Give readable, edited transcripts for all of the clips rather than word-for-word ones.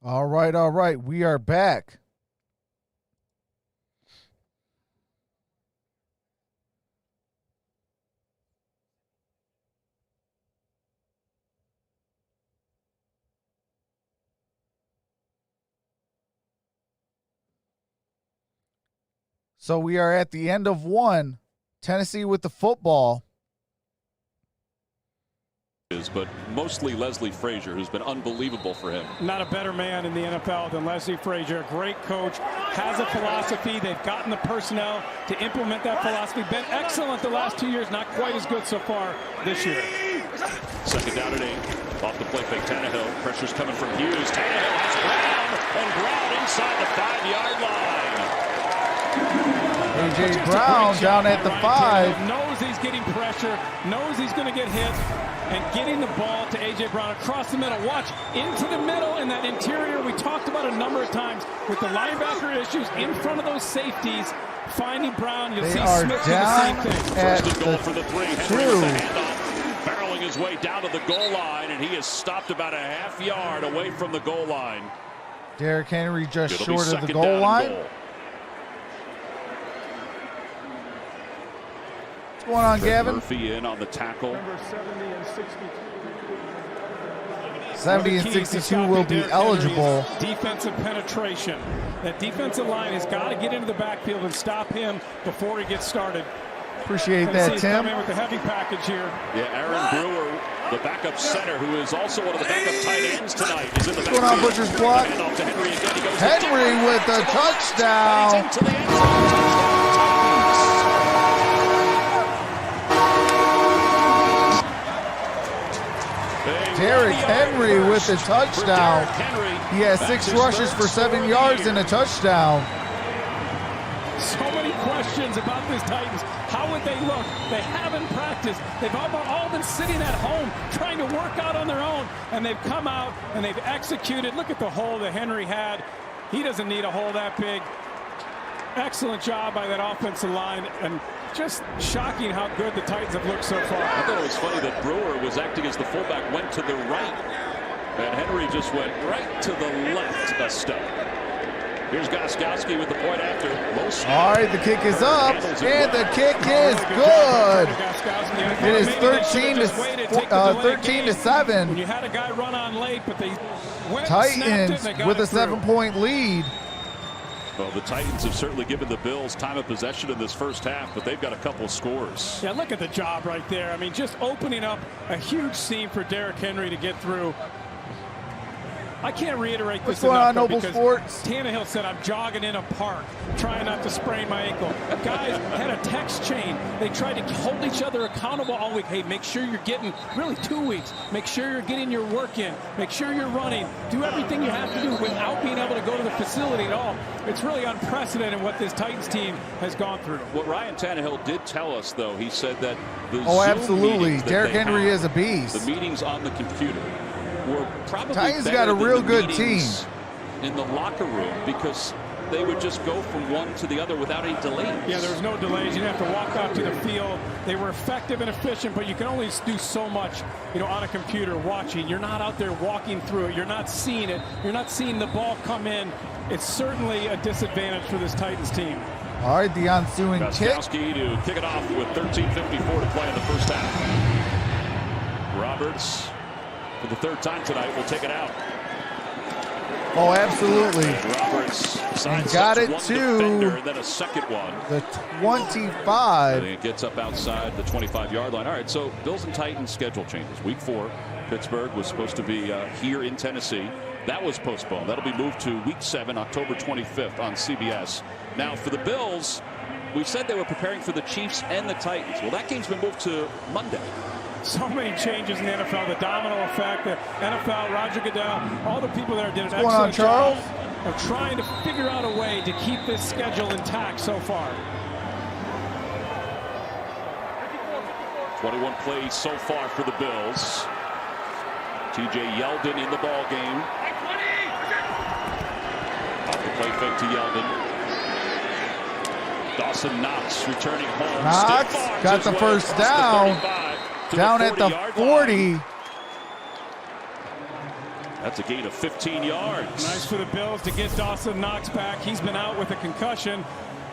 All right. We are back. So we are at the end of one. Tennessee with the football. But mostly Leslie Frazier, who's been unbelievable for him. Not a better man in the NFL than Leslie Frazier. Great coach, has a philosophy. They've gotten the personnel to implement that philosophy. Been excellent the last 2 years, not quite as good so far this year. Second down and 8. Off the play fake, Tannehill. Pressure's coming from Hughes. Tannehill has Brown, and Brown inside the 5-yard line. A.J. Brown down at the 5. Knows he's getting pressure, knows he's going to get hit, and getting the ball to A.J. Brown across the middle. Watch, into the middle in that interior. We talked about a number of times with the linebacker issues in front of those safeties. Finding Brown, you'll see Smith do the same thing. First and goal for the 3. Henry with the handoff, barreling his way down to the goal line, and he is stopped about a half yard away from the goal line. Derrick Henry just short of the goal line. What's going on, Gavin? Murphy in on the tackle. Number 70 and 62. 70 and 62 will be eligible. Defensive penetration. That defensive line has got to get into the backfield and stop him before he gets started. Appreciate that, Tim. Coming with the heavy package here. Yeah, Aaron Brewer, the backup center, who is also one of the backup tight ends tonight, is in the backfield. What's going on, Butcher's block? Henry with a touchdown. Into the end zone. Derrick Henry with a touchdown. He has 6 rushes for 7 yards and a touchdown. So many questions about this Titans. How would they look? They haven't practiced. They've all been sitting at home trying to work out on their own, and they've come out and they've executed. Look at the hole that Henry had. He doesn't need a hole that big. Excellent job by that offensive line, and just shocking how good the Titans have looked so far. I thought it was funny that Brewer was acting as the fullback, went to the right, and Henry just went right to the left a step. Here's Gostkowski with the point after. All right, the kick is up, and the kick is good. It is 13 to 7. When you had a guy run on late, but they went Titans with a 7-point lead. Well, the Titans have certainly given the Bills time of possession in this first half, but they've got a couple scores. Yeah, look at the job right there. I mean, just opening up a huge seam for Derrick Henry to get through. I can't reiterate this enough. What's going on, Noble Sports? Tannehill said, I'm jogging in a park, trying not to sprain my ankle. Guys had a text chain. They tried to hold each other accountable all week. Hey, make sure you're getting, really 2 weeks, make sure you're getting your work in. Make sure you're running. Do everything you have to do without being able to go to the facility at all. It's really unprecedented what this Titans team has gone through. What Ryan Tannehill did tell us, though, he said that the absolutely. Derrick Henry is a beast. The meetings on the computer were probably Titans got a real good team in the locker room, because they would just go from one to the other without any delays. Yeah, there was no delays. You didn't have to walk out to the field. They were effective and efficient, but you can only do so much, on a computer watching. You're not out there walking through it. You're not seeing it. You're not seeing the ball come in. It's certainly a disadvantage for this Titans team. All right, the ensuing kick. Gostkowski to kick it off with 13:54 to play in the first half. Roberts, for the 3rd time tonight, will take it out. Oh, absolutely. Roberts got it to defender, and then a second one. The 25. And it gets up outside the 25-yard line. All right, so Bills and Titans schedule changes. Week 4, Pittsburgh was supposed to be here in Tennessee. That was postponed. That'll be moved to Week 7, October 25th on CBS. Now, for the Bills, we said they were preparing for the Chiefs and the Titans. Well, that game's been moved to Monday. So many changes in the NFL, the domino effect, the NFL, Roger Goodell, all the people there did an excellent job of trying to figure out a way to keep this schedule intact so far. 21 plays so far for the Bills. TJ Yeldon in the ball game. Off the play fake to Yeldon. Dawson Knox returning home. Knox got the first down. Down at the 40. That's a gain of 15 yards. Nice for the Bills to get Dawson Knox back. He's been out with a concussion.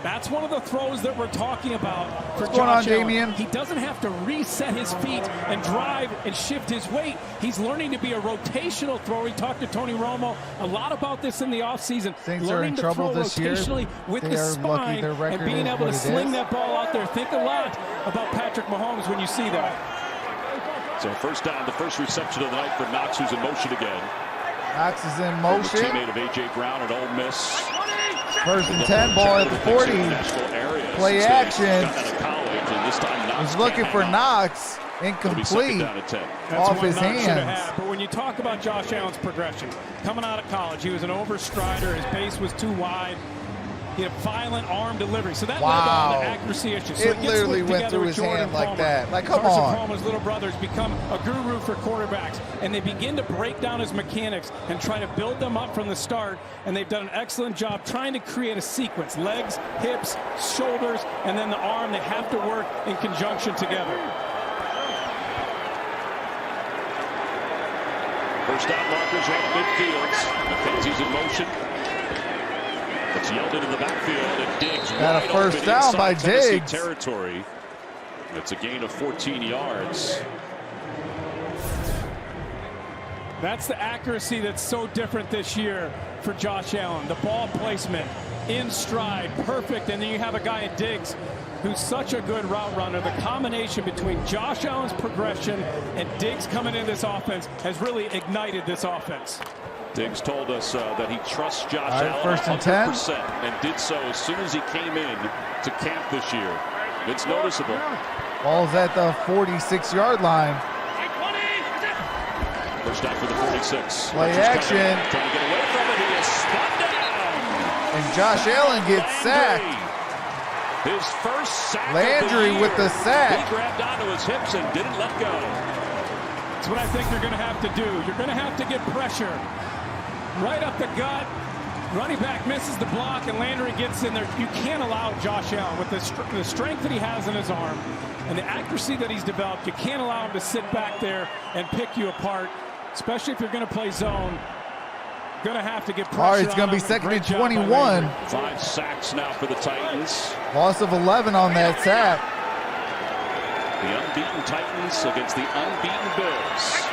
That's one of the throws that we're talking about for What's going on, Josh Allen. Damian? He doesn't have to reset his feet and drive and shift his weight. He's learning to be a rotational thrower. He talked to Tony Romo a lot about this in the offseason. Saints are in trouble this year. Rotationally with the spine and being able to sling that ball out there. Think a lot about Patrick Mahomes when you see that. So first down, the first reception of the night for Knox, who's in motion again. Knox is in motion. Teammate of A.J. Brown at Ole Miss. First and 10, ball at the 40. Play action. He's looking for Knox. Incomplete. Off his hands. But when you talk about Josh Allen's progression, coming out of college, he was an overstrider. His base was too wide. He had violent arm delivery. So that led to all the accuracy issues. So it literally went through his hand like that. Like, come on. Carson Palmer's little brother has become a guru for quarterbacks. And they begin to break down his mechanics and try to build them up from the start. And they've done an excellent job trying to create a sequence. Legs, hips, shoulders, and then the arm. They have to work in conjunction together. First down markers right at midfield. McKenzie's in motion. It's yelled into the backfield, and Diggs got a first down by Diggs. Territory. It's a gain of 14 yards. That's the accuracy that's so different this year for Josh Allen. The ball placement, in stride, perfect. And then you have a guy at Diggs who's such a good route runner. The combination between Josh Allen's progression and Diggs coming into this offense has really ignited this offense. Diggs told us that he trusts Josh Allen first and 10. and did so as soon as he came in to camp this year. It's noticeable. Ball's at the 46-yard line. First down for the 46. Play action. Trying to get away from it. He is spun down. And Josh Allen gets sacked. His first sack. Landry with the sack. He grabbed onto his hips and didn't let go. That's what I think you're going to have to do. You're going to have to get pressure right up the gut. Running back misses the block, and Landry gets in there. You can't allow Josh Allen, with the strength that he has in his arm and the accuracy that he's developed, you can't allow him to sit back there and pick you apart, especially if you're going to play zone. Going to have to get pressure. All right, it's going to be second and 21. 5 sacks now for the Titans. Loss of 11 on that sack. The unbeaten Titans against the unbeaten Bills.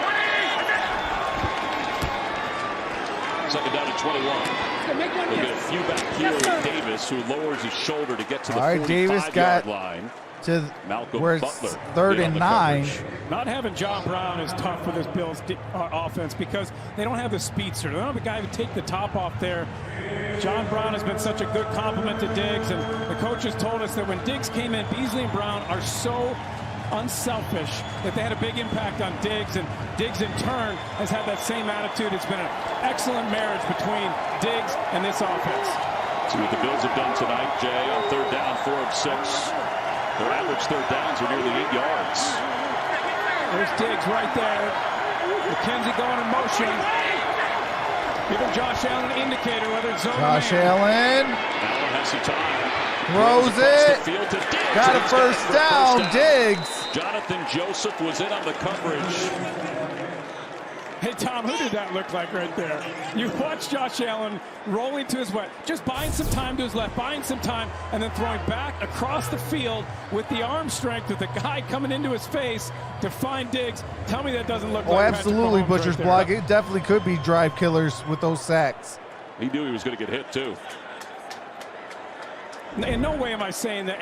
Second down at 21. We'll get a few back here with Davis, who lowers his shoulder to get to the 45-yard line. To Malcolm where it's Butler 3rd and 9. Not having John Brown is tough for this Bills offense because they don't have the speedster. They don't have a guy who take the top off there. John Brown has been such a good compliment to Diggs, and the coaches told us that when Diggs came in, Beasley and Brown are so unselfish that they had a big impact on Diggs, and Diggs in turn has had that same attitude. It's been an excellent marriage between Diggs and this offense. See what the Bills have done tonight, Jay, on 3rd down, 4 of 6. Their average 3rd downs are nearly 8 yards. There's Diggs right there. McKenzie going in motion. Giving Josh Allen an indicator whether it's zone. Josh Allen. Allen has some time. Throws it. Got a first down. Diggs. Jonathan Joseph was in on the coverage. Hey, Tom, who did that look like right there? You watch Josh Allen rolling to his left, just buying some time to his left, buying some time, and then throwing back across the field with the arm strength with the guy coming into his face to find Diggs. Tell me that doesn't look like absolutely, Butcher's block. It definitely could be drive killers with those sacks. He knew he was going to get hit, too. In no way am I saying that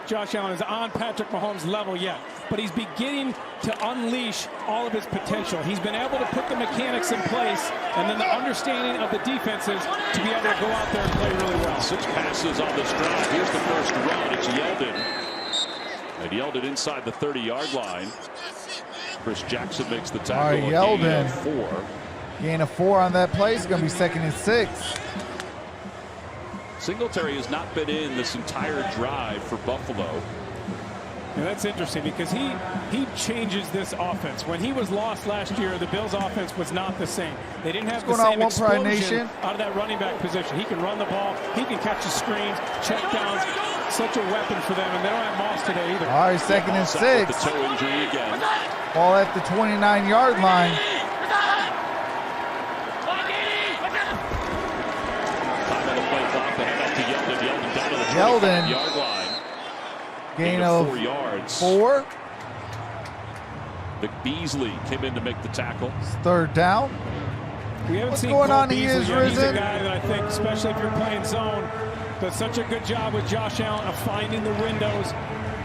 Josh Allen is on Patrick Mahomes' level yet, but he's beginning to unleash all of his potential. He's been able to put the mechanics in place and then the understanding of the defenses to be able to go out there and play really well. 6 passes on this drive. Here's the first run. It's Yeldon. And Yeldon inside the 30-yard line. Chris Jackson makes the tackle. All right, Yeldon. 4. Gain of 4 on that play. It's going to be 2nd and 6. Singletary has not been in this entire drive for Buffalo. And that's interesting because he changes this offense. When he was lost last year, the Bills' offense was not the same. They didn't have the same explosion out of that running back position. He can run the ball. He can catch the screens, check downs. Such a weapon for them, and they don't have Moss today either. All right, 2nd and 6. The toe injury again. Ball at the 29-yard line. Keldon. 25-yard line. Gain of 4 yards. 4. McBeasley came in to make the tackle. It's third down. We haven't What's seen going Cole on? He Beasley is yet. He's a risen. guy that I think, especially if you're playing zone, does such a good job with Josh Allen of finding the windows.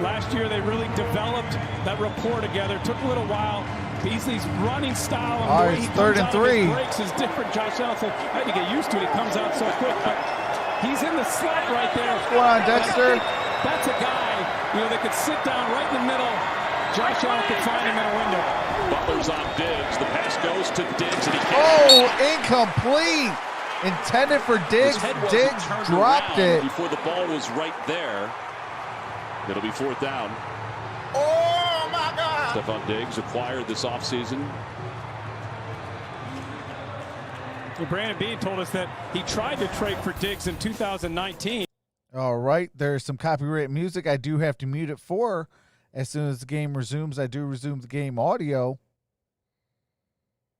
Last year, they really developed that rapport together. Took a little while. Beasley's running style and the way he third and 3. breaks is different. Josh Allen said, I had to get used to it. He comes out so quick, but he's in the slot right there. What's going on, Dexter? That's a guy, that could sit down right in the middle. Josh Allen could find him in a window. Butler's on Diggs. The pass goes to Diggs, and he can't. Oh, incomplete. Intended for Diggs. Diggs dropped it. Before the ball was right there. It'll be 4th down. Oh, my God. Stephon Diggs acquired this offseason. Well, Brandon Beane told us that he tried to trade for Diggs in 2019. All right, there's some copyright music. I do have to mute it for. As soon as the game resumes, I do resume the game audio.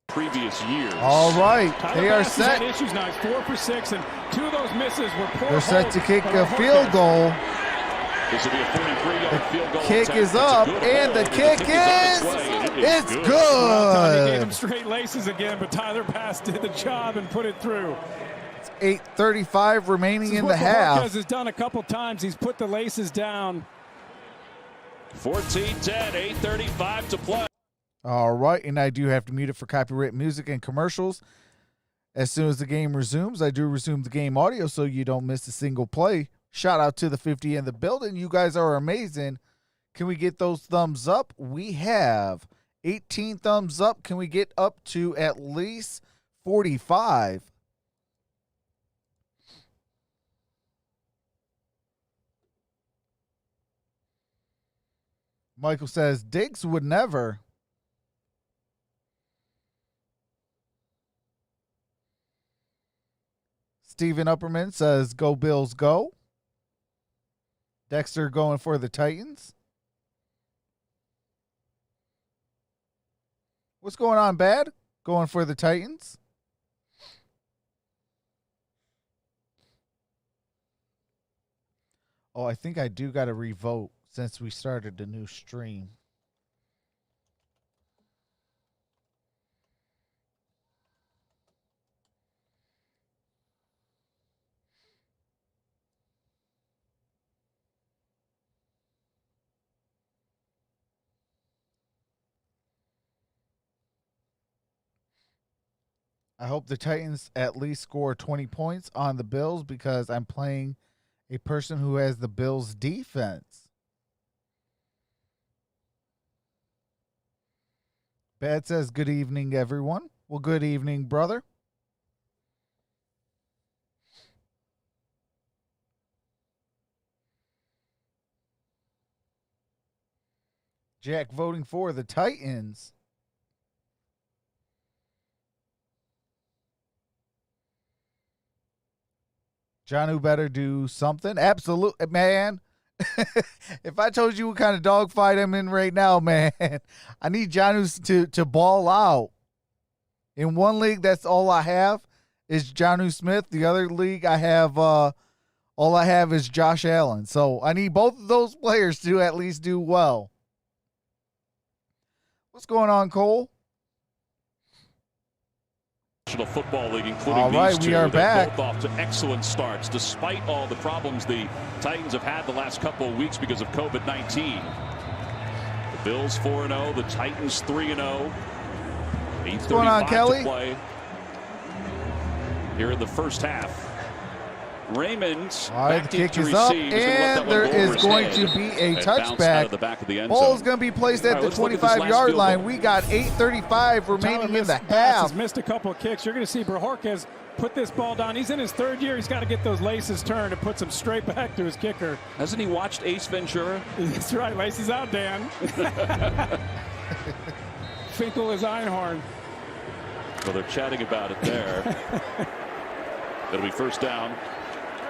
Previous years. All right, Tyler they are Bass has set. had issues now. He's 4 for 6, and 2 of those misses were poor. They're set to holds kick on a the field hook. goal. This will be a 43-yard field goal. Kick attempt. is It's a up, good and hold. the kick up is, its way, and it it's good. Well, he gave him good. straight laces again, but Tyler Bass did the job and put it through. 8:35 remaining This is in what the half. Bojorquez has done a couple times. He's put the laces down. 14-10, 8:35 to play. All right, and I do have to mute it for copyright music and commercials. As soon as the game resumes, I do resume the game audio so you don't miss a single play. Shout out to the 50 in the building. You guys are amazing. Can we get those thumbs up? We have 18 thumbs up. Can we get up to at least 45? Michael says, Diggs would never. Steven Upperman says, go Bills, go. Dexter going for the Titans. What's going on, Bad? Going for the Titans. Oh, I think I do got to revote since we started the new stream. I hope the Titans at least score 20 points on the Bills because I'm playing a person who has the Bills defense. Bad says, good evening, everyone. Well, good evening, brother. Jack voting for the Titans. John, better do something. Absolutely, man. If I told you what kind of dogfight I'm in right now, man, I need Jonnu to ball out. In one league, that's all I have is Jonnu Smith. The other league, I have all I have is Josh Allen. So I need both of those players to at least do well. What's going on, Cole? National Football League, including all right, these we two. are back. Both off to excellent starts, despite all the problems the Titans have had the last couple of weeks because of COVID-19. The Bills 4-0, the Titans 3-0. What's going on, Kelly? To play here in the first half. Raymond. All right, the kick is up, and there is going to be a touchback. Ball is going to be placed at the 25-yard line. We got 8:35 remaining in the half. Has missed a couple of kicks. You're going to see Bojorquez put this ball down. He's in his third year. He's got to get those laces turned and put them straight back to his kicker. Hasn't he watched Ace Ventura? That's right. Laces out, Dan. Finkel is Einhorn. Well, they're chatting about it there. It'll be first down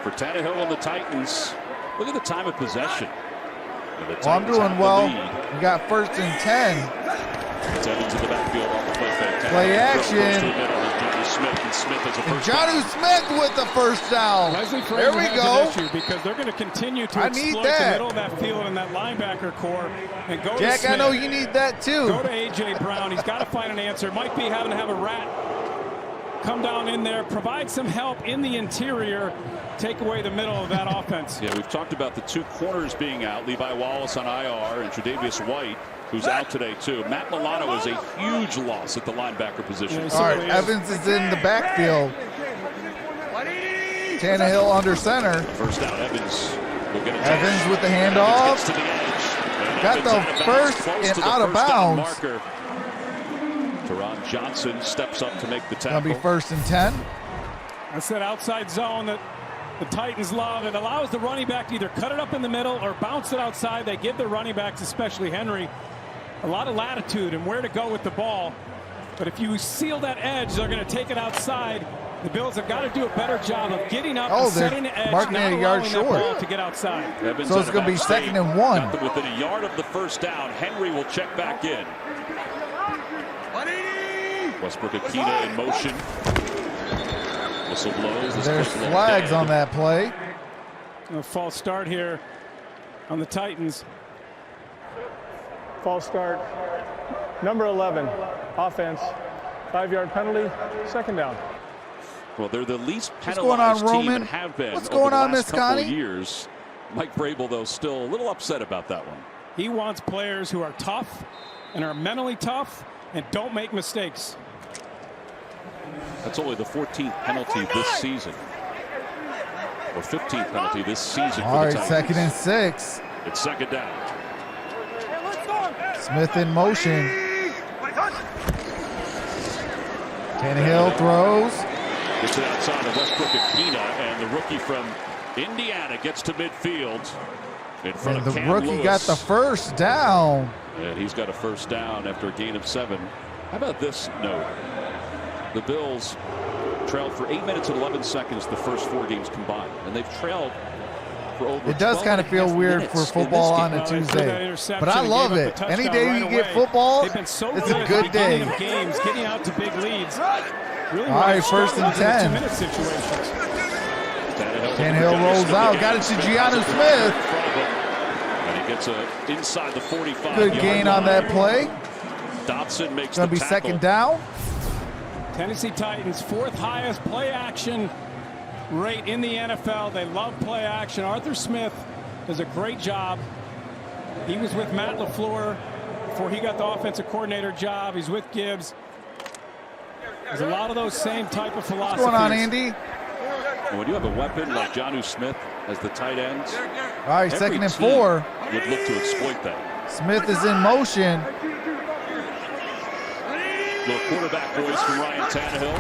for Tannehill and the Titans. Look at the time of possession. Well, I'm doing well. We got first and 10. It's Evans in the backfield on the play fake. Play action. Smith, and Smith has a first Jonnu Smith with the first down. Leslie There Frazier we has go. an issue because they're going to continue to exploit the middle of that field and that linebacker core and go Jack, to Smith. I know you need that too. Go to A.J. Brown. He's got to find an answer. Might be having to have a rat come down in there, provide some help in the interior, take away the middle of that offense. Yeah, we've talked about the two corners being out. Levi Wallace on IR and Tre'Davious White, who's out today too. Matt Milano is a huge loss at the linebacker position. Yeah, All right, Evans is in the backfield. Tannehill under center. First down, Evans will get it. Evans with the handoff. Gets to the edge. Got the first and out of bounds. Marker. Derrn Johnson steps up to make the tackle. Gonna be 1st and 10. That's that outside zone that the Titans love. It allows the running back to either cut it up in the middle or bounce it outside. They give the running backs, especially Henry, a lot of latitude and where to go with the ball. But if you seal that edge, they're going to take it outside. The Bills have got to do a better job of getting up and setting the edge, marking not it a yard allowing that short. ball to get outside. Evans So it's going to be 2nd and 1. Got them within a yard of the first down. Henry will check back in. Westbrook Akina in motion. Whistle blows. There's flags on that play. A false start here on the Titans. False start. Number 11, offense. 5-yard penalty, 2nd down. Well, they're the least What's going on, penalized team Roman? and have been What's over going the on, last Miss couple of Connie? years. Mike Vrabel, though, still a little upset about that one. He wants players who are tough and are mentally tough and don't make mistakes. That's only the 14th penalty this season. Or 15th penalty this season All for right, the Titans. 2nd and 6. It's 2nd down. Smith in motion. Tannehill throws. Gets it outside of Westbrook Akina, and the rookie from Indiana gets to midfield in front And of the Cam rookie Lewis. got the first down. And he's got a first down after a gain of 7. How about this note? The Bills trailed for 8 minutes and 11 seconds the first 4 games combined, and they've trailed for over. It does kind of feel weird for football on a Tuesday, but I love it. Any day you get football, it's a good day. Games, getting out to big leads. Really All right, 1st and 10. 2-minute situations. Tannehill rolls out, got it to Jonnu Smith. And he gets inside the 45. Good gain on that play. Dotson makes Gonna the be tackle. 2nd down. Tennessee Titans, 4th highest play action rate in the NFL. They love play action. Arthur Smith does a great job. He was with Matt LaFleur before he got the offensive coordinator job. He's with Gibbs. There's a lot of those same type of philosophies. What's going on, Andy? When you have a weapon like Jonnu Smith as the tight end, All right, every 2nd and team 4. would look to exploit that. Smith is in motion. Little quarterback voice from Ryan Tannehill.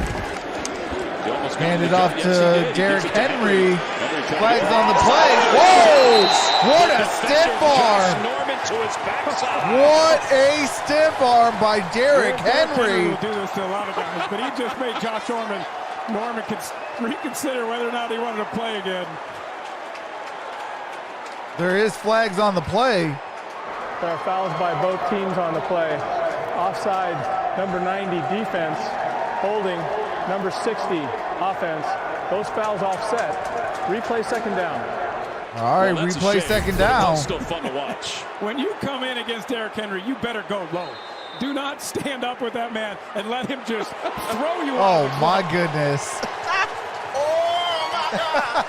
He almost got Handed the off job. to Yes, he did. He Derrick gets it to Henry. Henry Flags on the play. Whoa! What a stiff arm! Norman to his backside. What a stiff arm by Derrick Henry. will do this to a lot of guys, but he just made Josh Norman reconsider whether or not he wanted to play again. There is flags on the play. There are fouls by both teams on the play. Offside, number 90, defense. Holding, number 60, offense. Those fouls offset. Replay 2nd down. All right, Well, that's a replay shame, 2nd but down. it's still fun to watch. When you come in against Derrick Henry, you better go low. Do not stand up with that man and let him just throw you Oh, out. my goodness.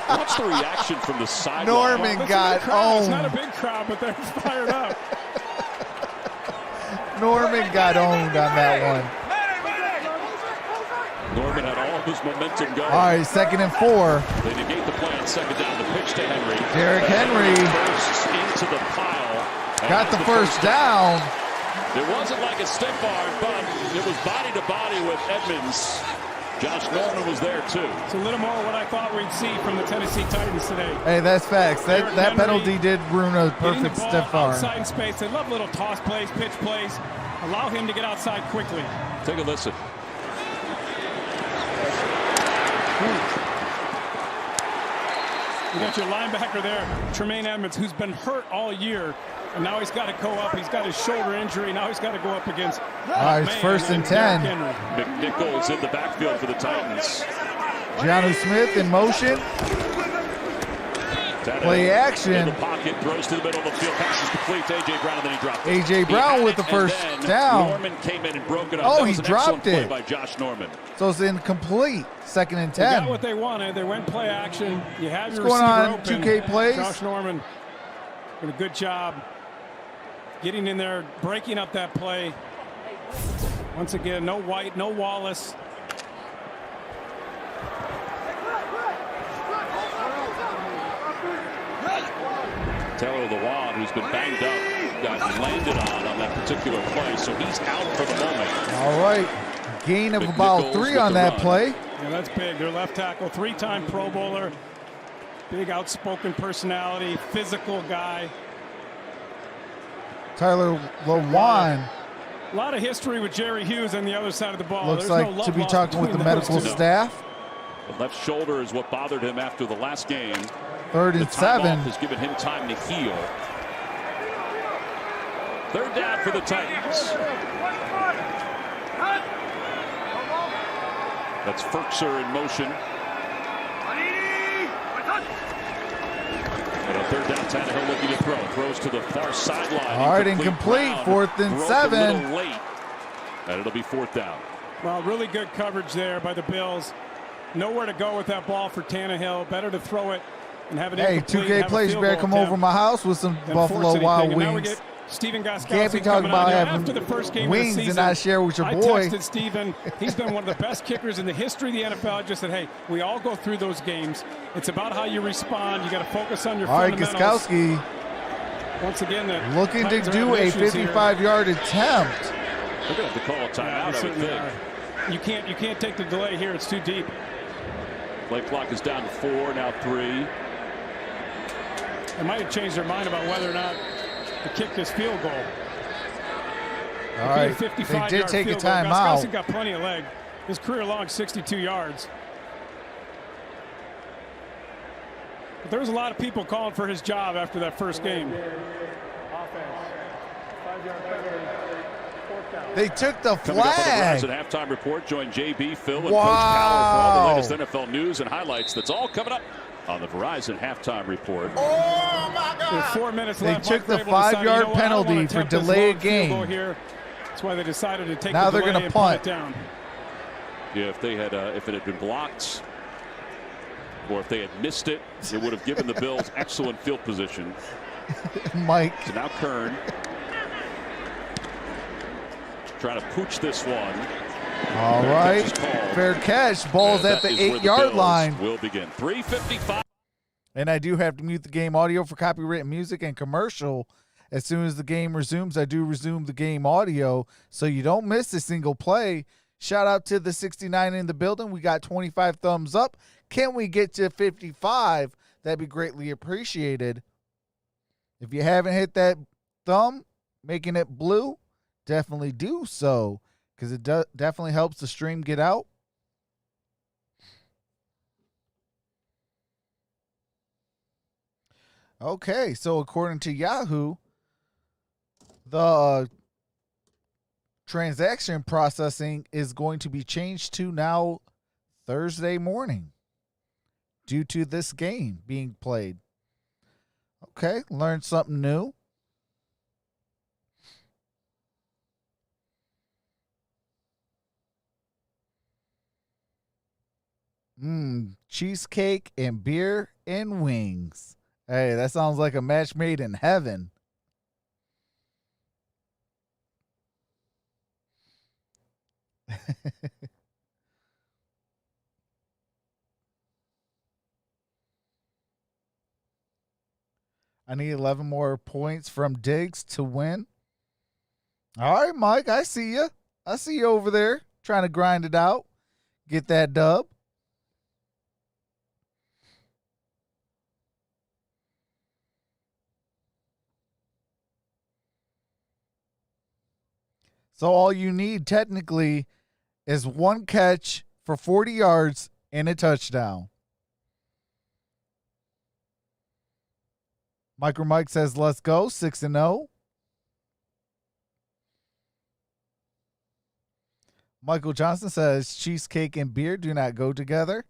Watch the reaction from the sideline. Norman Listen to got the crowd. It's not a owned. big crowd, but they're fired up. Norman got owned on that one. Norman had all of his momentum going. All right, 2nd and 4. They negate the play on 2nd down. The pitch to Henry. Derrick Henry Bursts into the pile. And got the that's first down. It wasn't like a stiff arm, but it was body to body with Edmonds. Josh Norman was there too. It's a little more what I thought we'd see from the Tennessee Titans today. Hey, that's facts. Derrick That Henry penalty did ruin a Getting the perfect ball stiff arm. outside in space. They love little toss plays, pitch plays. Allow him to get outside quickly. Take a listen. You got your linebacker there, Tremaine Edmonds, who's been hurt all year. And now he's got to go up. He's got his shoulder injury. Now he's got to go up against. All right, it's first and 10. McNichols in the backfield for the Titans. Jonnu Smith in motion. Play action. In the pocket, throws to the middle of the field, passes complete to A.J. Brown, and then he dropped it. A.J. Brown with the first down. Norman came in and broke it up. Oh, that he was an dropped play it by Josh Norman. So it's incomplete. Second and 10. They got what they wanted. They went play action. You have your What's going on, open. 2K plays? Josh Norman did a good job getting in there, breaking up that play. Once again, no White, no Wallace. Taylor Lewan, who's been banged up, got landed on that particular play, so he's out for the moment. All right. Gain of about 3 on that play. Yeah, that's big. Their left tackle, 3-time Pro Bowler. Big outspoken personality, physical guy. Tyler Lewan A lot of history with Jerry Hughes on the other side of the ball. looks There's like no love to be lost talking with the between those medical two. staff. The left shoulder is what bothered him after the last game. Third The and time 7. off has given him time to heal. Third down for the Titans. That's Ferkser in motion. And a third down, Tannehill looking to throw. Throws to the far sideline. All right, incomplete. Brown Fourth and broke 7. A little late. And it'll be fourth down. Well, really good coverage there by the Bills. Nowhere to go with that ball for Tannehill. Better to throw it and have it Hey, incomplete, 2K have a plays field better goal come attempt over my house with some than Buffalo force Wild anything. And now we Wings. get Stephen Gostkowski Can't be talking coming about on here. having After the first game wings of the and season, not share with your I boy. texted Stephen. He's been one of the best kickers in the history of the NFL. I just said, hey, we all go through those games. It's about how you respond. You got to focus on your All right, fundamentals. Gostkowski Once again, the looking to Titans are do having a issues here. 55-yard attempt. They're going to have to call a Yeah, timeout, they I would certainly think. are. You can't take the delay here. It's too deep. Play clock is down to 4, now 3. They might have changed their mind about whether or not to kick this field goal. All right, they did take a timeout. Gostkowski got plenty of leg. His career long 62 yards. But there was a lot of people calling for his job after that first game. They took the Coming up on the flag. Verizon halftime report, join JB, Phil, and Wow. Coach Cowler for all the latest NFL news and highlights. That's all coming up on the Verizon halftime report. With 4 minutes They left, took Mike the Vrabel decided, 5-yard you know what, I don't penalty wanna for attempt this delayed long field goal game. here. That's why they decided to take Now the they're delay gonna and punt. punt it down. Yeah, if they had, if it had been blocked, or if they had missed it, it would have given the Bills excellent field position. Mike. So now Kern trying to pooch this one. All Fair right. catch is called. Fair catch. Ball's And at the that is where 8-yard Bills line. will begin. 3:55. And I do have to mute the game audio for copyrighted music and commercial. As soon as the game resumes, I do resume the game audio so you don't miss a single play. Shout out to the 69 in the building. We got 25 thumbs up. Can we get to 55? That'd be greatly appreciated. If you haven't hit that thumb, making it blue, definitely do so because it definitely helps the stream get out. Okay, so according to Yahoo, the transaction processing is going to be changed to now Thursday morning due to this game being played. Okay, learned something new. Cheesecake and beer and wings. Hey, that sounds like a match made in heaven. I need 11 more points from Diggs to win. All right, Mike, I see you. I see you over there trying to grind it out. Get that dub. So all you need technically is one catch for 40 yards and a touchdown. MicroMike says, let's go, 6-0. Michael Johnson says, cheesecake and beer do not go together.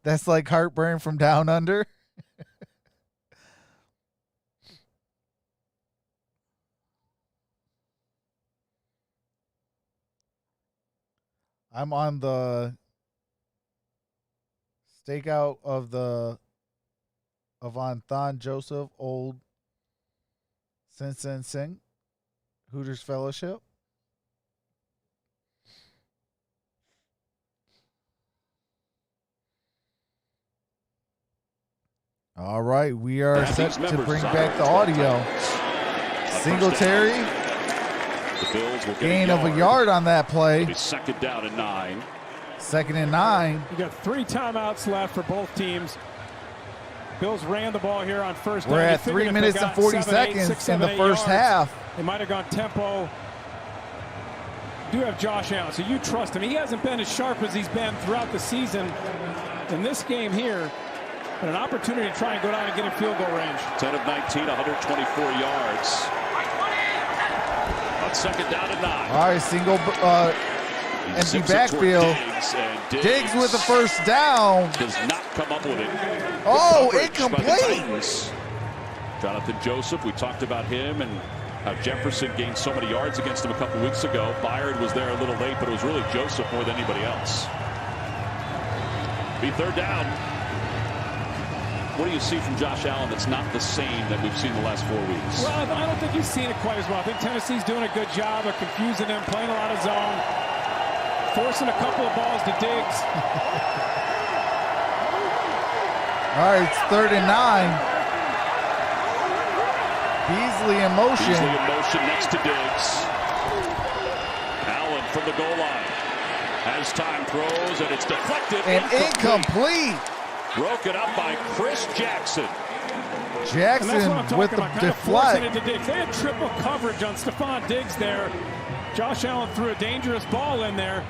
That's like heartburn from down under. I'm on the stakeout of Anthon Joseph, old Sing Hooters Fellowship. All right, we are set to bring back the audio. Singletary, the Bills will gain of a yard on that play. It'll be 2nd down and 9. 2nd and 9. You got 3 timeouts left for both teams. Bills ran the ball here on first down. We're at 3 minutes and 40 seconds in the first half. They might have gone tempo. Do have Josh Allen, so you trust him. He hasn't been as sharp as he's been throughout the season. In this game here, but an opportunity to try and go down and get in field goal range. 10 of 19, 124 yards. On 2nd down and 9. All right, single empty backfield. Diggs with the first down. Does not come up with it. Oh, incomplete. Jonathan Joseph, we talked about him and how Jefferson gained so many yards against him a couple weeks ago. Byard was there a little late, but it was really Joseph more than anybody else. Be 3rd down. What do you see from Josh Allen that's not the same that we've seen the last 4 weeks? Well, I don't think you've seen it quite as well. I think Tennessee's doing a good job of confusing him, playing a lot of zone, forcing a couple of balls to Diggs. All right, it's 3rd and 9. Beasley in motion. Beasley in motion next to Diggs. Allen from the goal line. Has time, throws, and it's deflected. And incomplete. Broken up by Chris Jackson. Jackson with the deflect. They had triple coverage on Stephon Diggs there. Josh Allen threw a dangerous ball in there.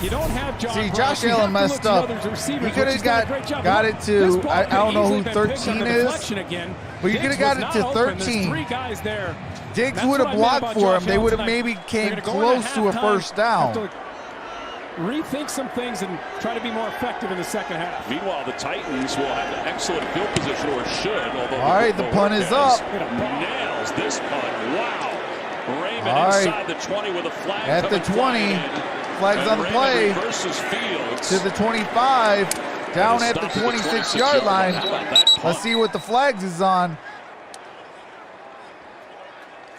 You don't have John. See, Josh Allen messed up. He could have got it to, I don't know who 13 is, but you could have got it to 13. 3 guys there. Diggs would have blocked for him. They would have maybe came close to a first down. Rethink some things and try to be more effective in the second half. Meanwhile, the Titans will have an excellent field position, or should. Although all right, the punt is up. Nails this punt. Wow. Raymond inside the 20 with a flag. At the 20, flags on the play. To the 25, down at the 26-yard line. Let's see what the flags is on.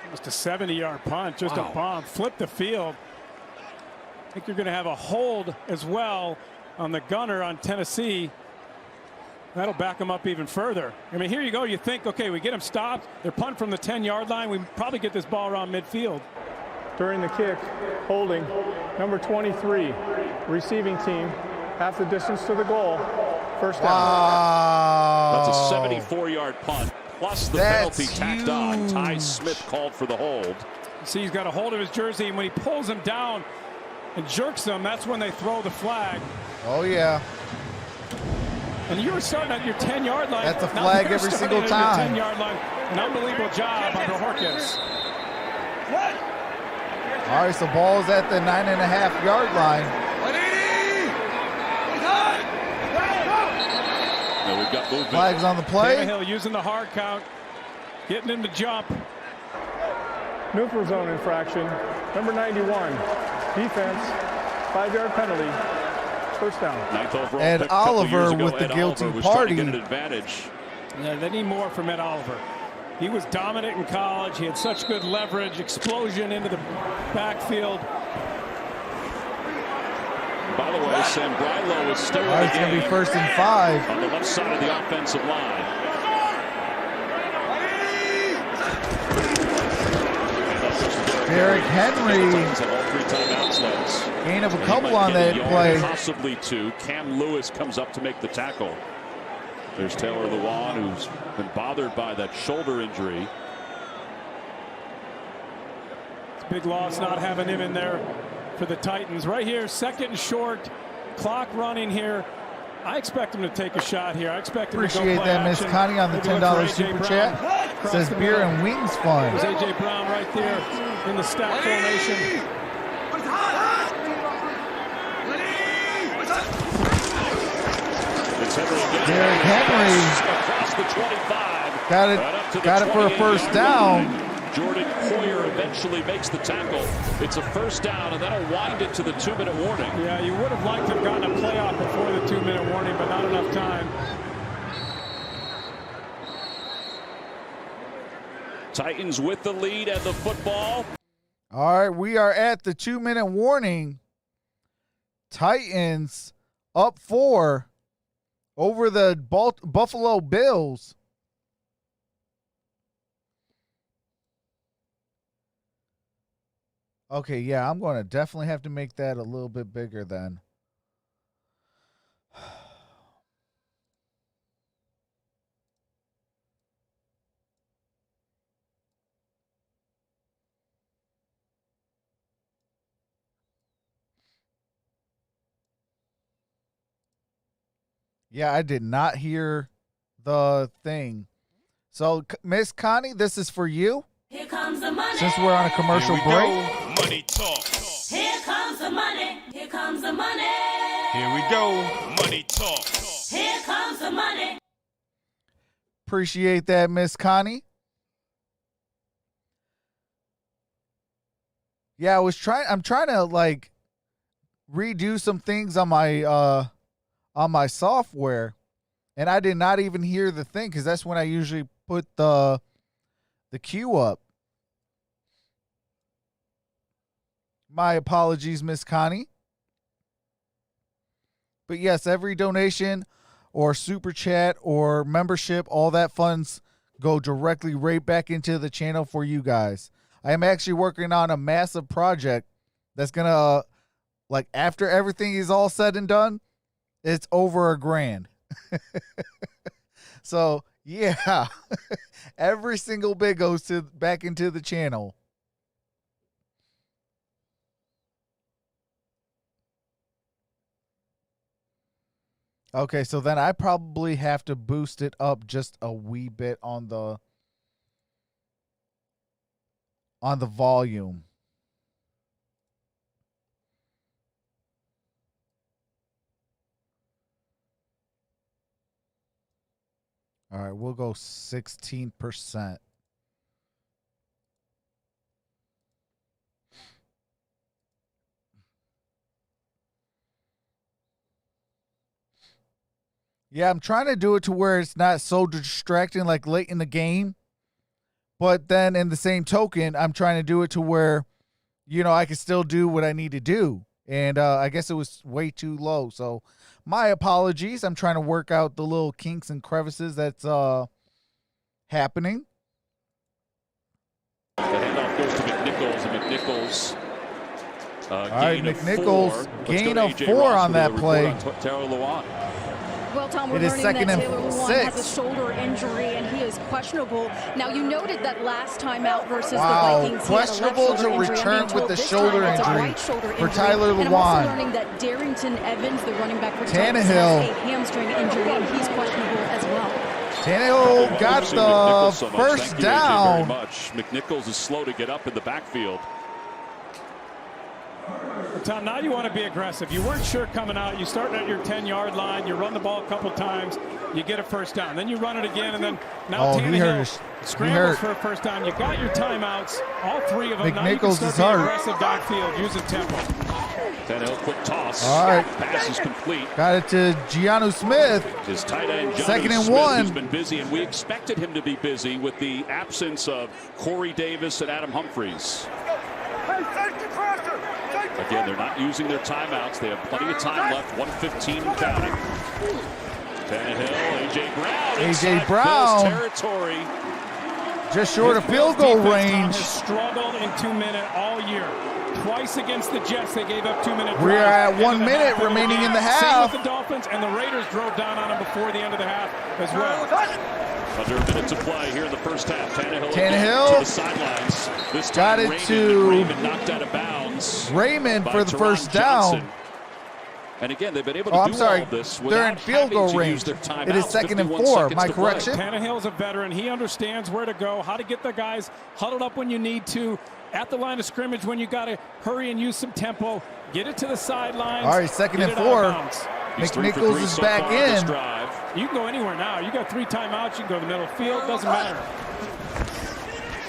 Just a 70-yard punt, just a bomb. Flip the field. I think you're going to have a hold as well on the gunner on Tennessee. That'll back them up even further. I mean, here you go. You think, okay, we get them stopped. They're punt from the 10-yard line. We probably get this ball around midfield. During the kick, holding, number 23, receiving team, half the distance to the goal, first down. Wow. That's a 74-yard punt, plus the penalty tacked on. Ty Smith called for the hold. See, he's got a hold of his jersey, and when he pulls him down and jerks them, that's when they throw the flag. Oh, yeah. And you were starting at your 10-yard line. That's a flag every single time. 10-yard line. An unbelievable job by Horkins. All right, so ball's at the 9.5-yard line. Now we've got movement. Flags on the play. Tannehill using the hard count, getting him to jump. Neutral zone infraction, number 91, defense, 5-yard penalty, first down. Ninth overall Ed pick a couple Oliver years ago. with the Ed guilty Oliver was party. trying to get an advantage. Yeah, they need more from Ed Oliver. He was dominant in college. He had such good leverage, explosion into the backfield. By the way, Sam Brylow is still in the It's going to game be 1st and 5. on the left side of the offensive line. Derrick Henry, All 3 timeouts left. gain of a couple on that play. Possibly 2. Cam Lewis comes up to make the tackle. There's Taylor Lewan, who's been bothered by that shoulder injury. It's a big loss not having him in there for the Titans. Right here, 2nd and short, clock running here. I expect him to take a shot here. I expect him to go Appreciate play that, Miss action. Connie, on the Maybe look $10 for super A.J. chat. Brown. Says Cross the beer middle. and wings fun. There's A.J. Brown right there in the stack formation. It's Henry again. Derrick Henry Across the 25. got it for a first down. Jordan Poyer eventually makes the tackle. It's a first down, and that'll wind it to the 2-minute warning. Yeah, you would have liked to have gotten a playoff before the 2-minute warning, but not enough time. Titans with the lead and the football. All right, we are at the 2-minute warning. Titans up 4 over the Buffalo Bills. Okay, yeah, I'm going to definitely have to make that a little bit bigger then. Yeah, I did not hear the thing. So, Miss Connie, this is for you. Here comes the money. Since we're on a commercial break. Money talk. Here comes the money. Here comes the money. Here we go. Money talk. Here comes the money. Appreciate that, Miss Connie. Yeah, I'm trying to like redo some things on my software, and I did not even hear the thing because that's when I usually put the queue up. My apologies, Miss Connie. But yes, every donation or super chat or membership, all that funds go directly right back into the channel for you guys. I am actually working on a massive project that's going to, like, after everything is all said and done, it's over $1,000. So, yeah, every single bit goes back into the channel. Okay, so then I probably have to boost it up just a wee bit on the volume. All right, we'll go 16%. Yeah, I'm trying to do it to where it's not so distracting like late in the game. But then in the same token, I'm trying to do it to where, you know, I can still do what I need to do. And I guess it was way too low. So my apologies. I'm trying to work out the little kinks and crevices that's happening. The handoff goes to McNichols, and McNichols all right, McNichols, gain of 4 Ross on that play. Taylor Lewan. Well, Tom, we're It is learning second that and Taylor Lewan 6. has a shoulder injury, and he is questionable. Now, you noted that last time out versus Wow, the Vikings, questionable to return with the shoulder injury for Tyler And I'm also Lewan. learning that Darrington Evans, the running back for Tannehill. Titans, has a hamstring injury, and he's questionable as well. Tannehill got the first Thank you, AJ, down. very much. McNichols is slow to get up in the backfield. Tom, now you want to be aggressive. You weren't sure coming out. You start at your 10-yard line. You run the ball a couple times. You get a first down. Then you run it again, and then now Tannehill scrambles for a first down. You got your timeouts, all 3 of them. Now you can start being aggressive downfield, using tempo. Tannehill, quick toss. All right. Pass is complete. Got it to Giannu Smith. His tight end, Jonnu Second and Smith, 1. who's been busy, and we expected him to be busy with the absence of Corey Davis and Adam Humphries. Again, they're not using their timeouts. They have plenty of time left, 1:15 and counting. Tannehill, A.J. Brown. A.J. Brown. Bills territory. Just short of field goal range. Has struggled in 2-minute all year. Twice against the Jets, they gave up 2-minute drives. We are at 1 minute remaining in the half. Same with the Dolphins, and the Raiders drove down on them before the end of the half as well. Under a minute to play here in the first half. Tannehill Tannehill to the sidelines. This got time it to Raymond knocked out of bounds. Raymond by for the Teron first down. Johnson. And again, they've been able to do all of this They're without in field having goal to range. use their timeouts. It is 2nd and 51 4. seconds My to play. correction? Tannehill's a veteran. He understands where to go, how to get the guys huddled up when you need to, at the line of scrimmage when you got to hurry and use some tempo, get it to the sidelines. All right, 2nd and 4. McNichols is back in. You can go anywhere now. You got 3 timeouts. You can go to the middle of the field. Doesn't matter.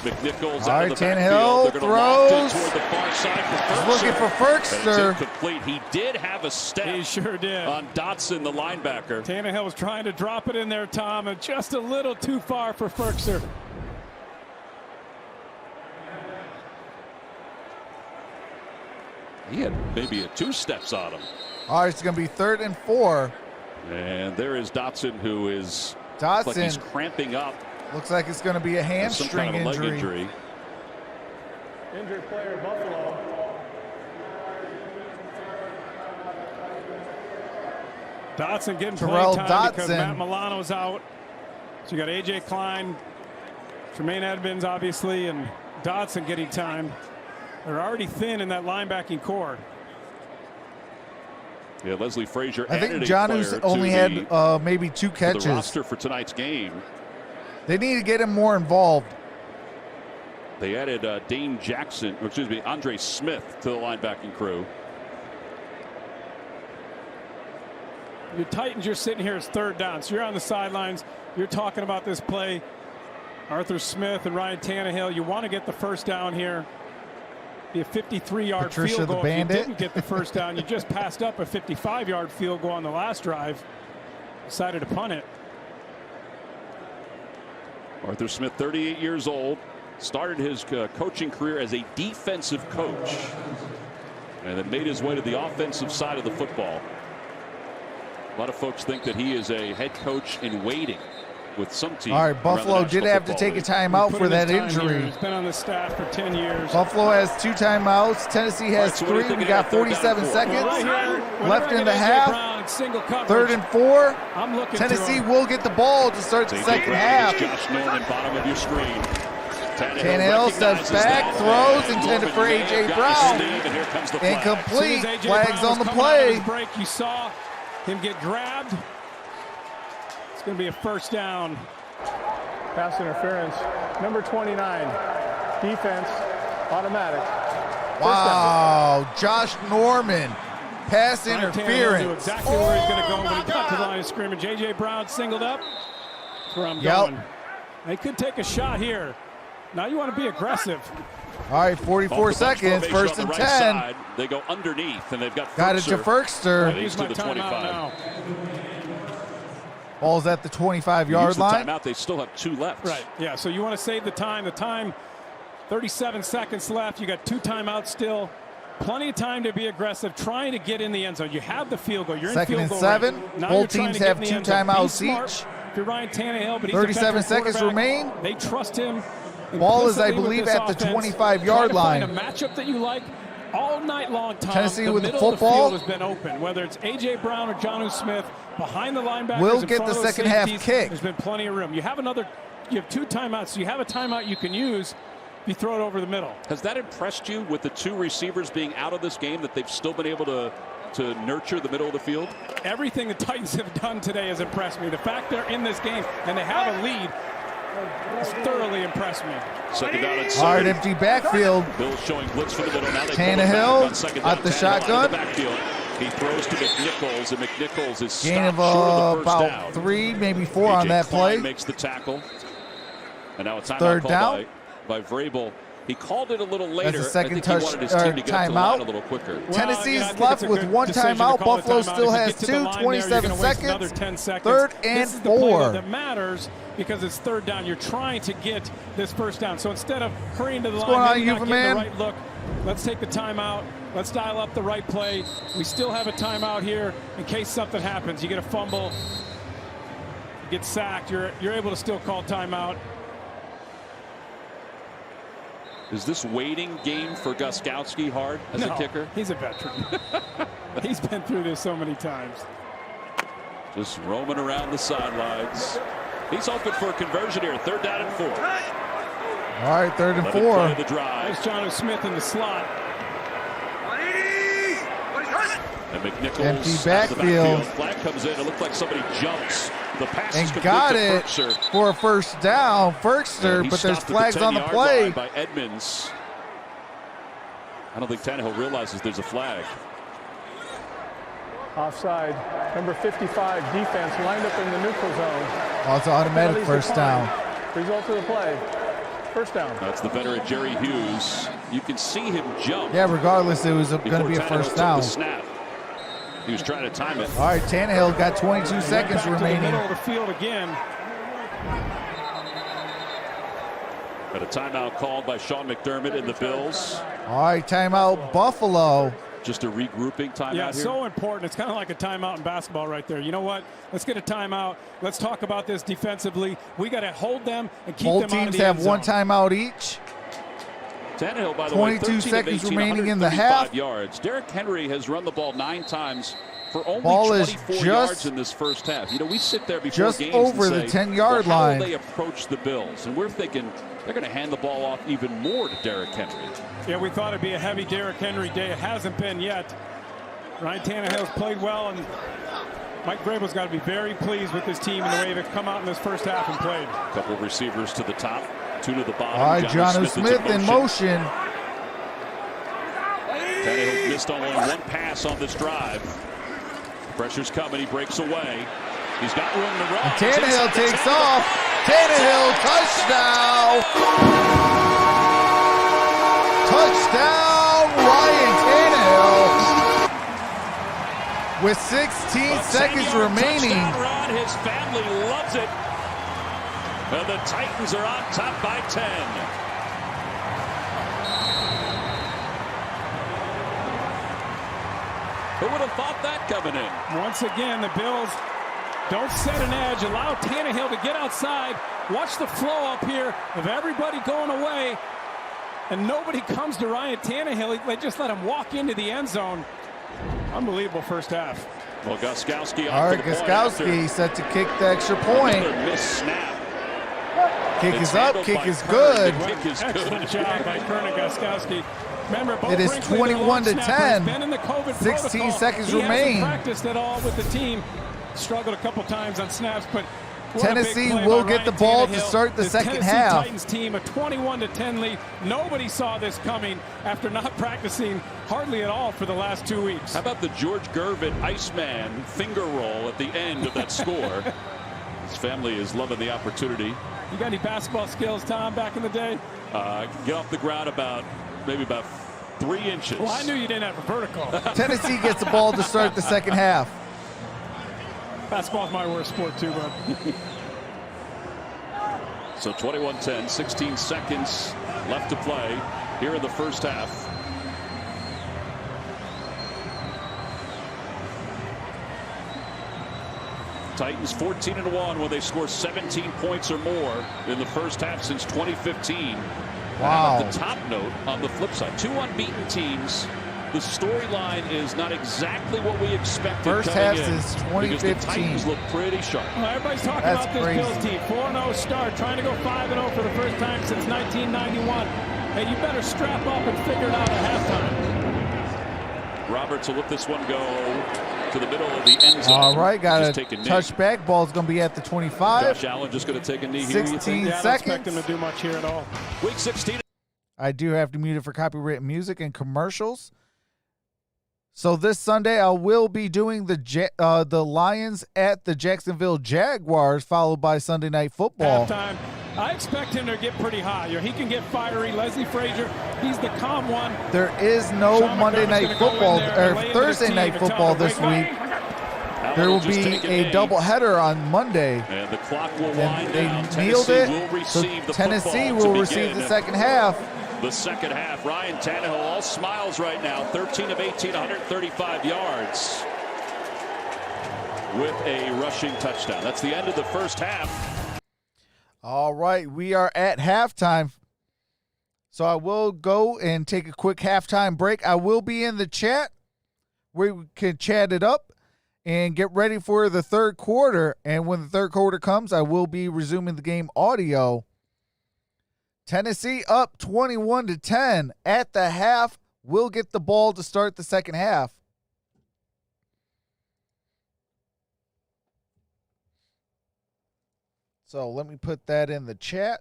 McNichols All out right, of the Tannehill backfield. They're going to loft throws. it toward the far side for He's Ferguson. looking for But it's Ferkster. incomplete. He did have a step. He sure did. On Dotson, the linebacker. Tannehill was trying to drop it in there, Tom, and just a little too far for Ferkster. He had maybe 2 steps on him. All right, it's going to be 3rd and 4. And there is Dotson, who is like he's Dotson cramping up. looks like it's going to be a Some hamstring kind of a leg injury. injury. Injured player, Buffalo. Dotson getting Terrell playing time because Dotson. Matt Milano's out. So you got A.J. Klein, Tremaine Edmonds, obviously, and Dotson getting time. They're already thin in that linebacking core. Yeah, Leslie Frazier. I think added a Jonnu's player only to had maybe 2 the catches. roster for tonight's game. They need to get him more involved. They added Dane Jackson, or excuse me, Andre Smith to the linebacking crew. Your Titans, you're sitting here, it's 3rd down. So you're on the sidelines. You're talking about this play. Arthur Smith and Ryan Tannehill, you want to get the 1st down here. Be a 53-yard Patricia field the goal. If you Bandit. didn't get the 1st down, you just passed up a 55-yard field goal on the last drive. Decided to punt it. Arthur Smith, 38 years old, started his coaching career as a defensive coach, and then made his way to the offensive side of the football. A lot of folks think that he is a head coach in waiting with some teams. All right, Buffalo did have to take a timeout for that injury. He's been on the staff for 10 years. Buffalo has 2 timeouts. Tennessee has 3. We got 47 seconds left in the half. 3rd and 4. I'm looking Tennessee will get the ball to start the second half. Josh Norman, bottom of your screen. Tannehill steps back, throws, intended for A.J. Brown. Incomplete. Flags on the play. Break, you saw him get grabbed. It's going to be a 1st down. Pass interference. Number 29. Defense. Automatic. Wow. Josh Norman. Pass Ryan Tannehill knew interference. exactly where he's going to go when he got to the line of scrimmage. A.J. Brown singled up. That's where I'm going. They could take a shot here. Now you want to be aggressive. All right, 44 seconds. 1st and 10. Side, they go underneath, and they've got Got it to Ferkster. Use my to the timeout 25. now. Ball's at the 25-yard line. Timeout. They still have 2 left. Right, yeah, so you want to save the time. The time, 37 seconds left. You got 2 timeouts still. Plenty of time to be aggressive, trying to get in the end zone. You have the field goal. You're in 2nd field and goal 7. range. Now Both you're trying teams to get have in the 2 end zone. Be timeouts smart. each. If you're Ryan Tannehill, but he's 37 a seconds quarterback, remain. They trust him. Ball is, I implicitly with believe, this at the offense. 25-yard Try to line. find a matchup that you like all night long, Tom. Tennessee the with the middle football. Of the field has been open, whether it's A.J. Brown or Jonnu Smith behind the linebackers. Will in get front the of those second half safeties. kick. There's been plenty of room. You have 2 timeouts. So you have a timeout you can use. You throw it over the middle. Has that impressed you with the 2 receivers being out of this game, that they've still been able to nurture the middle of the field? Everything the Titans have done today has impressed me. The fact they're in this game and they have a lead has thoroughly impressed me. 2nd down and 7. Hard empty backfield. Bill's showing blitz from the middle. Now they Tannehill pull it back on 2nd at down. the Tannehill shotgun. out of the backfield. He throws to McNichols, and McNichols is Gain stopped of short of the first about down. 3, maybe 4 on A.J. that Klein play. makes the tackle. And now a timeout 3rd called down. by Vrabel. He called it a little later. That's a second I think he wanted his team to get up to the line a little quicker. Tennessee's I think left it's a with good 1 decision to timeout. call the Buffalo timeout. still If you has get to the 2, line there, you're 27 gonna waste another seconds. 10 seconds. 3rd and This is the play 4. that matters because it's 3rd down. You're trying to get this 1st down. So instead of hurrying to the line, going on, maybe not Uva getting man? the right look, let's take the timeout. Let's dial up the right play. We still have a timeout here in case something happens. You get a fumble, you get sacked. You're able to still call timeout. Is this waiting game for Gostkowski hard as a kicker? He's a veteran. He's been through this so many times. Just roaming around the sidelines. He's open for a conversion here. 3rd down and 4. All right, 3rd and 4. Play the drive. There's Jonnu Smith in the slot. And McNichols Empty out of the backfield. Flag comes in. It looked like somebody jumps. The pass is And complete got to it Firkser. for a first down. Firkser, And he but there's stopped at flags on the 10-yard play. line by Edmonds. I don't think Tannehill realizes there's a flag. Offside. Number 55 defense lined up in the neutral zone. Oh, it's an automatic Penalties first declined. down. Result of the play. First down. That's the veteran Jerry Hughes. You can see him jump. Yeah, regardless, it was going to before be a Tannehill first took down. the snap. He was trying to time it. All right, Tannehill got 22 seconds Back to the remaining. middle of the field again. But a timeout called by Sean McDermott in the Bills. All right, timeout Buffalo. Just a regrouping timeout Yeah, here. so important. It's kind of like a timeout in basketball right there. You know what? Let's get a timeout. Let's talk about this defensively. We got to hold them and keep Both them out of teams the have end one zone. timeout each. Tannehill, by the 22 way, 13 seconds of 18, remaining in the 135 half. yards. Derrick Henry has run the ball 9 times for only Ball is 24 just- yards in this first half. You know, we sit there before just games over and the say, 10-yard well, how line. will they approach the Bills? And we're thinking they're going to hand the ball off even more to Derrick Henry. Yeah, we thought it'd be a heavy Derrick Henry day. It hasn't been yet. Ryan Tannehill's played well, and Mike Vrabel's got to be very pleased with his team and the way they've come out in this first half and played. A couple of receivers to the top, 2 to the bottom. All right, Jonnu Jonnu Smith in motion. Tannehill missed on only one pass on this drive. Pressure's coming. He breaks away. He's got room to run. And Tannehill takes off. Tannehill, touchdown. Touchdown, Ryan Tannehill. With 16 seconds remaining. Touchdown run. His family loves it. And the Titans are on top by 10. Who would have thought that coming in? Once again, the Bills don't set an edge. Allow Tannehill to get outside. Watch the flow up here of everybody going away. And nobody comes to Ryan Tannehill. They just let him walk into the end zone. Unbelievable first half. Well, Gostkowski All on right, for the point Gostkowski set to kick the extra point. Another missed snap. Kick It's is up, handled kick by is Kern. good. The kick is Excellent good. job by Kern and Gostkowski. Remember, Bo It is Brinkley, the 21 long to snapper, 10. has been in the COVID 16 protocol. seconds he remain. hasn't practiced at all with the team. Struggled a couple times on snaps, but what a big Tennessee play will by get Ryan the ball to Tannehill. start the second Tennessee half. Titans team, a 21-10 lead. Nobody saw this coming after not practicing hardly at all for the last 2 weeks. How about the George Gervin Iceman finger roll at the end of that score? His family is loving the opportunity. You got any basketball skills, Tom, back in the day? Get off the ground maybe about 3 inches. Well, I knew you didn't have a vertical. Tennessee gets the ball to start the second half. Basketball's my worst sport, too, bud. So 21-10, 16 seconds left to play here in the first half. Titans 14-1 when they score 17 points or more in the first half since 2015. Wow. How about the top note on the flip side? 2 unbeaten teams. The storyline is not exactly what we expected First coming half in, since because the 2015. Titans look pretty sharp. Well, everybody's talking That's about this crazy. Bills team. 4-0 start, trying to go 5-0 for the first time since 1991. Hey, you better strap up and figure it out at halftime. Roberts will let this one go to the middle of the end zone. All right, got Just a take a knee. touchback. Ball's going to be at the 25. Josh Allen just going to take a knee here. you 16 think? Yeah, I don't expect seconds. them to do much here at all. Week 16. I do have to mute it for copyright music and commercials. So this Sunday, I will be doing the Lions at the Jacksonville Jaguars, followed by Sunday Night Football. Halftime, I expect him to get pretty high. He can get fiery. Leslie Frazier, he's the calm one. There is no Sean Monday McDermott's Night gonna go in Football there and or lay into Thursday the Night team and Football tell this them, week. Allen There will just be take a knee. doubleheader on Monday. And the clock will And wind they down. nailed Tennessee it. will So receive the Tennessee football will to receive begin the second half. the second half. Ryan Tannehill all smiles right now. 13 of 18, 135 yards with a rushing touchdown. That's the end of the first half. All right, we are at halftime. So I will go and take a quick halftime break. I will be in the chat where we can chat it up and get ready for the third quarter. And when the third quarter comes, I will be resuming the game audio. Tennessee up 21-10 at the half. Will get the ball to start the second half. So let me put that in the chat.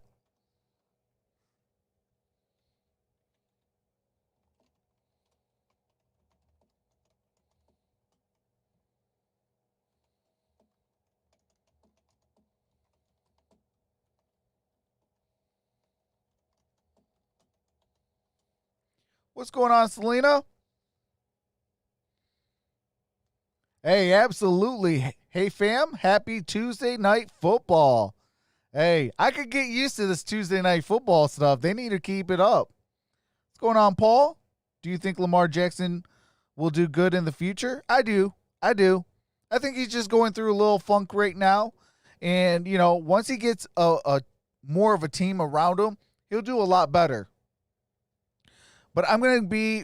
What's going on, Selena? Hey, absolutely. Hey, fam, happy Tuesday night football. Hey, I could get used to this Tuesday night football stuff. They need to keep it up. What's going on, Paul? Do you think Lamar Jackson will do good in the future? I do. I think he's just going through a little funk right now. And, you know, once he gets a more of a team around him, he'll do a lot better. But I'm going to be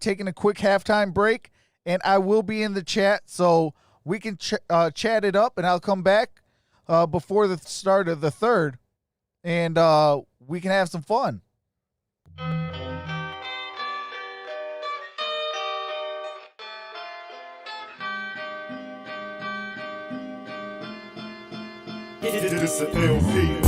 taking a quick halftime break, and I will be in the chat, so we can chat it up, and I'll come back before the start of the third, and we can have some fun. It's an LP.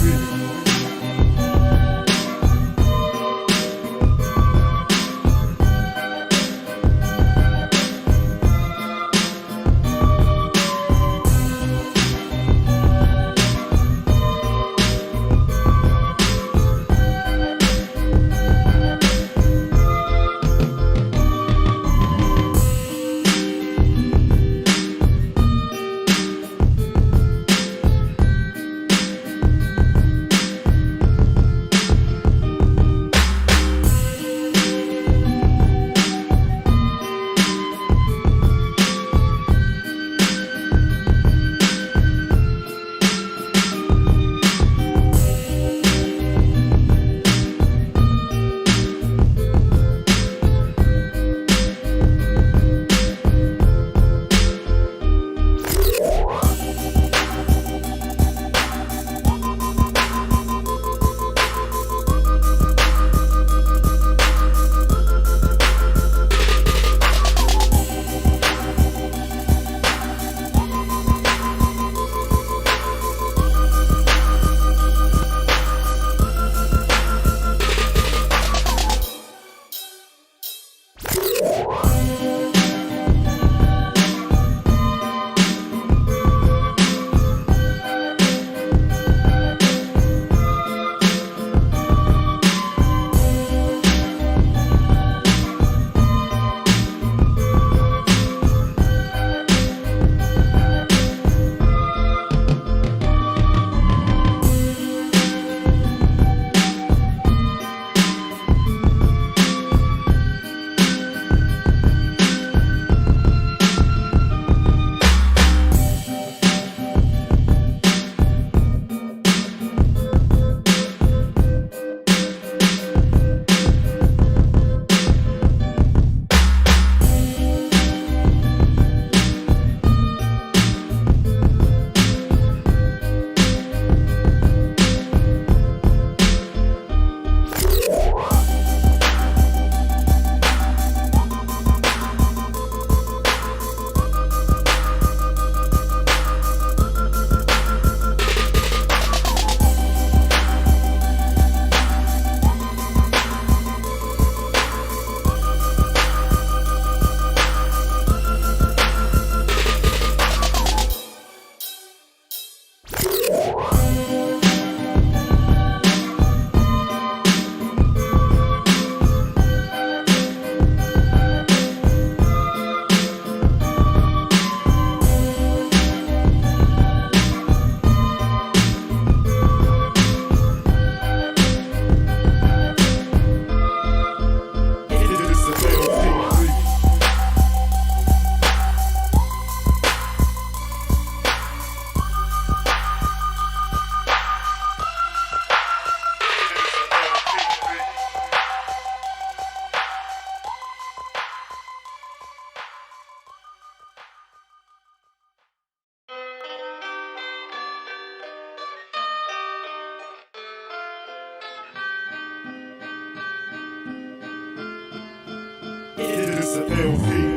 It's an LP.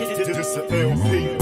It's an LP.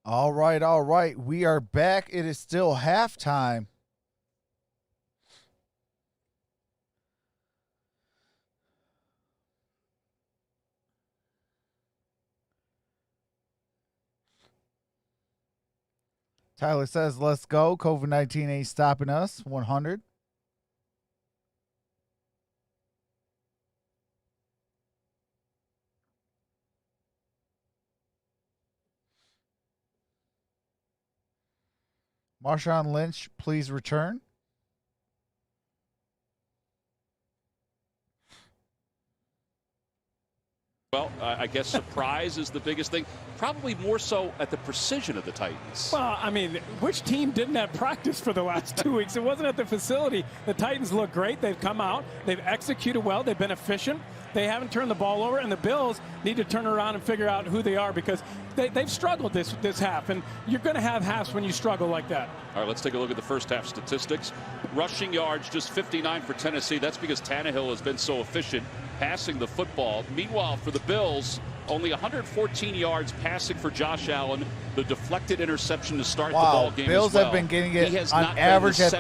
All right, all right. We are back. It is still halftime. Tyler says, let's go. COVID-19 ain't stopping us. 100. Marshawn Lynch, please return. Well, I guess surprise is the biggest thing. Probably more so at the precision of the Titans. Well, I mean, which team didn't have practice for the last 2 weeks? It wasn't at the facility. The Titans look great. They've come out. They've executed well. They've been efficient. They haven't turned the ball over, and the Bills need to turn around and figure out who they are because they've struggled this half, and you're going to have halves when you struggle like that. All right, let's take a look at the first half statistics. Rushing yards, just 59 for Tennessee. That's because Tannehill has been so efficient passing the football. Meanwhile, for the Bills, only 114 yards passing for Josh Allen. The deflected interception to start the ball game. Bills have been getting it on average at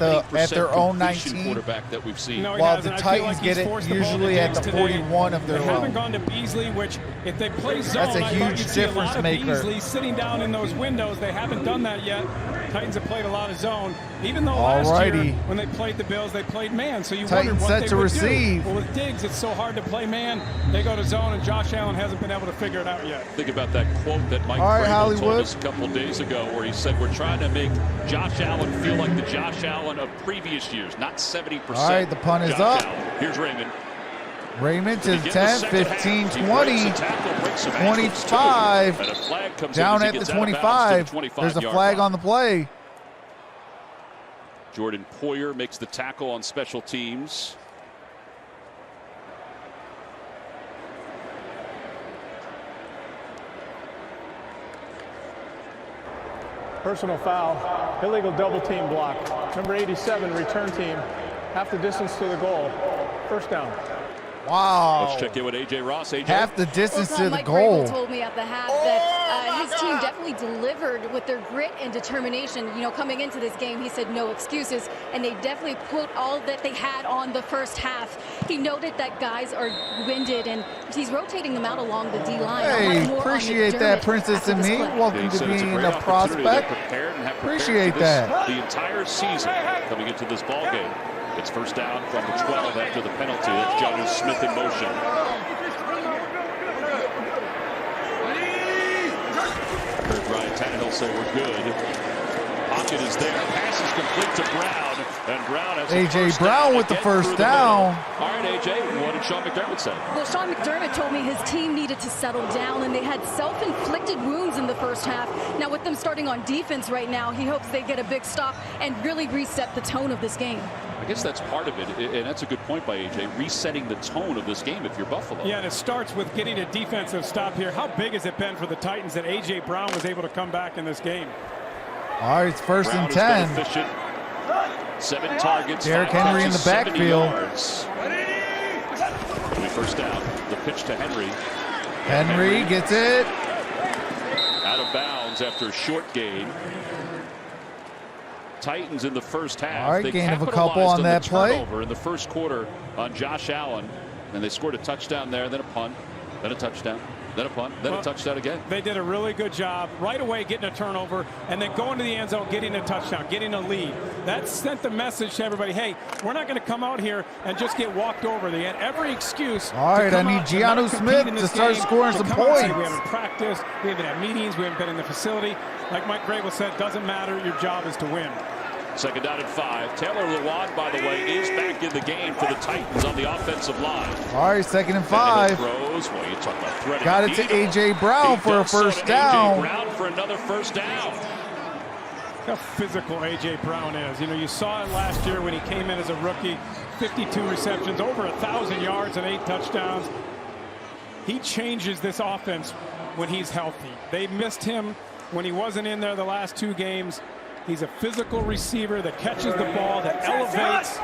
their own 19. Quarterback that we've seen. No, while the Titans get it usually at the 41 of their own. They haven't gone to Beasley, which if they play zone, that's a huge difference maker. Beasley sitting down in those windows. They haven't done that yet. Titans have played a lot of zone. Even though last year when they played the Bills, they played man. So you wondered what they would do. Well, with Diggs, it's so hard to play man. They go to zone, and Josh Allen hasn't been able to figure it out yet. Think about that quote that Mike Vrabel told us a couple of days ago, where he said, "We're trying to make Josh Allen feel like the Josh Allen of previous years, not 70%." All right, the punt is up. Here's Raymond. Raymond to the 10, 15, 20, 25. Down at the 25. There's a flag on the play. Jordan Poyer makes the tackle on special teams. Personal foul, illegal double team block. Number 87, return team, half the distance to the goal. First down. Wow. Let's check in with A.J. Ross. A.J. Half the distance to the Mike goal. told me at the half that his team definitely delivered with their grit and determination. You know, coming into this game, he said no excuses, and they definitely put all that they had on the first half. He noted that guys are winded, and he's rotating them out along the D-line. Hey, appreciate that, Princess and me. Welcome to being a prospect. Appreciate that. The entire season coming into this ball game. It's first down from the 12 after the penalty. That's Jonnu Smith in motion. Heard Ryan Tannehill say we're good. Pocket is there. Pass is complete to Brown. And Brown has A.J. Brown with the first down. All right, A.J., what did Sean McDermott say? Well, Sean McDermott told me his team needed to settle down, and they had self-inflicted wounds in the first half. Now, with them starting on defense right now, he hopes they get a big stop and really reset the tone of this game. I guess that's part of it, and that's a good point by A.J., resetting the tone of this game if you're Buffalo. Yeah, and it starts with getting a defensive stop here. How big has it been for the Titans that A.J. Brown was able to come back in this game? All right, it's first Brown and 10. Efficient. 7 targets. Derrick Henry in the backfield. First down. The pitch to Henry. Henry gets it. Out of bounds after a short gain. Titans in the first half. All right, they gain of a capitalized couple on that the play. turnover in the first quarter on Josh Allen, and they scored a touchdown there, then a punt, then a touchdown, then a punt, then a touchdown again. They did a really good job right away getting a turnover and then going to the end zone, getting a touchdown, getting a lead. That sent the message to everybody, hey, we're not going to come out here and just get walked over. They had every excuse. All right, I need Jonnu Smith to start scoring some points. We haven't practiced, we haven't had meetings, we haven't been in the facility. Like Mike Grable said, doesn't matter, your job is to win. Second down and 5. Taylor Lewan, by the way, is back in the game for the Titans on the offensive line. All right, second and 5. Throws. Well, you talk about threading. Got it to A.J. Brown for a first down. A.J. Brown for another first down. How physical A.J. Brown is. You know, you saw it last year when he came in as a rookie. 52 receptions, over 1,000 yards and 8 touchdowns. He changes this offense when he's healthy. They missed him when he wasn't in there the last 2 games. He's a physical receiver that catches the ball, that elevates.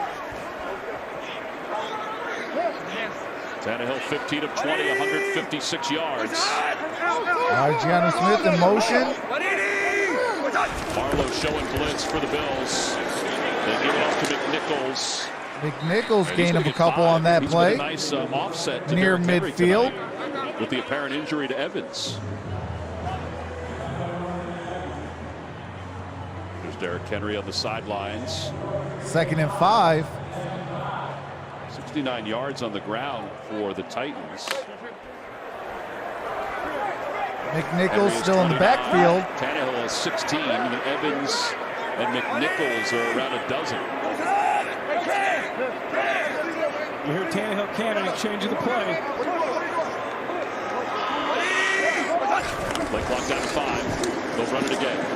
Tannehill 15 of 20, 156 yards. All right, Jonnu Smith in motion. Barlow showing blitz for the Bills. They give it off to McNichols. McNichols gain of a couple on that He's play. got a nice offset to Near Derrick Henry midfield. tonight with the apparent injury to Evans. There's Derrick Henry on the sidelines. Second and 5. 69 yards on the ground for the Titans. McNichols still in the backfield. Tannehill has 16, and Evans and McNichols are around a dozen. You hear Tannehill cannon changing the play. Play clock down to 5. They'll run it again.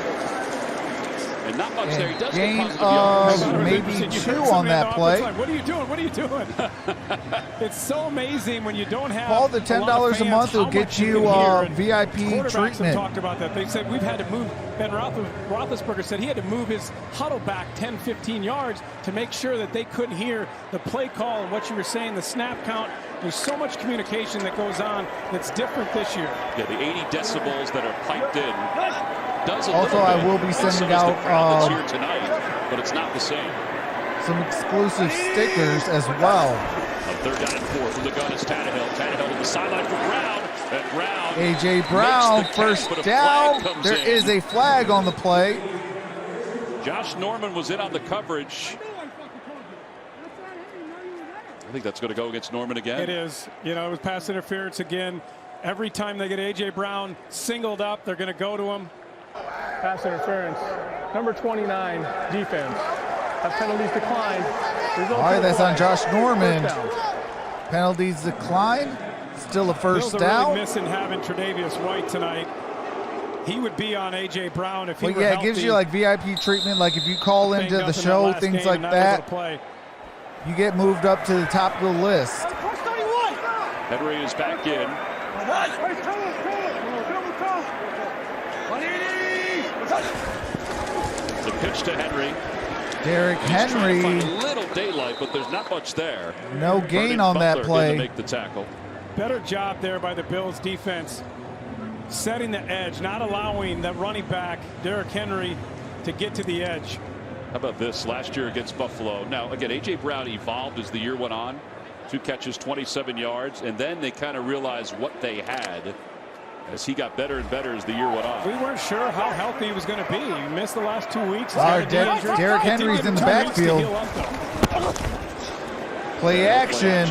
And not much there. He does Gain get positive of yards. maybe 2 on that play. What are you doing? What are you doing? It's so amazing when you don't have Call the $10 a month. It'll get you VIP treatment. Talked about that. They said we've had to move. Ben Roethlisberger said he had to move his huddle back 10, 15 yards to make sure that they couldn't hear the play call and what you were saying, the snap count. There's so much communication that goes on that's different this year. Yeah, the 80 decibels that are piped in. Does a Also, little I bit. will be And so sending does the out crowd that's here tonight, but it's not the same. some exclusive stickers as well. On third down and 4 from the gun is Tannehill. Tannehill to the sideline for Brown. And Brown. A.J. Brown, first down. There is a flag on the play. Josh Norman was in on the coverage. I think that's going to go against Norman again. It is. You know, it was pass interference again. Every time they get A.J. Brown singled up, they're going to go to him. Pass interference. Number 29, defense. Have penalties declined. All right, that's on Josh Norman. Penalties decline. Still a first Bills are down. really missing having Tre'Davious White tonight. He would be on A.J. Brown if he were But yeah, healthy. it gives you like VIP treatment. Like if you call into the show, things like that, you get moved up to the top of the list. Henry is back in. The pitch to Henry. Derrick He's trying to Henry. find a little daylight, but there's not much there. No gain Vernon on that Butler play. didn't make the tackle. Better job there by the Bills defense, setting the edge, not allowing that running back, Derrick Henry, to get to the edge. How about this last year against Buffalo? Now, again, A.J. Brown evolved as the year went on. 2 catches, 27 yards, and then they kind of realized what they had as he got better and better as the year went on. We weren't sure how healthy he was going to be. He missed the last 2 weeks. All right, Derrick Henry's in the backfield. Play action.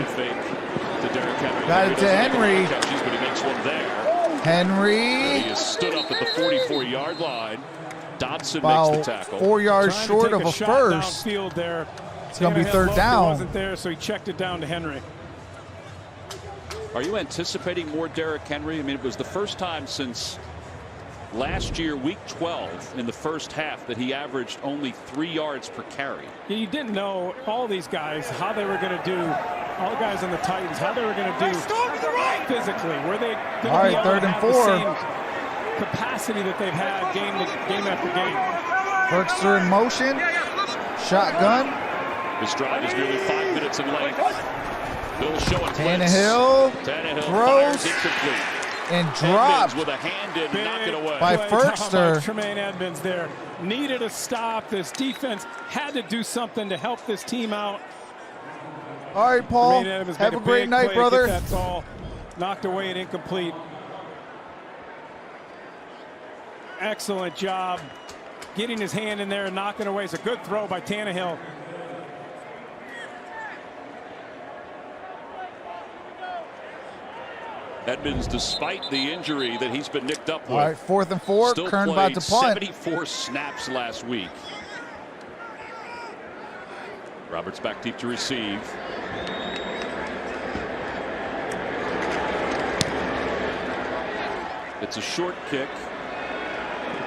Got it to Henry. Catches, but he makes one there. Henry. He is stood up at the 44-yard line. Dodson About makes the tackle. 4 yards short of a first. There. It's going to be third down. Wasn't there, so he checked it down to Henry. Are you anticipating more Derrick Henry? I mean, it was the first time since last year, week 12, in the first half, that he averaged only 3 yards per carry. You didn't know all these guys, how they were going to do, all the guys on the Titans, how they were going to do physically. Were they going to all right, be able third to and have 4. the same capacity that they've had game after game? Berkster in motion. Shotgun. This drive is nearly 5 minutes in length. Bill showing Tannehill throws incomplete. and dropped with a hand in, knock it away. by Berkster. Tremaine Edmonds there needed a stop. This defense had to do something to help this team out. All right, Paul. Have Have a great night, brother. That's all knocked away and incomplete. Excellent job getting his hand in there and knocking away. It's a good throw by Tannehill. Edmonds, despite the injury that he's been nicked up with. All right, 4th and 4. Still Kern played about to punt. 74 snaps last week. Roberts back deep to receive. It's a short kick.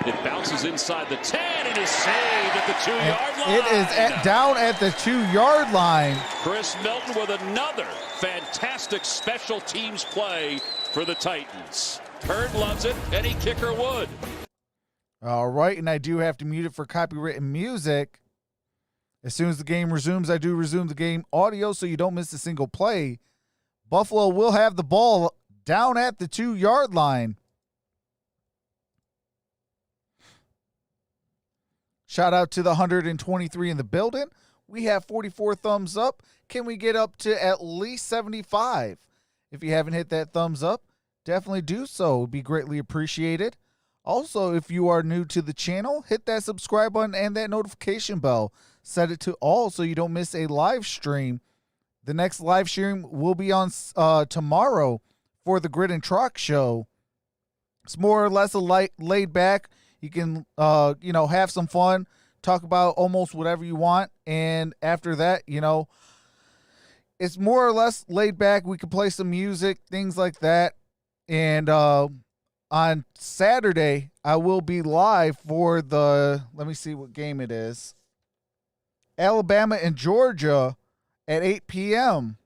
It bounces inside the 10 and is saved at the 2-yard line. It is down at the 2-yard line. Chris Milton with another fantastic special teams play for the Titans. Derrn loves it, any kicker would. All right, and I do have to mute it for copyrighted music. As soon as the game resumes, I do resume the game audio so you don't miss a single play. Buffalo will have the ball down at the 2-yard line. Shout out to the 123 in the building. We have 44 thumbs up. Can we get up to at least 75? If you haven't hit that thumbs up, definitely do so. It would be greatly appreciated. Also, if you are new to the channel, hit that subscribe button and that notification bell. Set it to all so you don't miss a live stream. The next live stream will be on tomorrow for the Grid and Trox show. It's more or less a laid back. You can, have some fun, talk about almost whatever you want. And after that, it's more or less laid back. We can play some music, things like that. And on Saturday, I will be live for let me see what game it is. Alabama and Georgia at 8 p.m.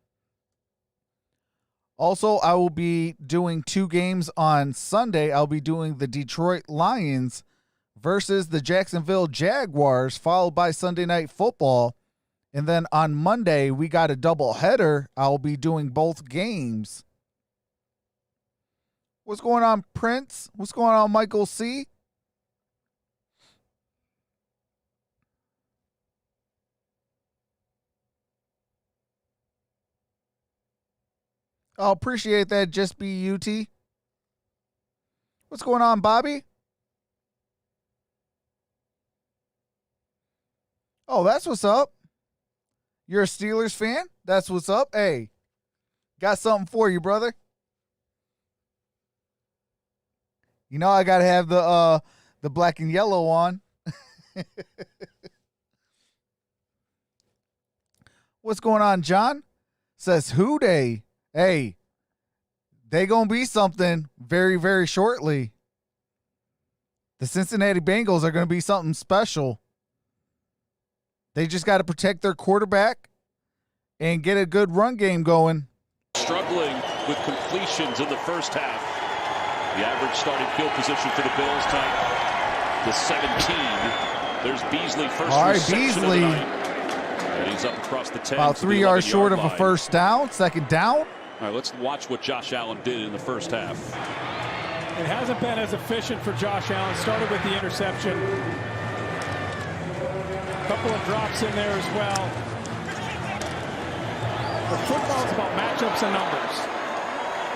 Also, I will be doing 2 games on Sunday. I'll be doing the Detroit Lions versus the Jacksonville Jaguars, followed by Sunday Night Football. And then on Monday, we got a doubleheader. I'll be doing both games. What's going on, Prince? What's going on, Michael C.? I'll appreciate that, just be UT. What's going on, Bobby? Oh, that's what's up. You're a Steelers fan? That's what's up. Hey, got something for you, brother. You know I gotta have the black and yellow on. What's going on, John? Says who day? Hey, they gonna be something very, very shortly. The Cincinnati Bengals are gonna be something special. They just got to protect their quarterback and get a good run game going. Struggling with completions in the first half. The average starting field position for the Bills tonight, the 17. There's Beasley, first All right, reception Beasley. of the night. And he's up across the 10. About to the 3 yards 11-yard short of a line. first down, second down. All right, let's watch what Josh Allen did in the first half. It hasn't been as efficient for Josh Allen. Started with the interception. A couple of drops in there as well. But football's about matchups and numbers.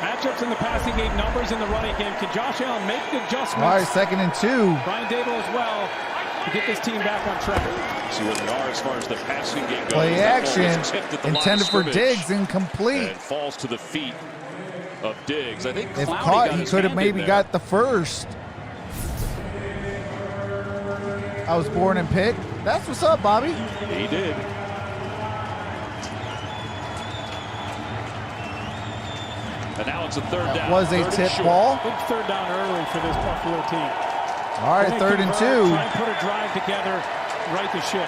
Matchups in the passing game, numbers in the running game. Can Josh Allen make the adjustments? All right, 2nd and 2. Brian Dable as well to get this team back on track. See where they are as far as the passing game goes. Play That ball action was tipped at the line of intended for scrimmage. Diggs, incomplete. And falls to the feet of Diggs. I think If Clowney caught, got he his could have hand in maybe there. got the first. I was born and picked. That's what's up, Bobby. He did. And now it's a third down. Was a Third and tip short. ball. Big third down early for this Buffalo team. All right, 3rd and 2. Try and put a drive together, right the ship.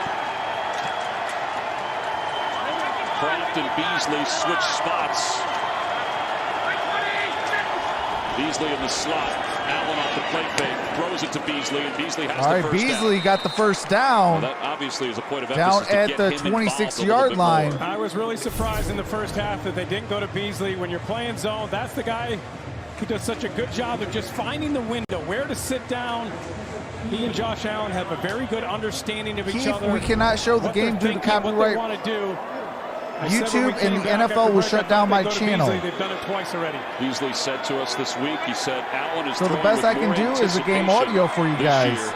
Kraft and Beasley switch spots. Beasley in the slot. Allen off the play fake. Throws it to Beasley, and Beasley has All the right, first Beasley down. got the first Well, down. that obviously is a point of Down emphasis to at get the him involved 26-yard a little bit line. more. I was really surprised in the first half that they didn't go to Beasley. When you're playing zone, that's the guy who does such a good job of just finding the window, where to sit down. He and Josh Allen have a very good understanding of each Keith, other. we cannot show the what they're game due to thinking, what copyright. they want to do. I said when we YouTube came and the back NFL after will break, shut I down thought my they'd go to channel. Beasley. They've done it twice already. Beasley said to us this week, he said, Allen is So the throwing best with I can more do is the game anticipation audio for you this guys. year.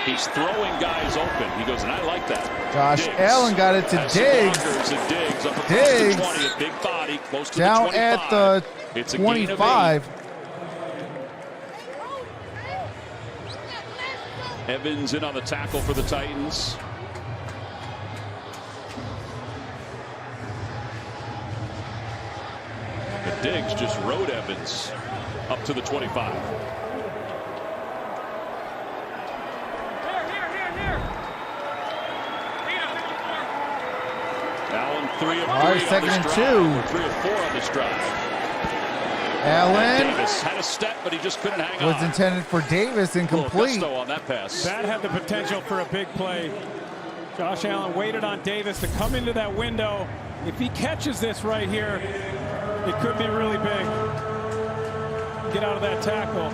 He's throwing guys open. He goes, and I like that. Josh Diggs Allen got it to has some Diggs. blockers, and Diggs up across Diggs. the 20, a big body, close to Down the 25. at the It's a gain of 25. 8. Evans in on the tackle for the Titans. And Diggs just rode Evans up to the 25. Allen 3 of 3 All right, on 2nd this and drive. 2. Or 3 of 4 on this drive. Allen Davis had a step, but he just couldn't hang was on. intended for Davis, A little incomplete. gusto on that pass. That had the potential for a big play. Josh Allen waited on Davis to come into that window. If he catches this right here, it could be really big. Get out of that tackle.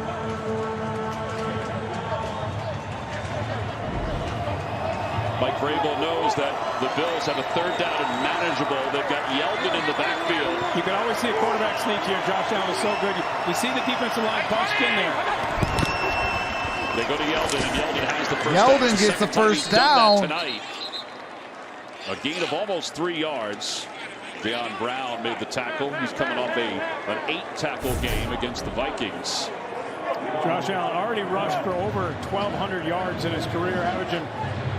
Mike Vrabel knows that the Bills have a third down and manageable. They've got Yeldon in the backfield. You can always see a quarterback sneak here. Josh Allen is so good. You see the defensive line bunched in there. They go to Yeldon, and Yeldon has the first Yeldon down. It's gets the second time first he's done down. that tonight. A gain of almost 3 yards. Deion Brown made the tackle. He's coming off an 8-tackle game against the Vikings. Josh Allen already rushed for over 1,200 yards in his career, averaging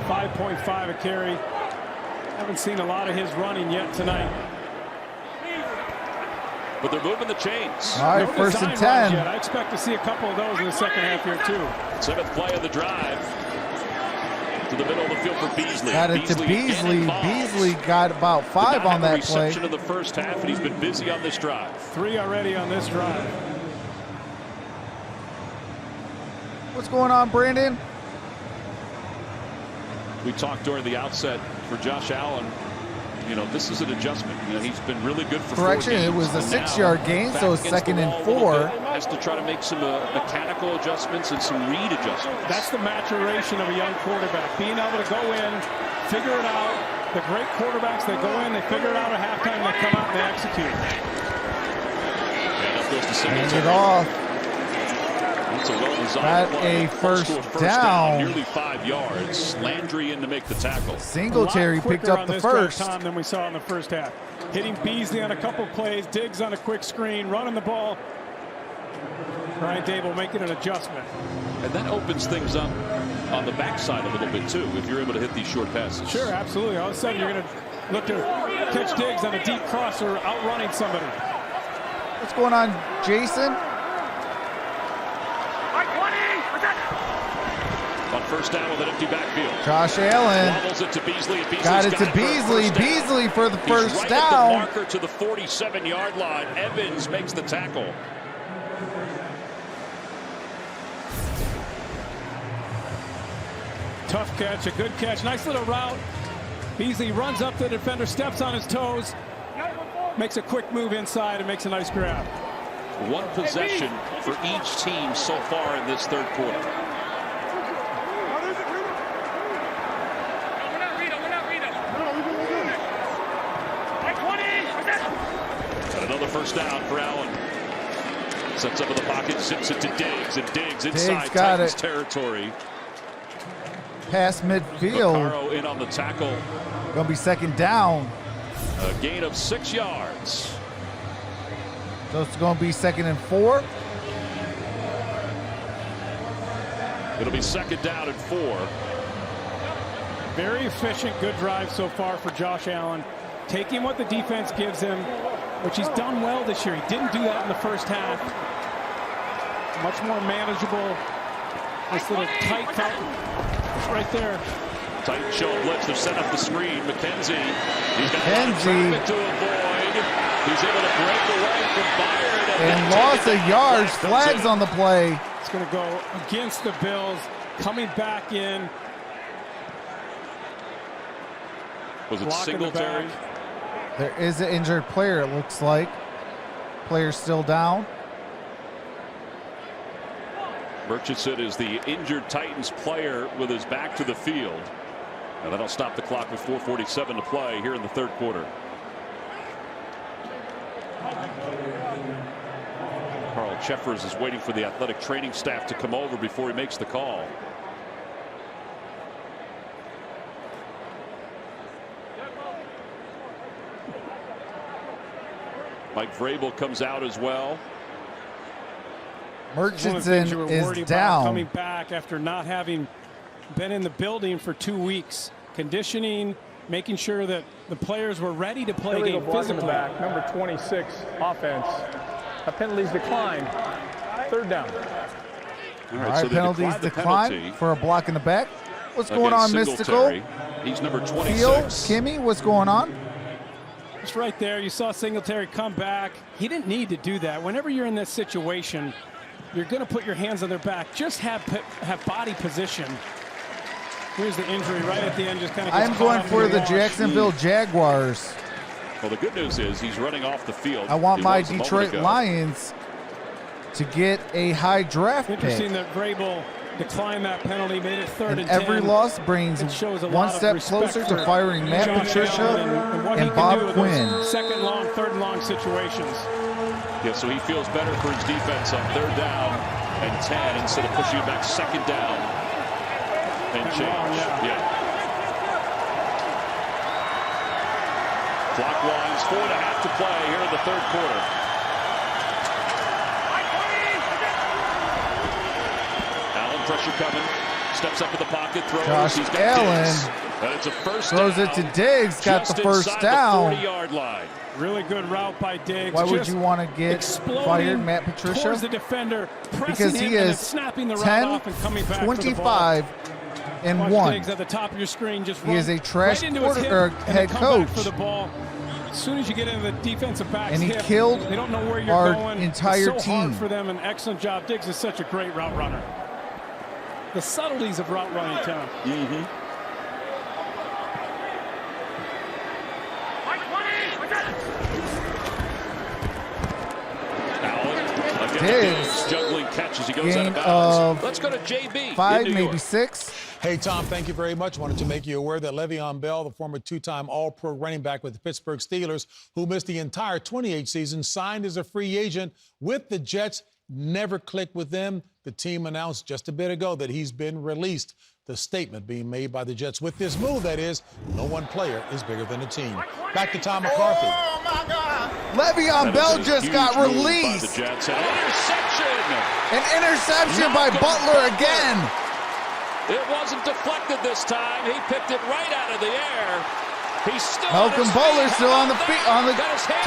5.5 a carry. Haven't seen a lot of his running yet tonight. But they're moving the chains. All right, No 1st and design runs 10. yet. I expect to see a couple of those in the second half here, too. 7th play of the drive. To the middle of the field for Beasley. Got it to again Beasley. involved. Beasley got about Did 5 not on have a that play. reception in the first half, and he's been busy on this drive. 3 already on this drive. What's going on, Brandon? We talked during the outset for Josh Allen. You know, this is an adjustment. You know, he's been really good for 4 Correction, it games, was a and now 6-yard gain, back so it's against the 2nd and wall a little 4. bit. Has to try to make some mechanical adjustments and some read adjustments. That's the maturation of a young quarterback. Being able to go in, figure it out. The great quarterbacks, they go in, they figure it out at halftime, they come out and they execute. And up goes to Hand Singletary. it off. That's a well-designed Got play. a Close to first down. Nearly 5 yards. Landry in to make the tackle. Singletary A lot picked quicker up on the this drive first. time than we saw in the first half. Hitting Beasley on a couple plays, Diggs on a quick screen, running the ball. Brian Dable making an adjustment. And that opens things up on the backside a little bit, too, if you're able to hit these short passes. Sure, absolutely. All of a sudden, you're going to look to catch Diggs on a deep cross or outrunning somebody. What's going on, Jason? On first down with an empty backfield. Josh Allen Wobbles it to Beasley. And Beasley's got it to for a Beasley. first down. Beasley for the He's first right down. At the marker to the 47-yard line. Evans makes the tackle. Tough catch, a good catch, nice little route. Beasley runs up to the defender, steps on his toes, makes a quick move inside and makes a nice grab. One possession for each team so far in this third quarter. And another first down for Allen. Sets up in the pocket, zips it to Diggs, and Diggs inside Titans territory. Past midfield. Vaccaro in on the tackle. Gonna be second down. A gain of 6 yards. So it's gonna be 2nd and 4. It'll be 2nd down and 4. Very efficient, good drive so far for Josh Allen. Taking what the defense gives him, which he's done well this year. He didn't do that in the first half. Much more manageable. Nice little tight cut right there. Tight show blitz. They've set up the screen. McKenzie. He's got McKenzie to avoid. He's able to break away from Byard. And loss of yards. Flags on the play. It's going to go against the Bills. Coming back in. Was it Singletary? There is an injured player, it looks like. Player still down. Murchison is the injured Titans player with his back to the field. And that'll stop the clock with 4:47 to play here in the third quarter. Carl Cheffers is waiting for the athletic training staff to come over before he makes the call. Mike Vrabel comes out as well. Murchison is down. Coming back after not having been in the building for 2 weeks. Conditioning, making sure that the players were ready to play a game physically. Back, number 26, offense. A penalties decline. 3rd down. All right, so penalties decline for a block in the back. What's going on, Mystical? He's number 26. Phil, Kimmy, what's going on? It's right there. You saw Singletary come back. He didn't need to do that. Whenever you're in this situation, you're going to put your hands on their back. Just have body position. Here's the injury right at the end. Just kind of. I'm going for the Jacksonville Jaguars. Well, the good news is he's running off the field. I want my Detroit Lions to get a high draft pick. Interesting that Vrabel declined that penalty, made it 3rd and 10. Every loss brings one step closer to firing Matt Patricia and Bob Quinn. 2nd long, 3rd long situations. Yeah, so he feels better for his defense on 3rd down and 10 instead of pushing it back 2nd down and change. Yeah. Clock winds, 4.5 to play here in the third quarter. Allen pressure coming. Steps up in the pocket, throws. Josh He's got Allen Diggs. And it's a first throws down. it to Diggs, got the first down. The 40-yard line. Really good route by Diggs. Why would you want to get fired, Matt Patricia? Towards the defender, because he is snapping the route off and coming back 10-25 and Watch 1. Diggs at the top of your screen, just he is a trash right into his hip head coach. For the ball. As soon as you get into the defensive back's and he hip, killed they don't know where you're our going. entire it's so team. hard for them. An excellent job. Diggs is such a great route runner. The subtleties of route running, Tom. Diggs, juggling catches. He goes out of gain bounds. of Let's go to JB. 5, maybe 6. Hey, Tom, thank you very much. Wanted to make you aware that Le'Veon Bell, the former 2-time All-Pro running back with the Pittsburgh Steelers, who missed the entire 28 season, signed as a free agent with the Jets. Never clicked with them. The team announced just a bit ago that he's been released. The statement being made by the Jets with this move, that is, no one player is bigger than a team. Back to Tom McCarthy. Oh, my God. Le'Veon Bell just got released. An interception. An interception by Butler again. It wasn't deflected this time. He picked it right out of the air. He's still Malcolm Butler still on the feet,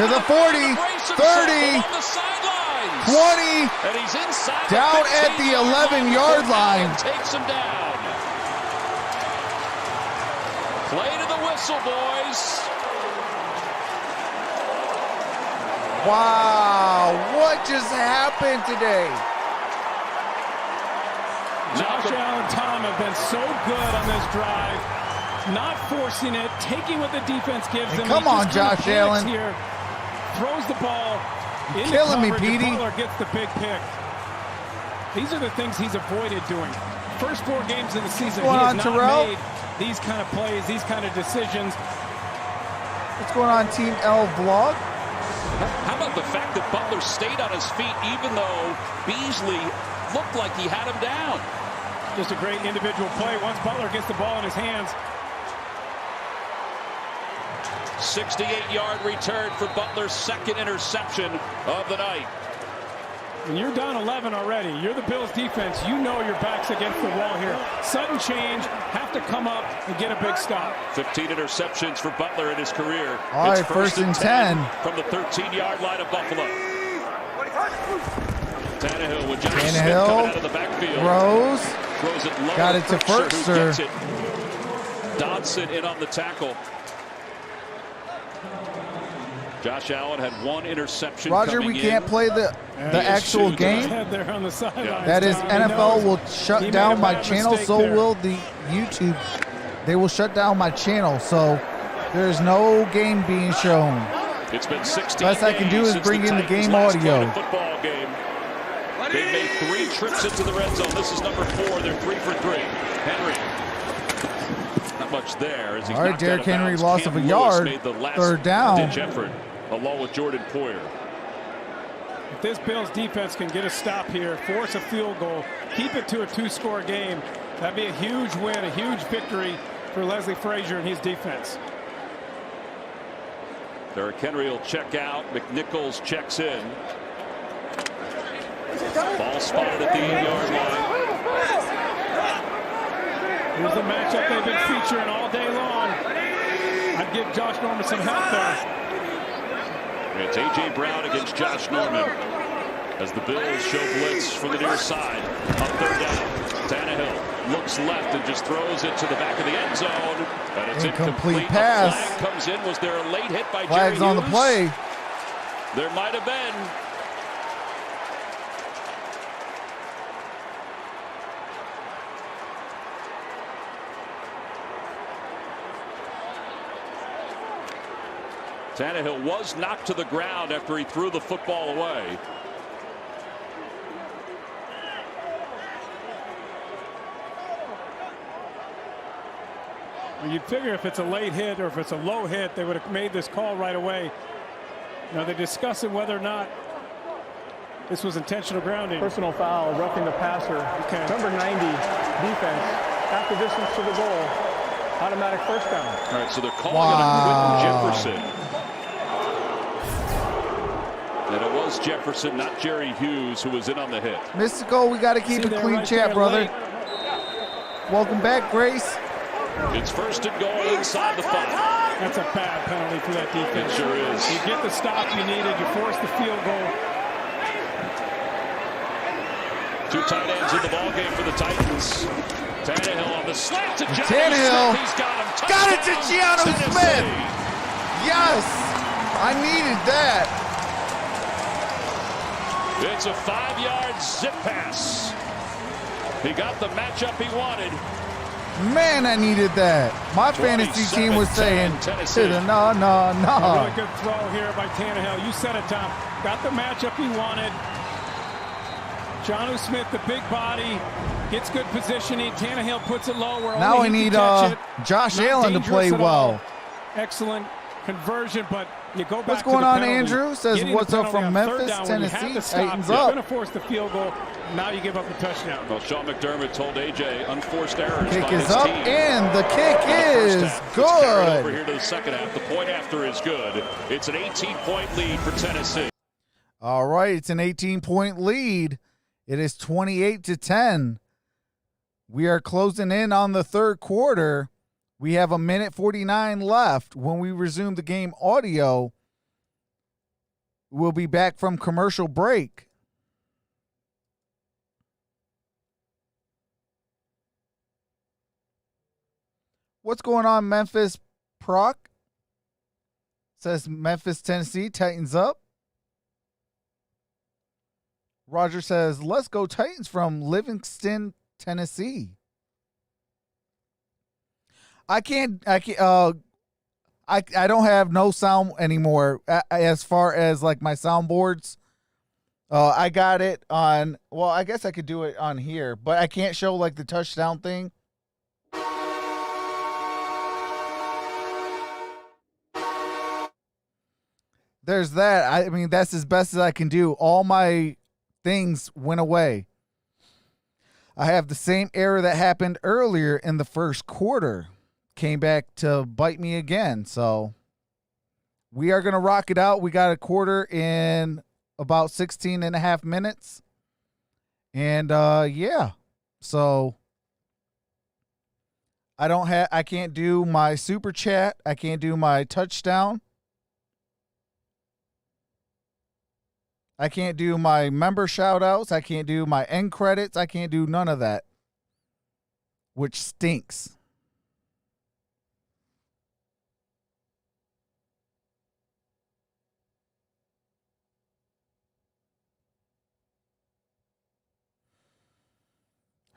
to the 40, 30, 20, and he's inside down at the 11-yard line. Takes him down. Play to the whistle, boys. Wow, what just happened today? Josh Allen and Tom have been so good on this drive, not forcing it, taking what the defense gives them. Come on, Josh Allen. Here, throws the ball. Killing me, Petey. Butler gets the big pick. These are the things he's avoided doing. First 4 games of the season, he has not made these kind of plays, these kind of decisions. What's going on, Team L Vlog? How about the fact that Butler stayed on his feet even though Beasley looked like he had him down? Just a great individual play once Butler gets the ball in his hands. 68-yard return for Butler's second interception of the night. And you're down 11 already. You're the Bills defense. You know your back's against the wall here. Sudden change, have to come up and get a big stop. 15 interceptions for Butler in his career. All right, first and 10. From the 13-yard line of Buffalo. Tannehill with Josh Smith coming out of the backfield. Throws it low. Got it to Firkser. Dodson in on the tackle. Josh Allen had 1 interception. Roger, we can't play the actual game. That is, NFL will shut down my channel, so will the YouTube. They will shut down my channel, so there's no game being shown. It's been 16 Best I can do is bring in the game audio. Football game. They made 3 trips into the red zone. This is number 4. They're 3 for 3. Henry. Not much there. As he's all right, Derrick Henry, loss of a yard. Third down. Effort, along with Jordan Poyer. If this Bills defense can get a stop here, force a field goal, keep it to a 2-score game, that'd be a huge win, a huge victory for Leslie Frazier and his defense. Derrick Henry will check out. McNichols checks in. Ball spotted at the 8-yard line. Here's the matchup they've been featuring all day long. I'd give Josh Norman some help there. It's A.J. Brown against Josh Norman as the Bills show blitz from the near side. On third down, Tannehill looks left and just throws it to the back of the end zone. And it's incomplete. Pass. A flag comes in. Was there a late hit by Flags Jerry on the Hughes? play. There might have been. Tannehill was knocked to the ground after he threw the football away. Well, you'd figure if it's a late hit or if it's a low hit, they would have made this call right away. Now they're discussing whether or not this was intentional grounding. Personal foul, roughing the passer. Okay. Number 90, defense. Half the distance to the goal. Automatic first down. All right, so they're calling it on Quentin Jefferson. And it was Jefferson, not Jerry Hughes, who was in on the hit. Mystical, we got to keep a clean chat, brother. Welcome back, Grace. It's first and goal inside the 5. That's a bad penalty for that defense. It sure is. You get the stop you needed. You force the field goal. 2 tight ends in the ball game for the Titans. Tannehill on the slant to Johnny Tannehill. Smith. He's got him. Got it to Gianno Tennessee. Smith. Yes, I needed that. It's a 5-yard zip pass. He got the matchup he wanted. Man, I needed that. My fantasy team was saying, no. A really good throw here by Tannehill. You said it, Tom. Got the matchup he wanted. Johnny Smith, the big body, gets good positioning. Tannehill puts it low. Now I need Josh Allen to play well. Excellent conversion, but you go back. What's going on, penalty. Andrew? Says, what's up from Memphis, Tennessee? Titans up. You're going to force the field goal. Now you give up the touchdown. Well, Sean McDermott told AJ unforced errors. Kick by is his up, team. and the kick is good. Over here to the second half. The point after is good. It's an 18-point lead for Tennessee. All right, it's an 18-point lead. It is 28-10. We are closing in on the third quarter. We have 1:49 left. When we resume the game audio, we'll be back from commercial break. What's going on, Memphis Proc? Says Memphis, Tennessee, Titans up. Roger says, let's go Titans from Livingston, Tennessee. I don't have no sound anymore as far as like my soundboards. I got it on, well, I guess I could do it on here, but I can't show like the touchdown thing. There's that. I mean, that's as best as I can do. All my things went away. I have the same error that happened earlier in the first quarter. Came back to bite me again. So we are going to rock it out. We got a quarter in about 16 and a half minutes. And yeah. So I can't do my super chat. I can't do my touchdown. I can't do my member shout outs. I can't do my end credits. I can't do none of that, which stinks.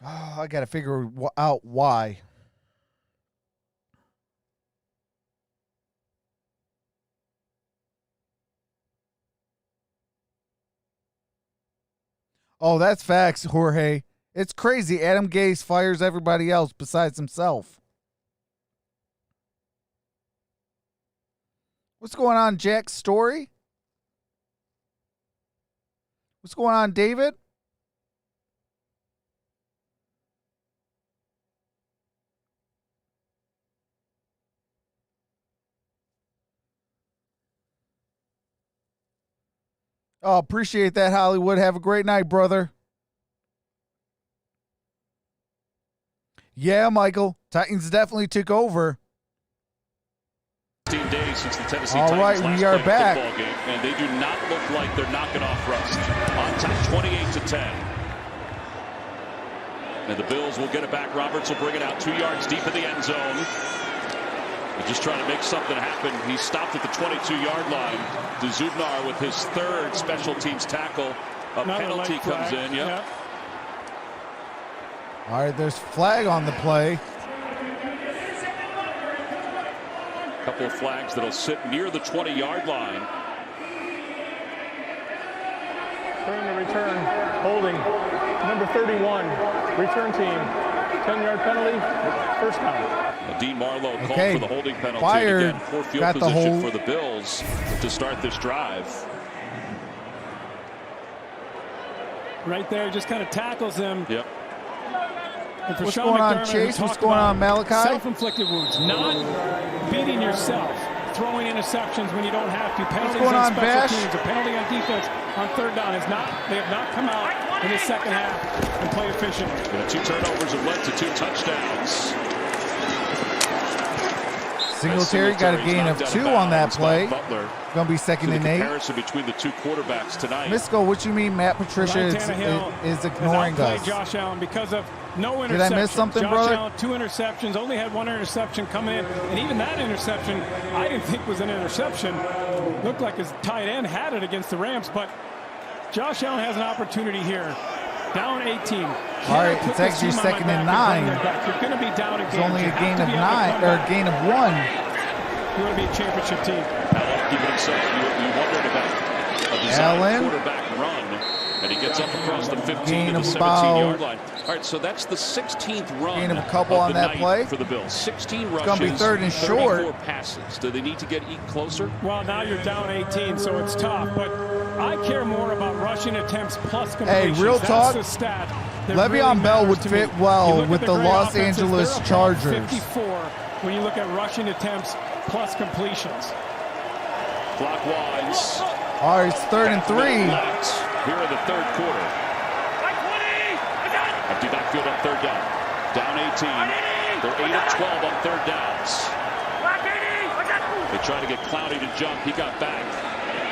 Oh, I got to figure out why. Oh, that's facts, Jorge. It's crazy. Adam Gase fires everybody else besides himself. What's going on, Jack Story? What's going on, David? Oh, appreciate that, Hollywood. Have a great night, brother. Yeah, Michael. Titans definitely took over. 15 days since the Tennessee All Titans right, last we are played a back. football game, and they do not look like they're knocking off rust. On top, 28-10. And the Bills will get it back. Roberts will bring it out 2 yards deep in the end zone. They're just trying to make something happen. He stopped at the 22-yard line. DeZubnar with his third special teams tackle. A penalty comes in. Yep. All right, there's flag on the play. A couple of flags that'll sit near the 20-yard line. During the return, holding number 31, return team, 10-yard penalty, first down. Dean Marlowe called Okay. for the holding penalty. Fired. Again, poor field Got the position hold. for the Bills to start this drive. Right there, just kind of tackles him. Yep. And for What's Sean going on, McDermott, Chase? who What's talked going on, about Malachi? Self-inflicted wounds, not beating yourself, throwing interceptions when you don't have to. Penalties going on on, special Bash? teams, a penalty on defense on third down is not. They have not come out in the second half and play efficiently. And the 2 turnovers have led to 2 touchdowns. Singletary got a gain of 2 on that play. Butler. Going to be second The and 8. comparison between the 2 quarterbacks tonight. Misco, what you mean Matt Patricia Ryan is Tannehill ignoring has outplayed us? Josh Allen because of no interceptions. Did I miss something, Josh brother? Allen, 2 interceptions, only had 1 interception coming in. And even that interception, I didn't think was an interception. Looked like his tight end had it against the Rams, but Josh Allen has an opportunity here. Down 18. All right, it's actually second and 9. You're going to be down a It's game. only You a have gain to of be able to 9 come or a back. gain of 1. You want to be a championship team. Allen keeping himself. You wondered about a designed Allen. quarterback run. And he gets up across the 15 Gain to the of 17-yard line. All right, so that's the 16th run Gain of a couple on the that night play. for the Bills. 16 rushes, gonna be third and 34 short. passes. Do they need to get closer? Well, now you're down 18, so it's tough. But I care more about rushing attempts plus completions. real That's talk, the stat that Le'Veon really Bell matters would to fit me. well You look with at the great Los offenses, Angeles they're above Chargers. 54 when you look at rushing attempts plus completions. Clock winds. All right, it's third and 3. Here in the third quarter. Empty backfield on third down. Down 18. They're 8 of 12 on third downs. They try to get Clowney to jump. He got back.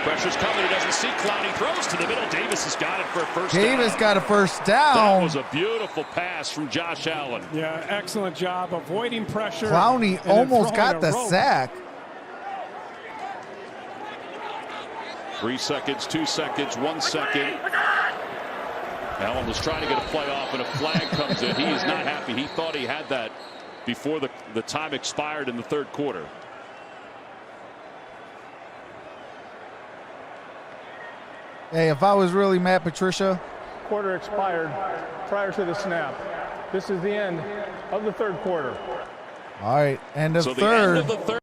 Pressure's coming. He doesn't see Clowney. Throws to the middle. Davis has got it for a first down. Davis got a first That down. was a beautiful pass from Josh Allen. Yeah, excellent job avoiding pressure. Clowney and then almost throwing got a the rope. sack. 3 seconds, 2 seconds, 1 second. Allen was trying to get a play off, and a flag comes in. He is not happy. He thought he had that before the time expired in the third quarter. Hey, if I was really Matt Patricia. Quarter expired prior to the snap. This is the end of the third quarter. All right, end of So the third. end of the third.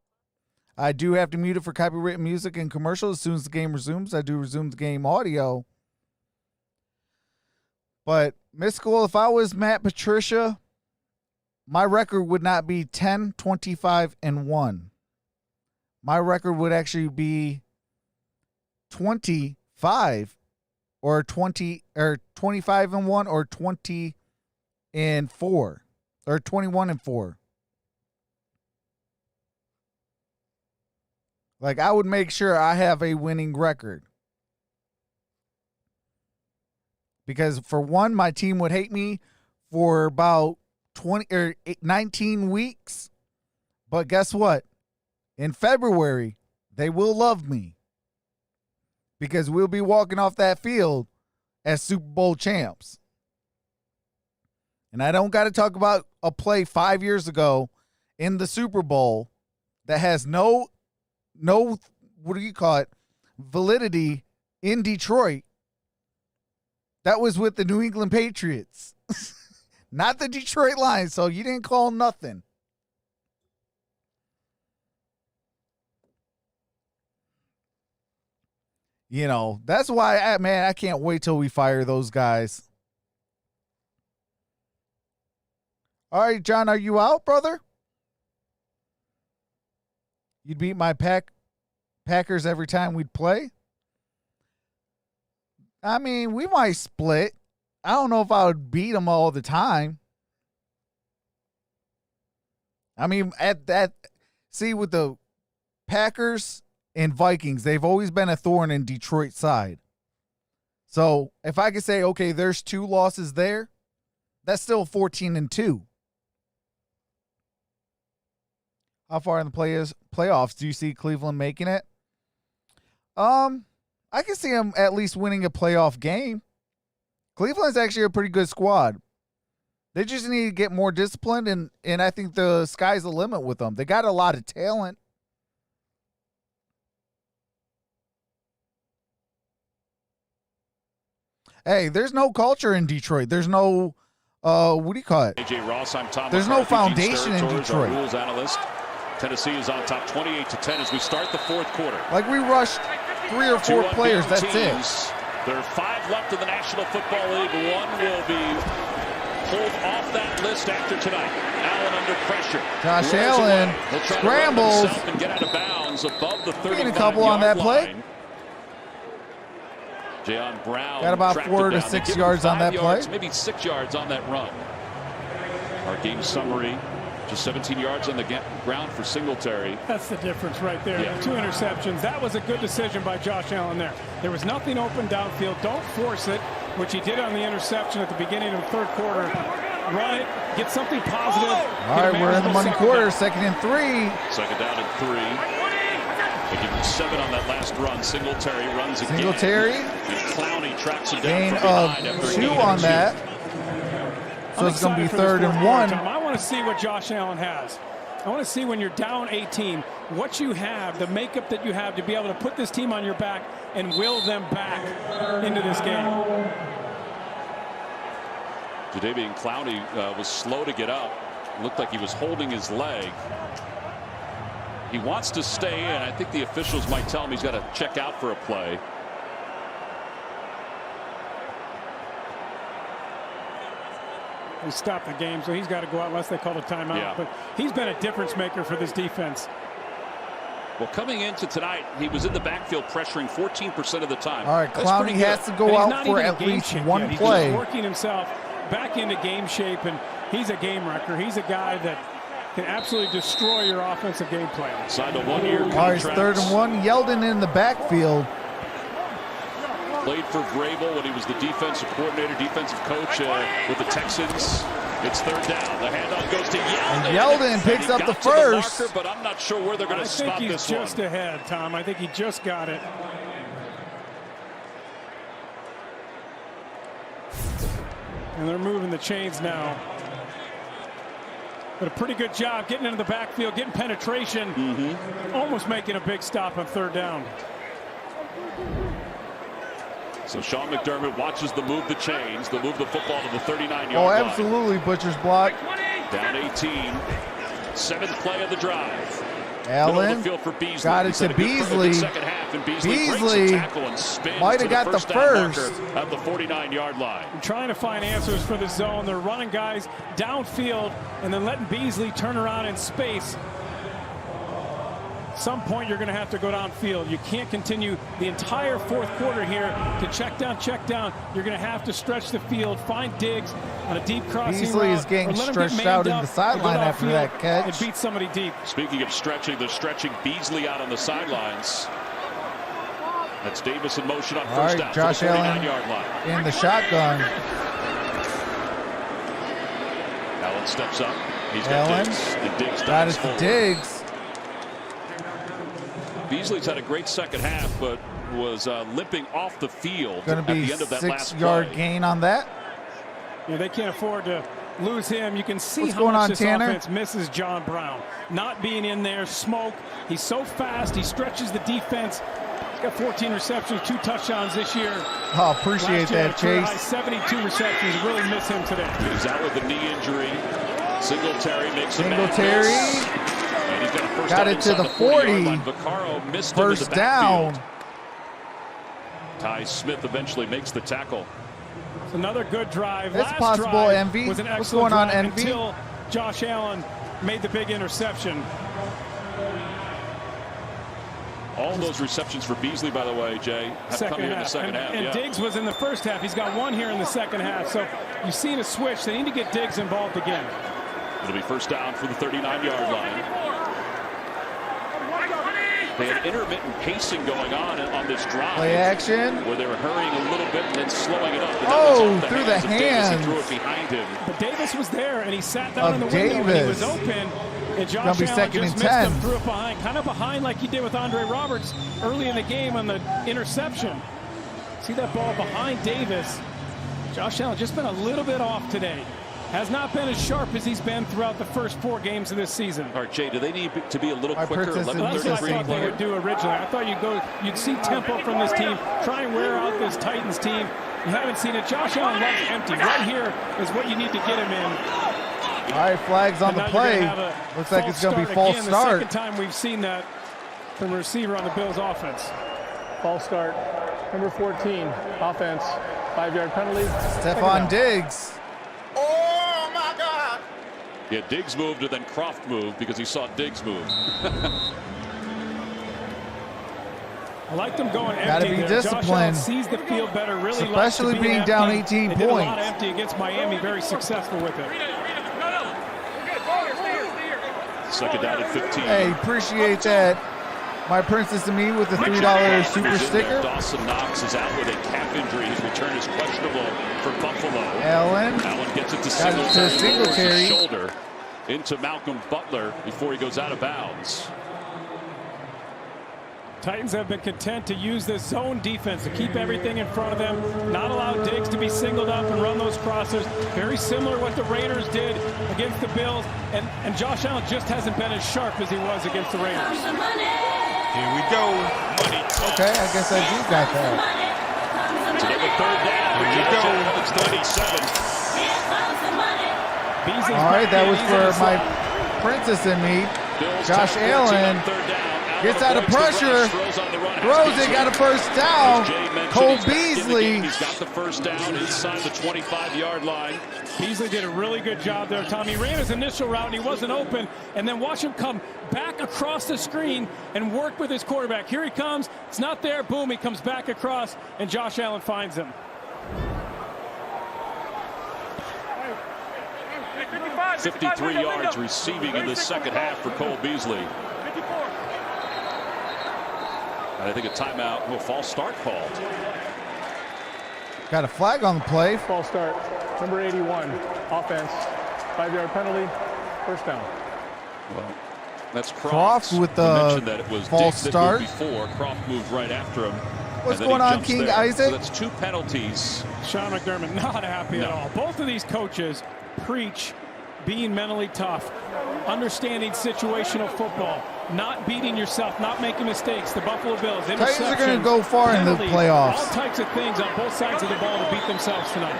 I do have to mute it for copyrighted music and commercials. As soon as the game resumes, I do resume the game audio. But, Mystical, if I was Matt Patricia, my record would not be 10, 25, and 1. My record would actually be 25 or 20 or 25 and 1 or 20 and 4 or 21 and 4. Like, I would make sure I have a winning record. Because for one, my team would hate me for about 20 or 19 weeks. But guess what? In February, they will love me. Because we'll be walking off that field as Super Bowl champs. And I don't got to talk about a play 5 years ago in the Super Bowl that has no, what do you call it, validity in Detroit. That was with the New England Patriots, not the Detroit Lions. So you didn't call nothing. You know, that's why, man, I can't wait till we fire those guys. All right, John, are you out, brother? You'd beat my Packers every time we'd play? I mean, we might split. I don't know if I would beat them all the time. I mean, with the Packers and Vikings, they've always been a thorn in Detroit's side. So if I could say, okay, there's 2 losses there, that's still 14-2. How far in the playoffs do you see Cleveland making it? I can see them at least winning a playoff game. Cleveland's actually a pretty good squad. They just need to get more disciplined, and I think the sky's the limit with them. They got a lot of talent. Hey, there's no culture in Detroit. There's no, what do you call it? AJ Ross, I'm Tom. There's no foundation in Detroit. Rules analyst. Tennessee is on top 28-10 as we start the fourth quarter. Like, we rushed 3 or 4 players. That's it. There are 5 left in the National Football League. 1 will be pulled off that list after tonight. Allen under pressure. Josh Allen scrambles. And get out of bounds above the 35-yard a couple on that play. line. Jayon Brown got about 4 to 6 yards on that play. Maybe 6 yards on that run. Our game summary. Just 17 yards on the ground for Singletary. That's the difference right there. Yeah. 2 interceptions. That was a good decision by Josh Allen there. There was nothing open downfield. Don't force it, which he did on the interception at the beginning of the third quarter. Run it. Get something positive. All right, we're in the money quarter. 2nd and 3. Second down and 3. They give him 7 on that last run. Singletary runs again. Singletary. And Clowney tracks him down Gain from behind of after 2 on that. So it's going to be 3rd and 1. I want to see what Josh Allen has. I want to see when you're down 18, what you have, the makeup that you have to be able to put this team on your back and will them back into this game. Jadeveon Clowney was slow to get up. Looked like he was holding his leg. He wants to stay in. I think the officials might tell him he's got to check out for a play. He stopped the game, so he's got to go out unless they call a timeout. Yeah. But he's been a difference maker for this defense. Well, coming into tonight, he was in the backfield pressuring 14% of the time. All right, Clowney has to go out for at least 1 play. He's working himself back into game shape, and he's a game wrecker. He's a guy that can absolutely destroy your offensive game plan. Signed a 1-year contract. All right, 3rd and 1. Yeldon in the backfield. Played for Vrabel when he was the defensive coordinator, defensive coach with the Texans. It's 3rd down. The handoff goes to Yeldon. And Yeldon picks up the first. Marker, but I'm not sure where they're going to stop this one. I think he's just ahead, Tom. I think he just got it. And they're moving the chains now. But a pretty good job getting into the backfield, getting penetration, almost making a big stop on 3rd down. So Sean McDermott watches them move the chains. They'll move the football to the 39-yard line. Oh, absolutely, Butcher's block. Down 18. 7th play of the drive. Allen got it to Beasley. Beasley might have got the first at the 49-yard line. Trying to find answers for the zone. They're running guys downfield and then letting Beasley turn around in space. At some point, you're going to have to go downfield. You can't continue the entire 4th quarter here to check down. You're going to have to stretch the field, find Diggs on a deep crossing Beasley route, is getting stretched out in the sideline after that catch. And beat somebody deep. Speaking of stretching, they're stretching Beasley out on the sidelines. That's Davis in motion on first down. Josh Allen line. in the shotgun. Allen steps up. He's got Diggs. And Diggs got it to Diggs. Beasley's had a great second half, but was limping off the field at the end of that last play. 6-yard gain on that. Yeah, they can't afford to lose him. You can see What's how going much on, this Tanner? offense misses John Brown. Not being in there, smoke. He's so fast. He stretches the defense. He's got 14 receptions, 2 touchdowns this year. Oh, appreciate that, Chase. 72 receptions. Really miss him today. He's out with a knee injury. Singletary makes a And he's got it to the 40. First down. Ty Smith eventually makes the tackle. It's another good drive. It's Last possible, drive Envy. was an What's going on, Envy? Until Josh Allen made the big interception. All those receptions for Beasley, by the way, Jay, have come here in the second half. And Diggs was in the first half. He's got 1 here in the second half. So you've seen a switch. They need to get Diggs involved again. It'll be first down for the 39-yard line. They had intermittent pacing going on this drive. Play action. Where they were hurrying a little bit and then slowing it up. Oh, through the hands. He threw it behind him. But Davis was there, and he sat down in the window when he was open. And Josh Allen just missed him, threw it behind. Kind of behind like he did with Andre Roberts early in the game on the interception. See that ball behind Davis. Josh Allen just been a little bit off today. Has not been as sharp as he's been throughout the first 4 games of this season. All right, Jay, do they need to be a little quicker? That's what I thought they would do originally. I thought you'd see tempo from this team, try and wear out this Titans team. You haven't seen it. Josh Allen loves empty. Right here is what you need to get him in. All right, flags on the play. Looks like it's going to be false start. The second time we've seen that from a receiver on the Bills offense. False start. Number 14, offense. 5-yard penalty. Stephon Diggs. Oh my God! Yeah, Diggs moved and then Croft moved because he saw Diggs move. I like them going empty. Got to be disciplined. Josh Allen sees the field better. Really, especially likes to being down 18 they points. Did a lot of empty against Miami. Very successful with it. Second down at 15. Hey, appreciate that. My Princess and Me with the $3 super sticker. Dawson Knox is out with a calf injury. His return is questionable for Buffalo. Allen gets it to Singletary. Shoulder into Malcolm Butler before he goes out of bounds. Titans have been content to use this zone defense to keep everything in front of them, not allow Diggs to be singled up and run those crossers. Very similar to what the Raiders did against the Bills, and Josh Allen just hasn't been as sharp as he was against the Raiders. Here we go. Money talk. Okay, I guess I do got that. It's another third down. Here we go. It's 37. All right, that was for my Princess and Me. Josh Allen gets out of pressure, throws it, got a first down. Cole Beasley. He's got the first down inside the 25-yard line. Beasley did a really good job there, Tom. He ran his initial route and he wasn't open, and then watch him come back across the screen and work with his quarterback. Here he comes. It's not there. Boom, he comes back across, and Josh Allen finds him. 53 yards receiving in the second half for Cole Beasley. I think a timeout, a false start called. Got a flag on the play. False start. Number 81, offense. 5-yard penalty, first down. Well, that's Croft with the mentioned that it was false Diggs start. that moved before. Croft moved right after him. What's going on, King there. Isaac? So that's 2 penalties. Sean McDermott not happy at all. Both of these coaches preach being mentally tough, understanding situational football, not beating yourself, not making mistakes. The Buffalo Bills, Titans are going to go far in the playoffs. All types of things on both sides of the ball to beat themselves tonight.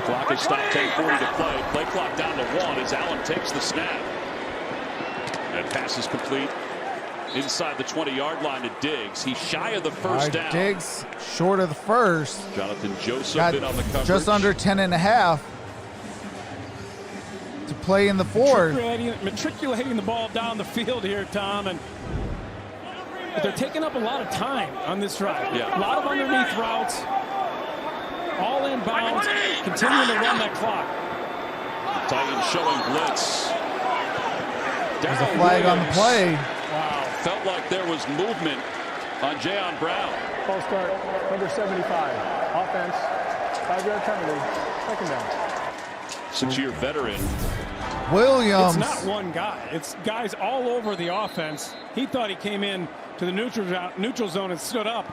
Clock is stopped, 10:40 to play. Play clock down to 1 as Allen takes the snap. And pass is complete inside the 20-yard line to Diggs. He's shy of the first down. Diggs short of the first. Jonathan Joseph Got in on the coverage. just under 10.5 to play in the fourth. Matriculating the ball down the field here, Tom, and they're taking up a lot of time on this drive. Yeah. A lot of underneath routes, all inbounds, continuing to run that clock. Titans showing blitz. There's a flag on the play. Wow. Felt like there was movement on Jayon Brown. False start, number 75. Offense, 5-yard penalty, second down. 6-year veteran. Williams. It's not one guy. It's guys all over the offense. He thought he came in to the neutral zone and stood up.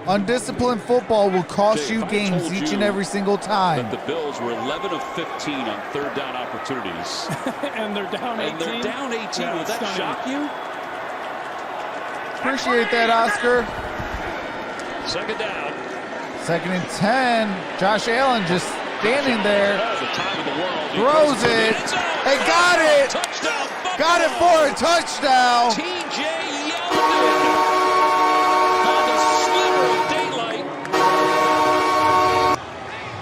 Undisciplined football will cost you games each and every single time. That the Bills were 11 of 15 on third down opportunities. And they're down 18. And they're down 18. Yeah, Would that shock you? Appreciate that, Oscar. Second down. 2nd and 10. Josh Allen just standing there. The time of the world. Throws it. And got it. Touchdown. Got it for a touchdown. TJ Yeldon. On the sliver of daylight.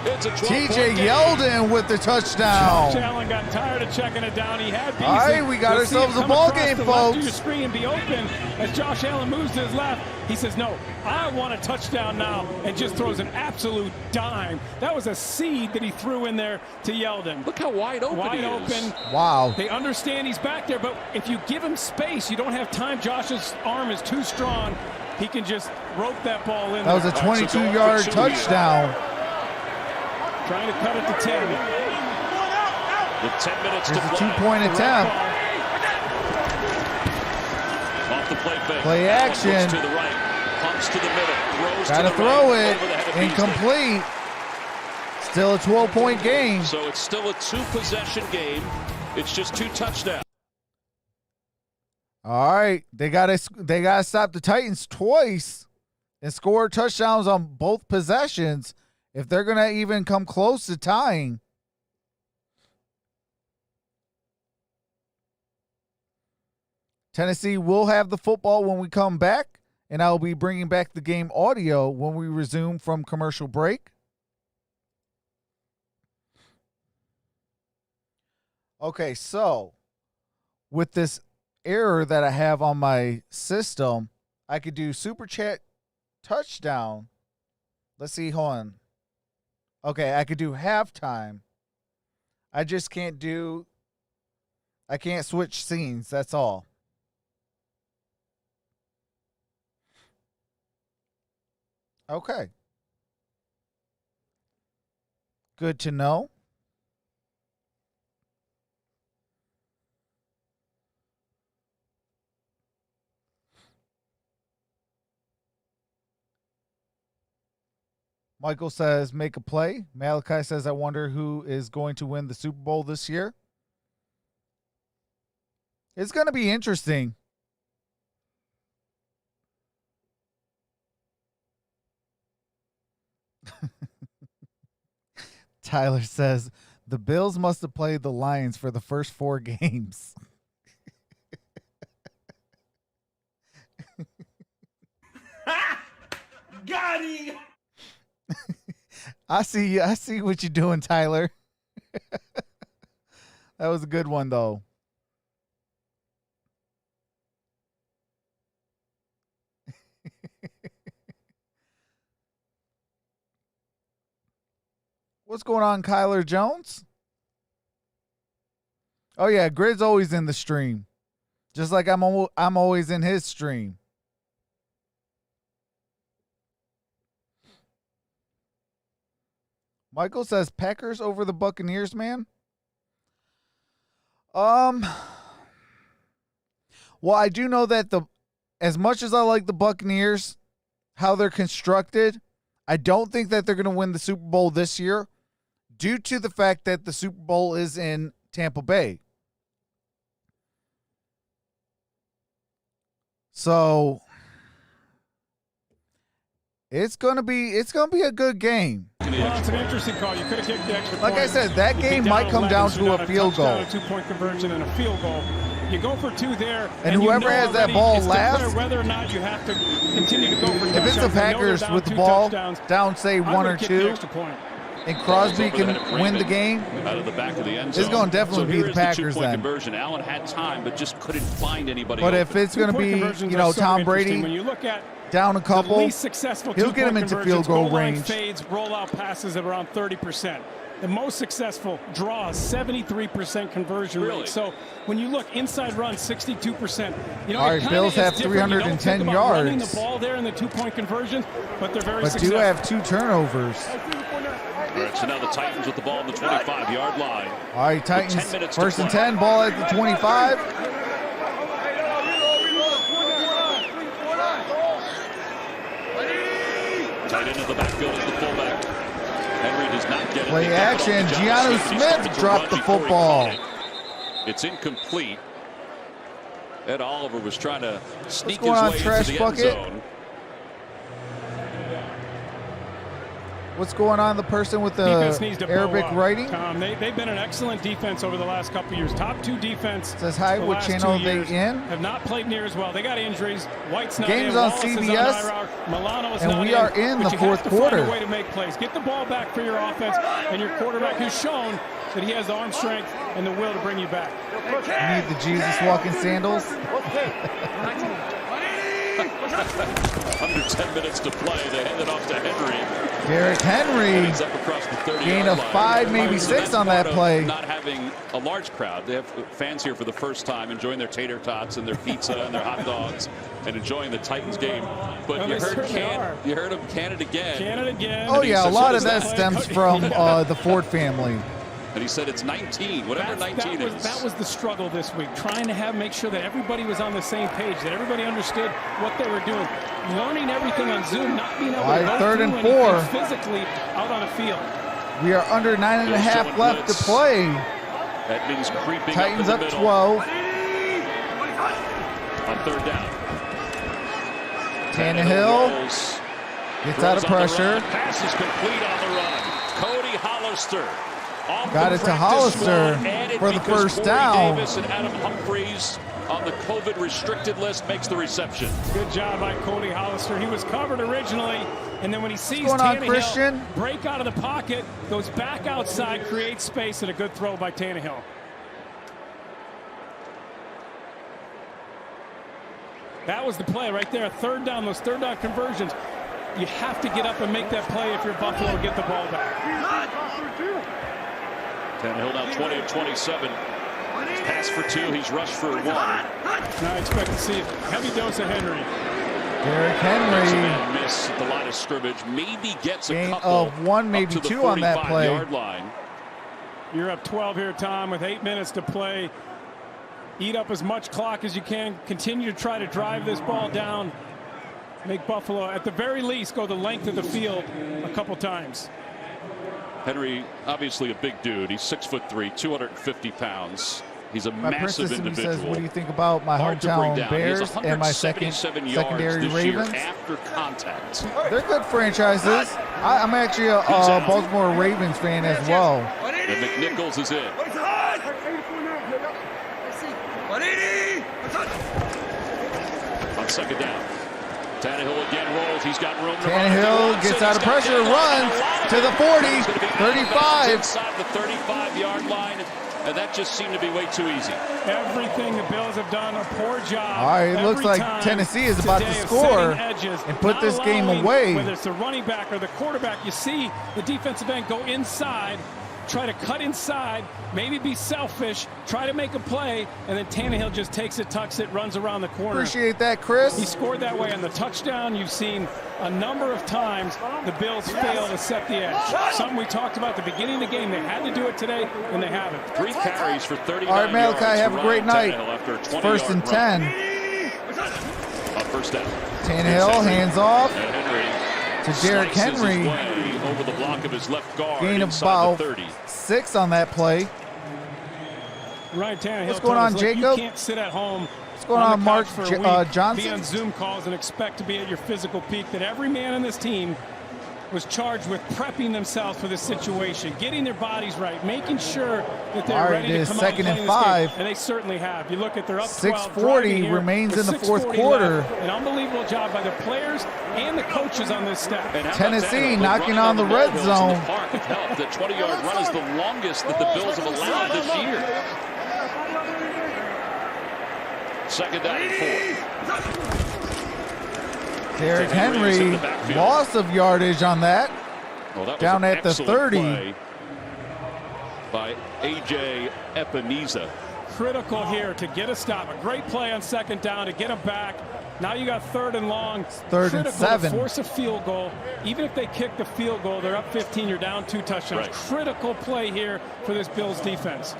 It's a 12-point TJ game. Yeldon with the touchdown. Josh Allen got tired of checking it down. He had Beasley. All right, we got You'll see ourselves it a come ball across game, the left of folks. your screen be open as Josh Allen moves to his left. He says, no, I want a touchdown now, and just throws an absolute dime. That was a seed that he threw in there to Yeldon. Look how wide open he is. open. Wow. They understand he's back there, but if you give him space, you don't have time. Josh's arm is too strong. He can just rope that ball in. That was a 22-yard touchdown. Trying to cut it to 10. With 10 minutes There's to a play. 2-point attempt. Off the play fake. Play action. Looks to the right. Pumps to the middle. Throws Got to to the throw right. it. Over the head of Incomplete. Still a 12-point game. Beasley. So it's still a 2-possession game. It's just 2 touchdowns. All right. They gotta stop the Titans twice and score touchdowns on both possessions if they're going to even come close to tying. Tennessee will have the football when we come back, and I'll be bringing back the game audio when we resume from commercial break. Okay, so with this error that I have on my system, I could do super chat touchdown. Let's see, hold on. Okay, I could do halftime. I just can't I can't switch scenes, that's all. Okay. Good to know. Michael says, make a play. Malachi says, I wonder who is going to win the Super Bowl this year. It's going to be interesting. Tyler says, the Bills must have played the Lions for the first 4 games. Got him! I see what you're doing, Tyler. That was a good one, though. What's going on, Kyler Jones? Oh yeah, Grid's always in the stream, just like I'm always in his stream. Michael says Packers over the Buccaneers, man. Well, I do know that as much as I like the Buccaneers, how they're constructed, I don't think that they're going to win the Super Bowl this year due to the fact that the Super Bowl is in Tampa Bay. So it's gonna be a good game. Well, it's an interesting call. You could have kicked the extra point. Like I said, that game might come down to a field goal. A 2-point conversion and a field goal. You go for 2 there, and whoever has that ball last, whether or not you have to continue to go for if it's the Packers with the ball down, say 1 or 2, and Crosby can win the game, out of the back of the end zone. It's going to definitely be the Packers then. Conversion. Allen had time, but just couldn't find anybody. But open. if it's going to be, Tom Brady, when you look at down a couple, the least successful he'll get him into field goal range. Fades, rollout passes at around 30%. The most successful draw, 73% conversion rate. So when you look inside run, 62%. All right, Bills have 310 yards. Running the ball there in the 2-point conversion, but they're very successful. do have 2 turnovers. All right, so now the Titans with the ball on the 25-yard line. All right, Titans, 1st and 10, ball at the 25. Tight end of the backfield is the fullback. Henry does not get it. Play action. Giannou Smith dropped the football. It's incomplete. Ed Oliver was trying to sneak his on, way trash into the bucket? end zone. What's going on? The person with the Arabic writing? They've been an excellent defense over the last couple of years. Top 2 defense. Says hi. What channel are they in? Have not played near as well. They got injuries. White's not Game's in. on Wallace CBS, is on Milano's and not we are in the but you 4th have to quarter. Find a way to make plays. Get the ball back for your offense, and your quarterback has shown that he has the arm strength and the will to bring you back. You need the Jesus walking sandals. Under 10 minutes to play. They hand it off to Henry. Derrick Henry, gain of 5, maybe 6 on that play. Not having a large crowd. They have fans here for the first time, enjoying their tater tots and their pizza and their hot dogs, and enjoying the Titans game. But you heard him can it again. Can it again. Oh yeah, a lot of that stems from the Ford family. And he said it's 19, whatever 19 is. That was the struggle this week, trying to make sure that everybody was on the same page, that everybody understood what they were doing. Learning everything on Zoom, not being able to go 3rd and 4 physically out on a field. We are under 9.5 left to play. That means creeping Titans up, in the up middle. 12. On 3rd down. Tannehill gets out of pressure. Pass is complete on the run. Cody Hollister. Got it to Hollister for the first down. Davis and Adam Humphries on the COVID restricted list makes the reception. Good job by Cody Hollister. He was covered originally, and then when he sees Tannehill break out of the pocket, goes back outside, creates space, and a good throw by Tannehill. That was the play right there. 3rd down, those 3rd down conversions. You have to get up and make that play if you're Buffalo or get the ball back. Tannehill now 20 of 27. Pass for 2. He's rushed for 1. Now I expect to see a heavy dose of Henry. Derrick Henry. Miss at the line of scrimmage. Maybe gets a gain couple of 1, maybe 2 on that play. Line. You're up 12 here, Tom, with 8 minutes to play. Eat up as much clock as you can. Continue to try to drive this ball down. Make Buffalo, at the very least, go the length of the field a couple times. Henry, obviously a big dude. He's 6'3", 250 pounds. He's a massive individual. Says, what do you think about my hometown Bears and my secondary Ravens? After contact. They're good franchises. I'm actually a Baltimore Ravens fan as well. And McNichols is in. On 2nd down. Tannehill again rolls. He's got room to run. Tannehill gets out of pressure, runs to the 40, 35. Inside the 35-yard line, and that just seemed to be way too easy. Everything the Bills have done, a poor job. All right, it looks like Tennessee is about to score and put this game away. Whether it's the running back or the quarterback, you see the defensive end go inside, try to cut inside, maybe be selfish, try to make a play, and then Tannehill just takes it, tucks it, runs around the corner. Appreciate that, Chris. He scored that way on the touchdown. You've seen a number of times the Bills fail to set the edge. Something we talked about at the beginning of the game. They had to do it today, and they haven't. 3 carries for 39 All right, Malachi, yards. have a great night. 1st and 10. first down. Tannehill, hands off And Henry to Derrick slices his Henry. way over the block of his left guard Gain of inside about the 30. 6 on that play. Ryan Tannehill. What's going on, Jacob? You can't sit at home. What's going on, Mark Johnson? Be on Zoom calls and expect to be at your physical peak. That every man on this team was charged with prepping themselves for this situation, getting their bodies right, making sure that they're ready to come out and play second and this 5. game. And they certainly have. You look at their up 12, 6:40 remains in the fourth quarter. An unbelievable job by the players and the coaches on this staff. Tennessee knocking on the red zone. The 20-yard run is the longest that the Bills have allowed this year. Second down and 4. Derrick Henry, loss of yardage on that. Well, that was down an at the excellent 30. play by A.J. Epineza. Critical here to get a stop. A great play on second down to get them back. Now you got third and long. Third and 7. To force a field goal. Even if they kick the field goal, they're up 15. You're down 2 touchdowns. Right. Critical play here for this Bills defense.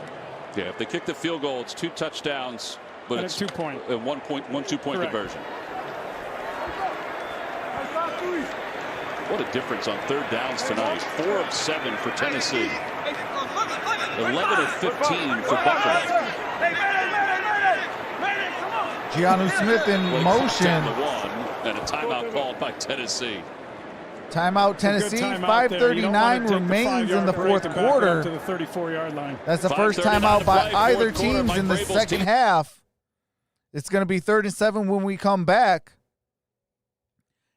Yeah, if they kick the field goal, it's 2 touchdowns, but And it's a 2-point. a 2-point conversion. What a difference on third downs tonight. 4 of 7 for Tennessee. 11 of 15 for Buffalo. Giannu Smith in motion. Down to 1, and a timeout called by Tennessee. Timeout Tennessee. 5:39 remains in the fourth quarter. To the 34-yard line. That's the first timeout by either teams in the second half. It's going to be 3rd and 7 when we come back.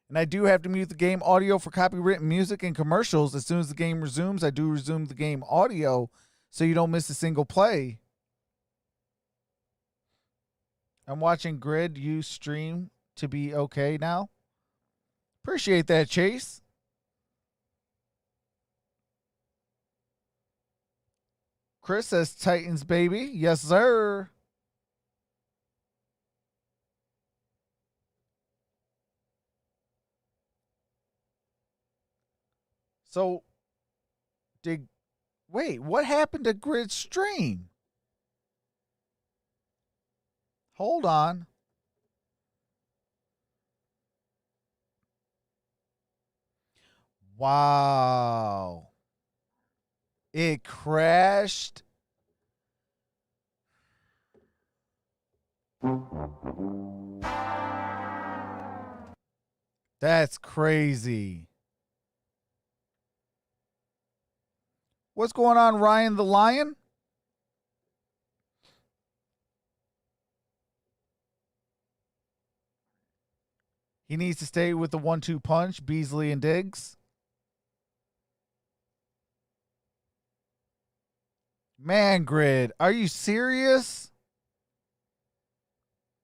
And I do have to mute the game audio for copywritten music and commercials. As soon as the game resumes, I do resume the game audio so you don't miss a single play. I'm watching Grid use stream to be okay now. Appreciate that, Chase. Chris says Titans, baby. Yes, sir. So, wait, what happened to Grid Stream? Hold on. Wow. It crashed. That's crazy. What's going on, Ryan the Lion? He needs to stay with the 1-2 punch, Beasley and Diggs. Man, Grid, are you serious?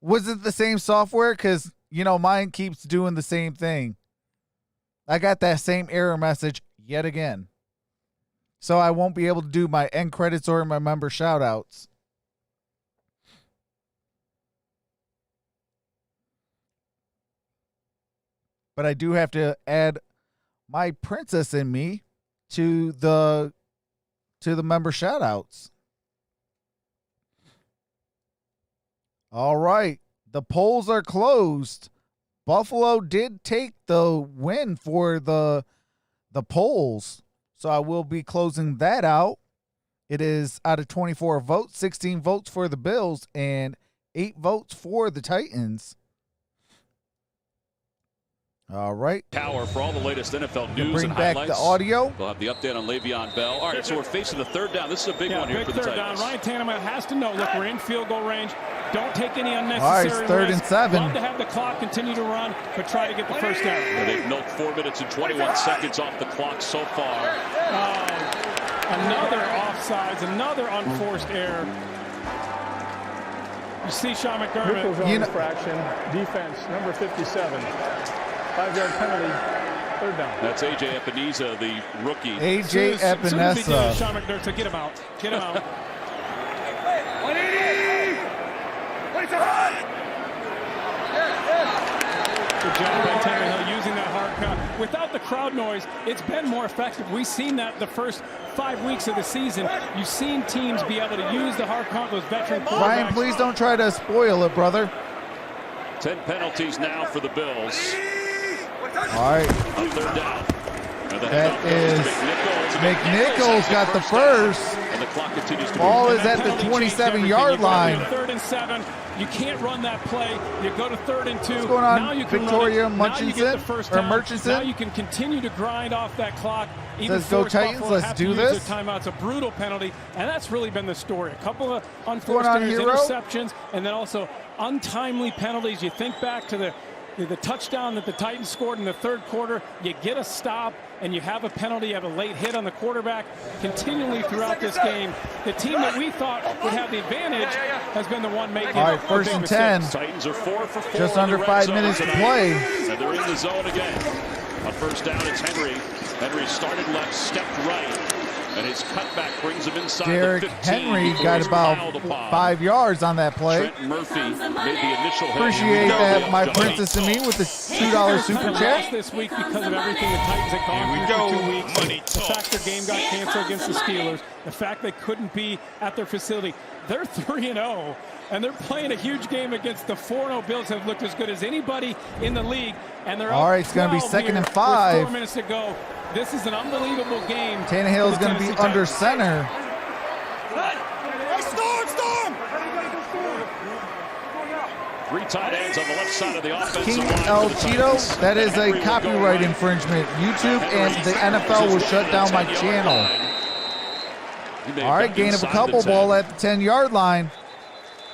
Was it the same software? Because, you know, mine keeps doing the same thing. I got that same error message yet again. So I won't be able to do my end credits or my member shout-outs. But I do have to add my princess in me to the member shout-outs. All right. The polls are closed. Buffalo did take the win for the polls. So I will be closing that out. It is out of 24 votes, 16 votes for the Bills and 8 votes for the Titans. All right. Power for all the latest NFL news bring and back highlights. the audio. We'll have the update on Le'Veon Bell. All right, so we're facing the third down. This is a big one here big for the third Titans. down. Ryan Tannehill has to know, look, we're in field goal range. Don't take any unnecessary All right, it's 3rd and 7. Love to have the clock continue to run, but try to get the first down. And they've milked 4 minutes and 21 seconds off the clock so far. Another offsides, another unforced error. You see Sean McDermott. Neutral zone infraction, defense, number 57. 5-yard penalty, third down. That's A.J. Epineza, the rookie. A.J. Epineza. Sean McDermott, so get him out. Get him out. 180! Good job by Tannehill using that hard count. Without the crowd noise, it's been more effective. We've seen that the first 5 weeks of the season. You've seen teams be able to use the hard count, those veteran quarterbacks. Ryan, please don't try to spoil it, brother. 10 penalties now for the Bills. All right. On third down. That is McNichols got the first. And the clock continues to Ball move. is at the 27-yard line. 3rd and 7. You can't run that play. You go to 3rd and 2. What's going on, now you can Victoria run it. Now you get the Murchison? first Or down. Murchison? Now you can continue to grind off that clock. Even Says go Titans, Buffalo let's have to do use this. their timeouts, a brutal penalty, and that's really been the story. A couple of unforced going on, errors, Hero? interceptions, and then also untimely penalties. You think back to the touchdown that the Titans scored in the 3rd quarter. You get a stop, and you have a penalty. You have a late hit on the quarterback. Continually throughout this game, the team that we thought would have the advantage has been the one making. All right, 1st and 10. Titans are 4 for 4. Just in under the red 5 zone minutes to tonight. play. And they're in the zone again. On first down, it's Henry. Henry started left, stepped right, and his cutback brings him inside Derrick the 15. Henry before got he's about piled upon. 5 yards on that play. Trent Murphy made the initial hit. Appreciate No, that, my Johnny. princess and me, with the $2 super chat. This week because of everything the Titans had gone through for 2 weeks. Money The talk. fact their game got canceled against the Steelers. The fact they couldn't be at their facility. They're 3-0, and they're playing a huge game against the 4-0 Bills have looked as good as anybody in the league. And they're All up right, it's going to be 12 2nd here and with 5. 4 minutes to go. This is an unbelievable game. Tannehill is for the going to be Tennessee under Titans. center. Three tight ends on the left side of the offensive King line El for the Cheeto, Titans. that is Henry a will go copyright right. infringement. YouTube and the NFL will shut down my channel. All right, gain of a couple, ball at the 10-yard line.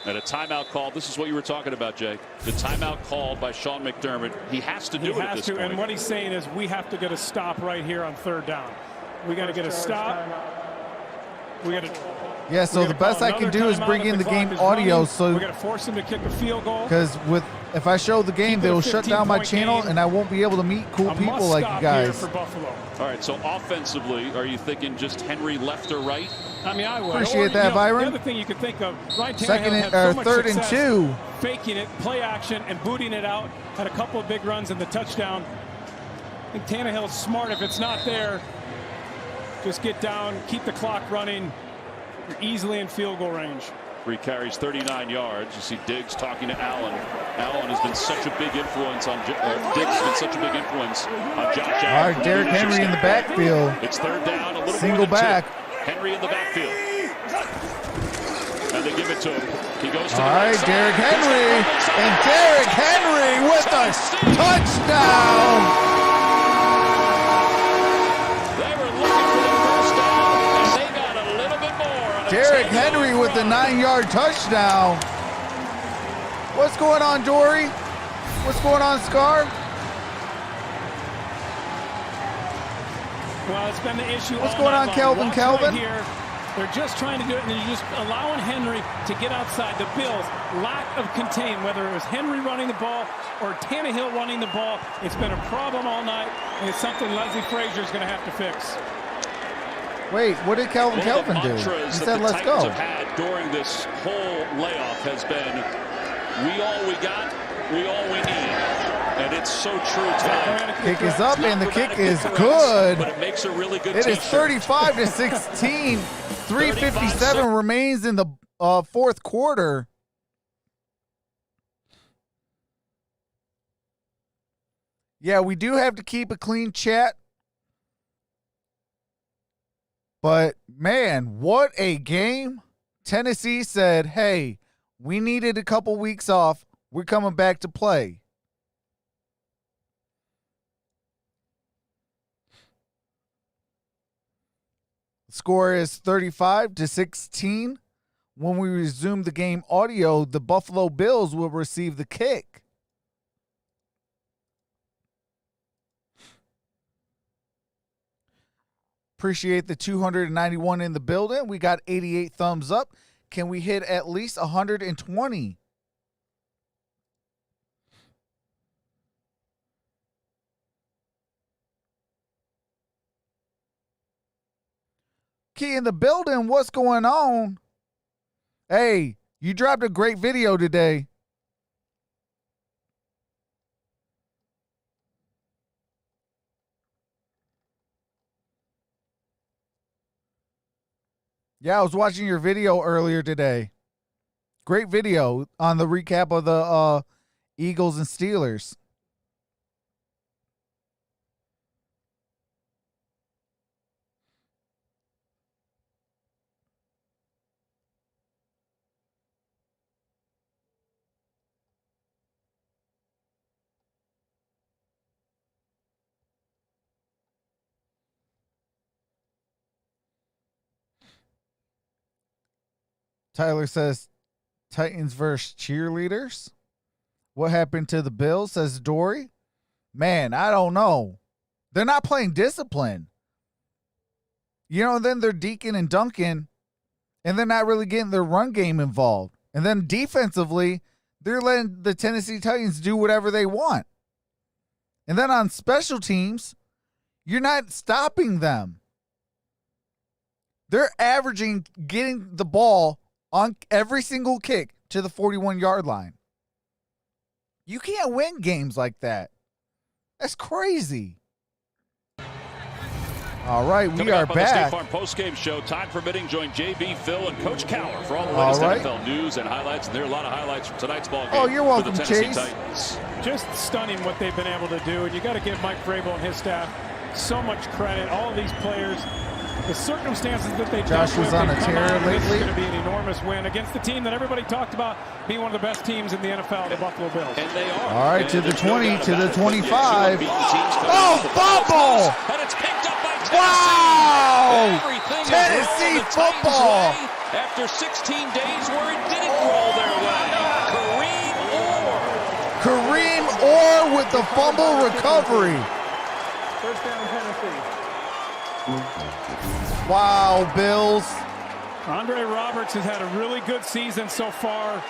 And a timeout called. This is what you were talking about, Jay. The timeout called by Sean McDermott. He has to do it at this point. And what he's saying is we have to get a stop right here on 3rd down. We got to get a stop. We got to. Yeah, so the best I can do is bring in the game audio, so we're going to force him to kick a field goal. because if I show the game, they'll shut down my channel, and I won't be able to meet cool people like you guys. For Buffalo. All right, so offensively, are you thinking just Henry left or right? I mean, I would. Appreciate that, Byron. The other thing you could think of, Ryan Tannehill Second had so much 3rd and success 2. faking it, play action, and booting it out. Had a couple of big runs in the touchdown. I think Tannehill's smart. If it's not there, just get down, keep the clock running. You're easily in field goal range. 3 carries, 39 yards. You see Diggs talking to Allen. Allen has been such a big influence on Diggs has been such a big influence on Josh Allen. All right, Derrick Henry in the backfield. It's 3rd down, a little Single more than back. 2. Henry in the backfield. And they give it to him. He goes to All the right, right Derrick side. Henry, and Derrick Henry with a touchdown. They were looking for the first down, and they got a little bit more. on a Derrick 10-yard Henry with the run. 9-yard touchdown. What's going on, Dory? What's going on, Scar? Well, it's been the issue. What's all going night on, long. Kelvin? Watch Kelvin? right here. They're just trying to do it, and you're just allowing Henry to get outside. The Bills' lack of contain, whether it was Henry running the ball or Tannehill running the ball, it's been a problem all night, and it's something Leslie Frazier is going to have to fix. Wait, what did Kelvin One of the do? He mantras said, that the let's Titans go. have had during this whole layoff has been, we all we got, we all we need. And it's so true tonight. Kick is up, and the kick Dramatic is difference, good. But it makes a really good It is t-shirt. 35-16. 3:57 remains in the 4th quarter. Yeah, we do have to keep a clean chat. But, man, what a game. Tennessee said, hey, we needed a couple weeks off. We're coming back to play. The score is 35-16. When we resume the game audio, the Buffalo Bills will receive the kick. Appreciate the 291 in the building. We got 88 thumbs up. Can we hit at least 120? Key in the building, what's going on? Hey, you dropped a great video today. Yeah, I was watching your video earlier today. Great video on the recap of the Eagles and Steelers. Tyler says Titans versus cheerleaders. What happened to the Bills, says Dory. Man, I don't know. They're not playing discipline. You know, and then they're deking and dunking, and they're not really getting their run game involved. And then defensively, they're letting the Tennessee Titans do whatever they want. And then on special teams, you're not stopping them. They're averaging getting the ball on every single kick to the 41-yard line. You can't win games like that. That's crazy. All right, we are back. The State Farm post-game show, time permitting, join JB, Phil, and Coach Cower for all the latest NFL news and highlights. And there are a lot of highlights from tonight's ball game. Oh, you're welcome, for the Tennessee Chase. Titans. Just stunning what they've been able to do. And you got to give Mike Vrabel and his staff so much credit. All of these players, the circumstances that they Josh was on a tear lately. This is going to be an enormous win against the team that everybody talked about being one of the best teams in the NFL, the Buffalo Bills. And they are. All right, to the 20, to the 25. Oh, fumble! And it's picked up by Tennessee. Wow! Everything Tennessee football. After 16 days where it didn't roll their way. Kareem Orr with the fumble recovery. First down, Tennessee. Wow, Bills. Andre Roberts has had a really good season so far.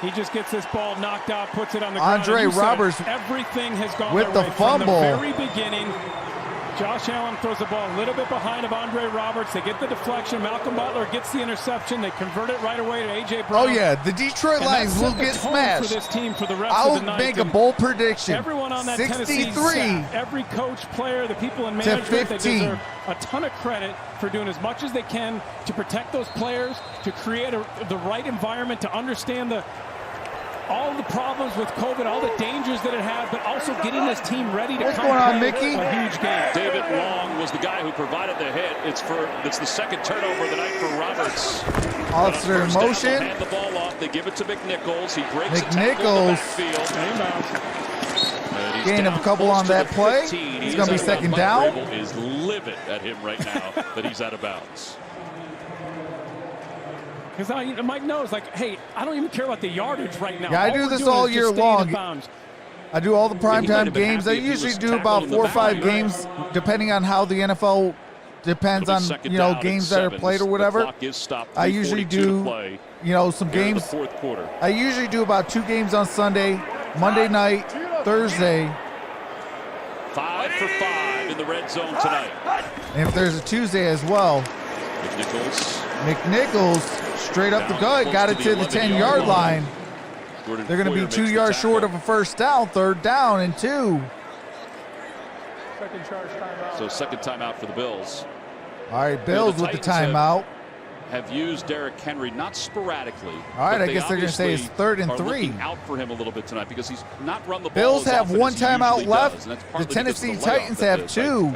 He just gets this ball knocked out, puts it on the ground. Andre Roberts everything has gone with the fumble. From the very beginning. Josh Allen throws the ball a little bit behind of Andre Roberts. They get the deflection. Malcolm Butler gets the interception. They convert it right away to A.J. Brown. Oh, yeah. The Detroit Lions will get smashed. For this team for the rest I'll of the night. make a bold prediction. Everyone on that 63 Tennessee staff, every coach, player, the people in management, they deserve a ton of credit for doing as much as they can to protect those players, to create the right environment, to understand all the problems with COVID, all the dangers that it had, but also getting this team ready to What's going on, Mickey? A huge game. David Long was the guy who provided the hit. It's the second turnover of the night for Roberts. Officer in motion. Hand the ball off. They give it to McNichols. He breaks McNichols. Gain of a couple on that play. It's going to be second down. Mike Vrabel is livid at him right now that he's out of bounds. Because Mike knows, like, hey, I don't even care about the yardage right now. Yeah, I do this all year long. I do all the primetime games. I usually do about 4 or 5 games, depending on how the NFL depends on, games that are played or whatever. I usually do, some games. I usually do about 2 games on Sunday, Monday night, Thursday. 5 for 5 in the red zone tonight. And if there's a Tuesday as well. McNichols straight up the gut, got it to the 10-yard line. They're going to be 2 yards short of a first down, 3rd down and 2. Second charge timeout. So second timeout for the Bills. All right, Bills with the timeout. Have used Derrick Henry not sporadically. All right, I guess they're going to say it's 3rd and 3. Out for him a little bit tonight because he's not run the ball. Bills have 1 timeout left. The Tennessee Titans have 2.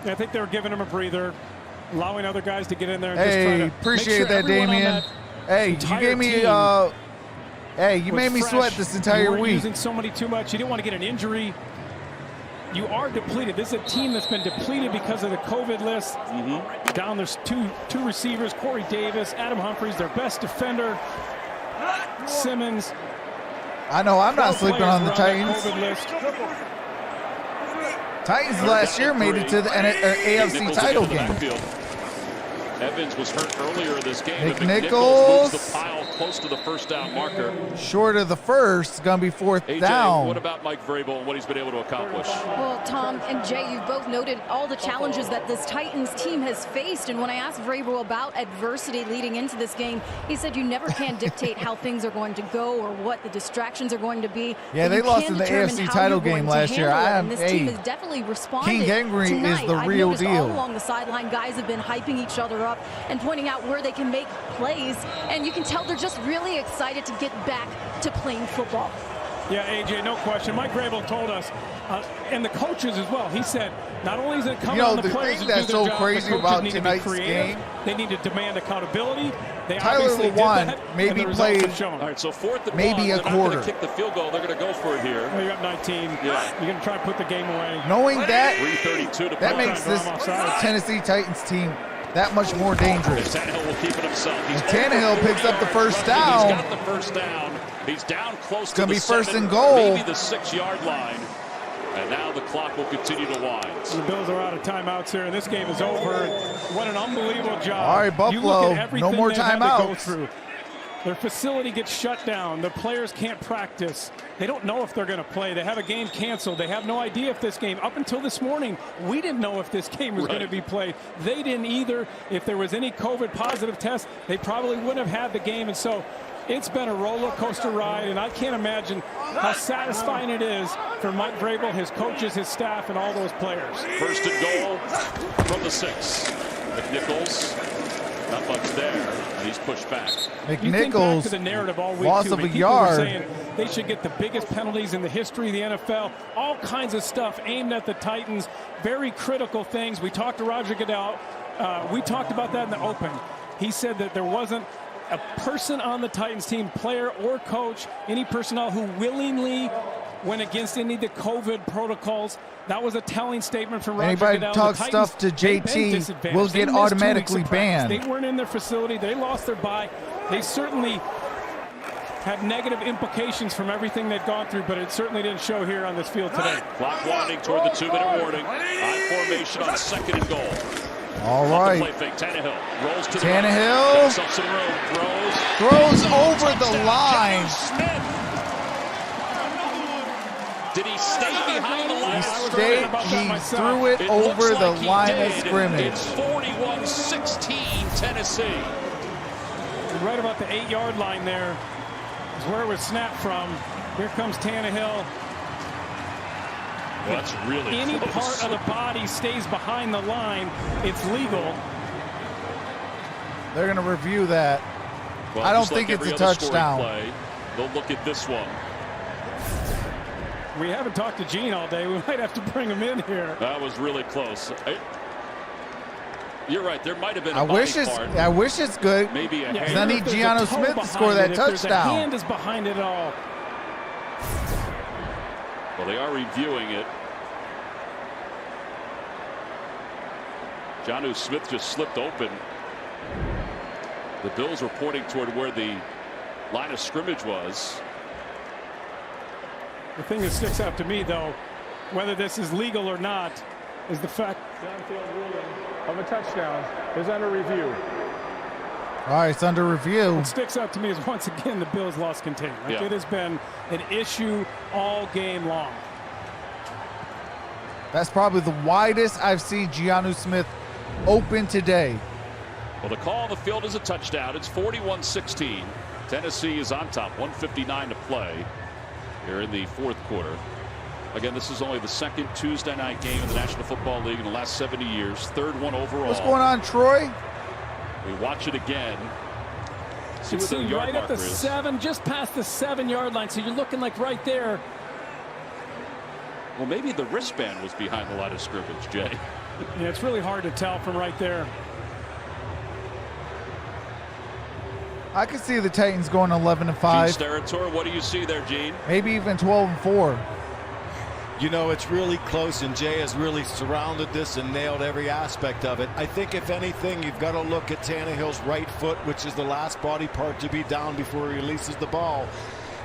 I think they were giving him a breather, allowing other guys to get in there. And hey, just try to appreciate that, Damien. Hey, you gave me. You made me sweat this entire week. Using somebody too much. You didn't want to get an injury. You are depleted. This is a team that's been depleted because of the COVID list. Down there's two receivers, Corey Davis, Adam Humphries, their best defender, Simmons. I know I'm not sleeping on the Titans. Titans last year made it to the AFC title game. Evans was hurt earlier this game. McNichols moves the pile close to the first down marker. Short of the first, going to be 4th AJ, down. What about Mike Vrabel and what he's been able to accomplish? Well, Tom and Jay, you've both noted all the challenges that this Titans team has faced. And when I asked Vrabel about adversity leading into this game, he said you never can dictate how things are going to go or what the distractions are going to be. Yeah, they lost in the AFC title game last year. This team has definitely responded. King Henry tonight. is the real deal. All along the sideline, guys have been hyping each other up and pointing out where they can make plays. And you can tell they're just really excited to get back to playing football. Yeah, AJ, no question. Mike Vrabel told us, and the coaches as well. He said, not only is it coming on the players to do their job, so crazy about tonight's game. They need to demand accountability. They Tyler obviously did Lewan that, maybe and the results played have shown. All right, so 4th and maybe 1. a They're quarter. not going to kick the field goal. They're going to go for it here. Well, you're up 19. Yeah. You're going to try and put the game away. Knowing that, 3:32 to that play. makes this Tennessee Titans team that much more dangerous. Tannehill will keep it himself. And Tannehill picks up the first down. He's got the first down. He's down close to gonna the be first 7, and goal. maybe the 6-yard line. And now the clock will continue to wind. The Bills are out of timeouts here, and this game is over. What an unbelievable job. All right, Buffalo, no more timeouts. Their facility gets shut down. The players can't practice. They don't know if they're going to play. They have a game canceled. They have no idea if this game, up until this morning, we didn't know if this game was going to be played. They didn't either. If there was any COVID positive test, they probably wouldn't have had the game. And so it's been a roller coaster ride, and I can't imagine how satisfying it is for Mike Vrabel, his coaches, his staff, and all those players. First and goal from the 6. McNichols. Not much there, and he's pushed back. McNichols to the narrative all week loss too. of a People yard. were saying they should get the biggest penalties in the history of the NFL. All kinds of stuff aimed at the Titans. Very critical things. We talked to Roger Goodell. We talked about that in the open. He said that there wasn't a person on the Titans team, player or coach, any personnel who willingly went against any of the COVID protocols. That was a telling statement from Roger Anybody Goodell. talks stuff to JT will get automatically banned. They weren't in their facility. They lost their bye. They certainly had negative implications from everything they've gone through, but it certainly didn't show here on this field today. Clock winding toward the 2-minute warning. High formation on 2nd and goal. All right. Play fake. Tannehill rolls to the Tannehill right. Up some room. Throws over the line. Did he stay behind the line? He threw it over the line of scrimmage. It's 41-16 Tennessee. Right about the 8-yard line there is where it was snapped from. Here comes Tannehill. Well, that's really Any close. part of the body stays behind the line, it's legal. They're going to review that. Well, I don't just think like it's a every other touchdown. scoring play, they'll look at this one. We haven't talked to Gene all day. We might have to bring him in here. That was really close. You're right. There might have been a I wish it's good. Maybe a Because hand. I need Gianno Smith to score that touchdown. If there's a hand is behind it all. Well, they are reviewing it. Gianno Smith just slipped open. The Bills were pointing toward where the line of scrimmage was. The thing that sticks out to me, though, whether this is legal or not, is the fact Downfield ruling of a touchdown is under review. All right, it's under review. what sticks out to me is once again the Bills lost containment. Like It has been an issue all game long. That's probably the widest I've seen Gianno Smith open today. Well, the call on the field is a touchdown. It's 41-16. Tennessee is on top. 1:59 to play here in the 4th quarter. Again, this is only the 2nd Tuesday night game in the National Football League in the last 70 years. 3rd one overall. What's going on, Troy? We watch it again. See It's what the yard right at the marker is. 7, just past the 7-yard line. So you're looking like right there. Well, maybe the wristband was behind the line of scrimmage, Jay. Yeah, it's really hard to tell from right there. I can see the Titans going 11-5. Gene's territory. What do you see there, Gene? Maybe even 12-4. You know, it's really close, and Jay has really surrounded this and nailed every aspect of it. I think, if anything, you've got to look at Tannehill's right foot, which is the last body part to be down before he releases the ball.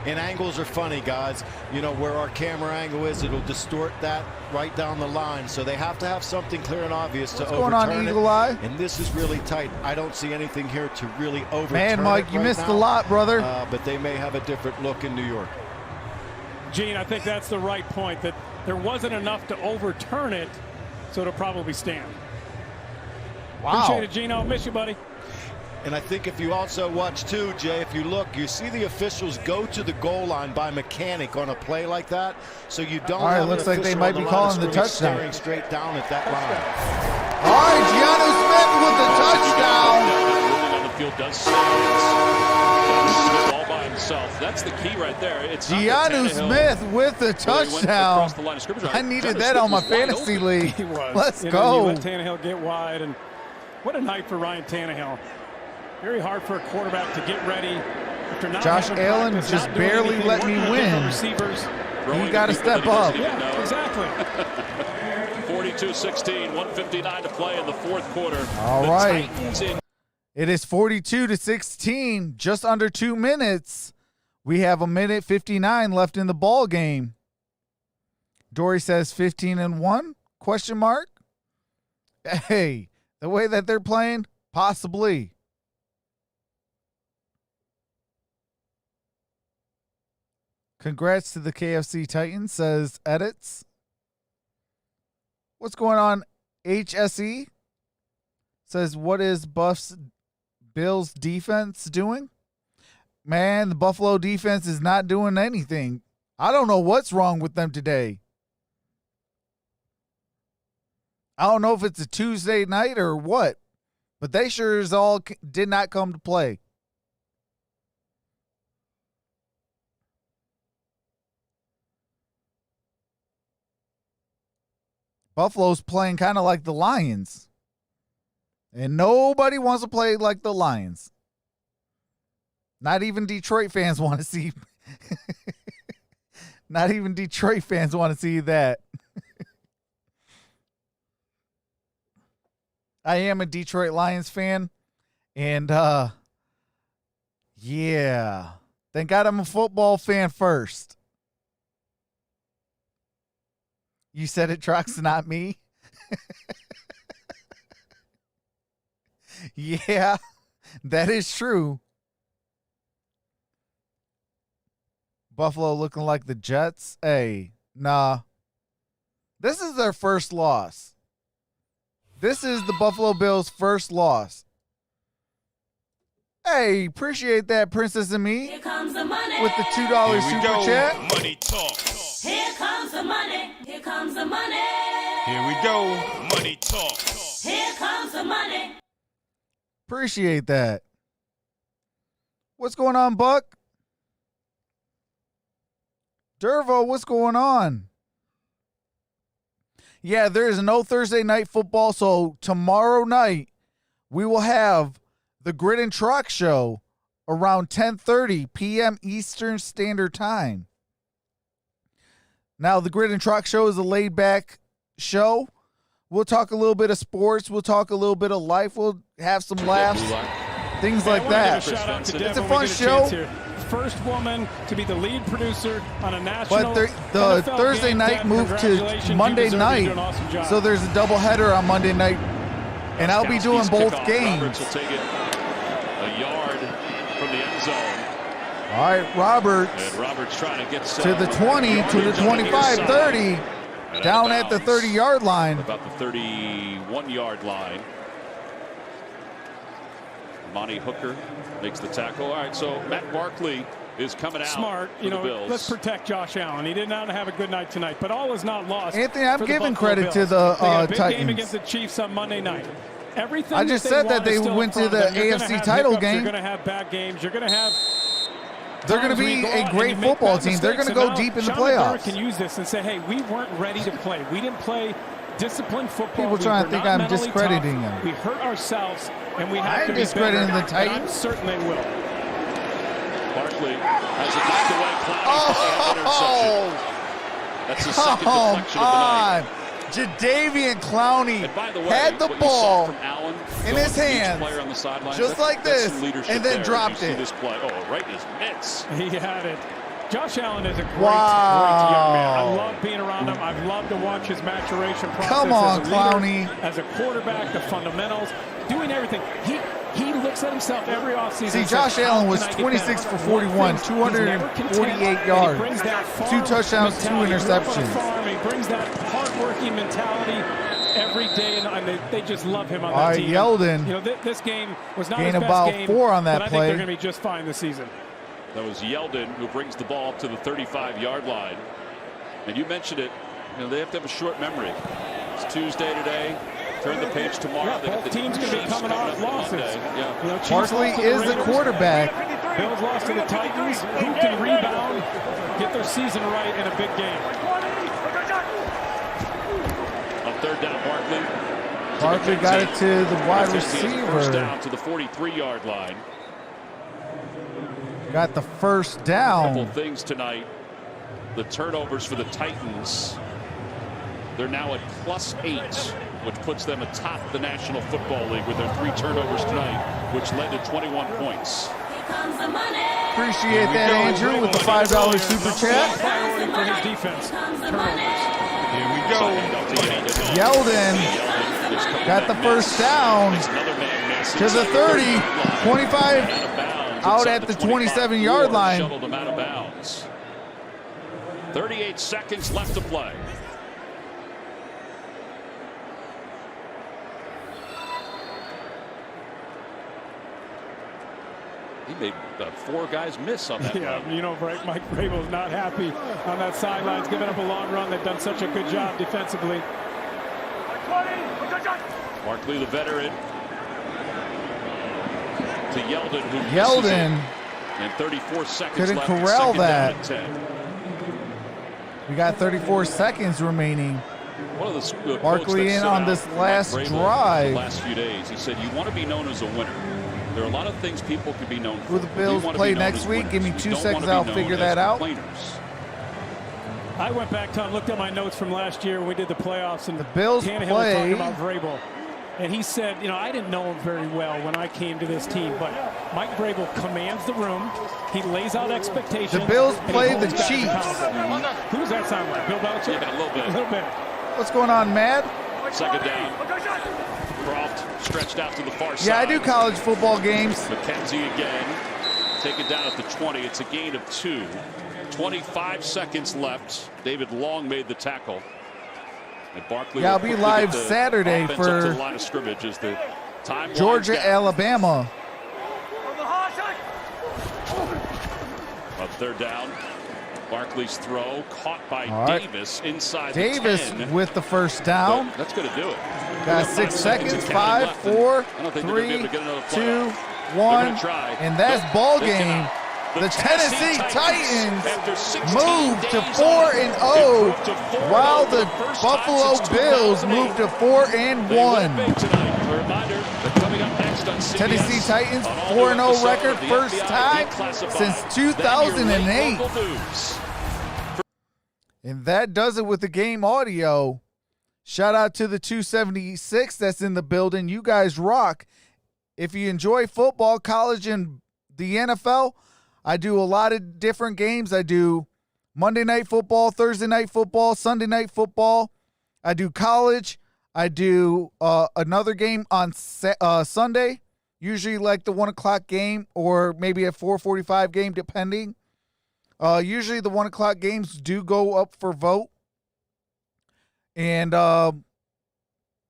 And angles are funny, guys. You know, where our camera angle is, it'll distort that right down the line. So they have to have something clear and obvious to overturn it. What's going on, Eagle Eye? And this is really tight. I don't see anything here to really overturn Man, Mike, it you right missed now. a lot, brother. But they may have a different look in New York. Gene, I think that's the right point, that there wasn't enough to overturn it, so it'll probably stand. Wow. Appreciate it, Gene. I'll miss you, buddy. And I think if you also watch too, Jay, if you look, you see the officials go to the goal line by mechanic on a play like that. So you don't All right, have looks an like they official might on be the line of calling the scrimmage touchdown. staring straight down at that line. All right, Gianno Smith with the touchdown. Ruling on the field does stand. Smith all by himself. That's the key right there. It's Keanu Smith with the touchdown. The line of scrimmage. I needed that on my fantasy league. He was. Let's you go. Know, you let Tannehill get wide, and what a night for Ryan Tannehill. Very hard for a quarterback to get ready. After not Josh Allen practice, just not doing barely anything, let me working with win. different receivers. You got to step up. Yeah, exactly. 42-16, 1:59 to play in the fourth quarter. All right. It is 42-16, just under 2 minutes. We have 1:59 left in the ball game. Dory says 15-1? Question mark. Hey, the way that they're playing, possibly. Congrats to the KFC Titans, says Edits. What's going on? HSE says, what is Bills defense doing? Man, the Buffalo defense is not doing anything. I don't know what's wrong with them today. I don't know if it's a Tuesday night or what, but they sure as all did not come to play. Buffalo's playing kind of like the Lions. And nobody wants to play like the Lions. Not even Detroit fans want to see. Not even Detroit fans want to see that. I am a Detroit Lions fan. And, yeah. Thank God I'm a football fan first. You said it, Trox, not me. Yeah, that is true. Buffalo looking like the Jets. Hey, nah. This is their first loss. This is the Buffalo Bills' first loss. Hey, appreciate that, Princess and Me. Here comes the money. With the $2 super chat. Money talk. Here comes the money. Here comes the money. Here we go. Money talk. Here comes the money. Appreciate that. What's going on, Buck? Dervo, what's going on? Yeah, there is no Thursday night football, so tomorrow night we will have the Grid and Truck show around 10:30 p.m. Eastern Standard Time. Now, the Grid and Truck show is a laid-back show. We'll talk a little bit of sports. We'll talk a little bit of life. We'll have some laughs, things like that. It's a fun show. First woman to be the lead producer on a national. But the Thursday night moved to Monday night, so there's a doubleheader on Monday night, and I'll be doing both games. Roberts will take it a yard from the end zone. All right, Roberts. And Roberts trying to get to the 20, to the 25, 30. Down at the 30-yard line. About the 31-yard line. Monty Hooker makes the tackle. All right, so Matt Barkley is coming out. Smart. You know, let's protect Josh Allen. He did not have a good night tonight, but all is not lost. Anthony, I'm giving credit to the the big Titans. game against the Chiefs on Monday night. Everything I just said that they went to the AFC title game. You're going to have bad games. You're going to have. They're going to be a great football team. They're going to go deep in the playoffs. Can use this and say, hey, we weren't ready to play. We didn't play disciplined football. People trying to think I'm discrediting them. We hurt ourselves, and we have to be discrediting better. the Titans. I'm certain they will. Barkley has it knocked away. Clowney That's the second deflection of the night. Jadeveon Clowney By the way, had the ball in his hands, just like this, and then dropped it. This play. Oh, right in his mitts. He had it. Josh Allen is a great young man. I love being around him. I've loved to watch his maturation process. Come on, as a leader, Clowney. as a quarterback, the fundamentals, doing everything. He looks at himself every offseason. See, Josh Allen was 26 for 41, 248 yards, 2 touchdowns, 2 interceptions. He brings that hard-working mentality every day, and they just love him on All that right, team. Yeldon. You know, this game was not gained his best about game, 4 on that but I play. think they're going to be just fine this season. That was Yeldon who brings the ball up to the 35-yard line. And you mentioned it, you know, they have to have a short memory. It's Tuesday today. Turn the page tomorrow. Yeah, both teams going to be coming off losses. Yeah. You know, Chiefs Barkley lost to is the Raiders. quarterback. Bills lost to the Titans. Who can rebound, get their season right in a big game? On third down, Barkley. Barkley got it to the wide First receiver. down to the 43-yard line. Got the first Couple down. things tonight. The turnovers for the Titans. They're now at +8, which puts them atop the National Football League with their 3 turnovers tonight, which led to 21 points. Here comes the money. Appreciate that, Andrew, with the $5 super chat. Priority for his defense. Here comes the money. Here we go. Yeldon got the first down to the 30, 25 out at the 27-yard line. Shuttled him out of bounds. 38 seconds left to play. He made 4 guys miss on that run. Yeah, you know, Mike Vrabel's not happy on that sidelines, giving up a long run. They've done such a good job defensively. Barkley, the veteran, to Yeldon, who Yeldon and 34 seconds couldn't left. corral Second down that. at 10. We got 34 seconds remaining. One of the Barkley in on this last drive. The last few days, he said, "You want to be known as a winner. There are a lot of things people can be known for. Who the Bills We want to play be known next as week? winners. Give me We 2 don't seconds, want to be I'll known figure as that out. complainers." I went back, Tom, looked at my notes from last year when we did the playoffs, and The Bills Tannehill was play. talking about Vrabel. And he said, you know, I didn't know him very well when I came to this team, but Mike Vrabel commands the room. He lays out expectations. The Bills and he play holds the guys Chiefs. accountable. Who does that sound like? Bill Belichick? Yeah, a little bit. A little bit. What's going on, Mad? Second down. Croft stretched out to the far side. Yeah, I do college football games. McKenzie again. Take it down at the 20. It's a gain of 2. 25 seconds left. David Long made the tackle. And Barkley Yeah, I'll will be quickly live get the Saturday offense up to for the line of scrimmage as the time winds Georgia, down. Alabama. On third down, Barkley's throw caught by All right. Davis inside Davis the 10. with the first down. But that's going to do it. Got We 6 seconds. and 5, left, 4, and I don't think they're gonna be 3, able to get another 2, playoff. 1, They're gonna try. and that's Nope, ball they game. cannot. The Tennessee Titans after 16 moved to days 4-0, improved to 4-0 while for the first time Buffalo since Bills 2008. moved to They 4-1. win big tonight. A reminder that coming up next on CBS, Tennessee Titans an all-new 4-0 episode record, of the first FBI time Declassified. since Then your 2008. late local news. And that does it with the game audio. Shout out to the 276 that's in the building. You guys rock. If you enjoy football, college, and the NFL, I do a lot of different games. I do Monday Night Football, Thursday Night Football, Sunday Night Football. I do college. I do another game on Sunday, usually like the 1 o'clock game or maybe a 4:45 game, depending. Usually the 1 o'clock games do go up for vote. And,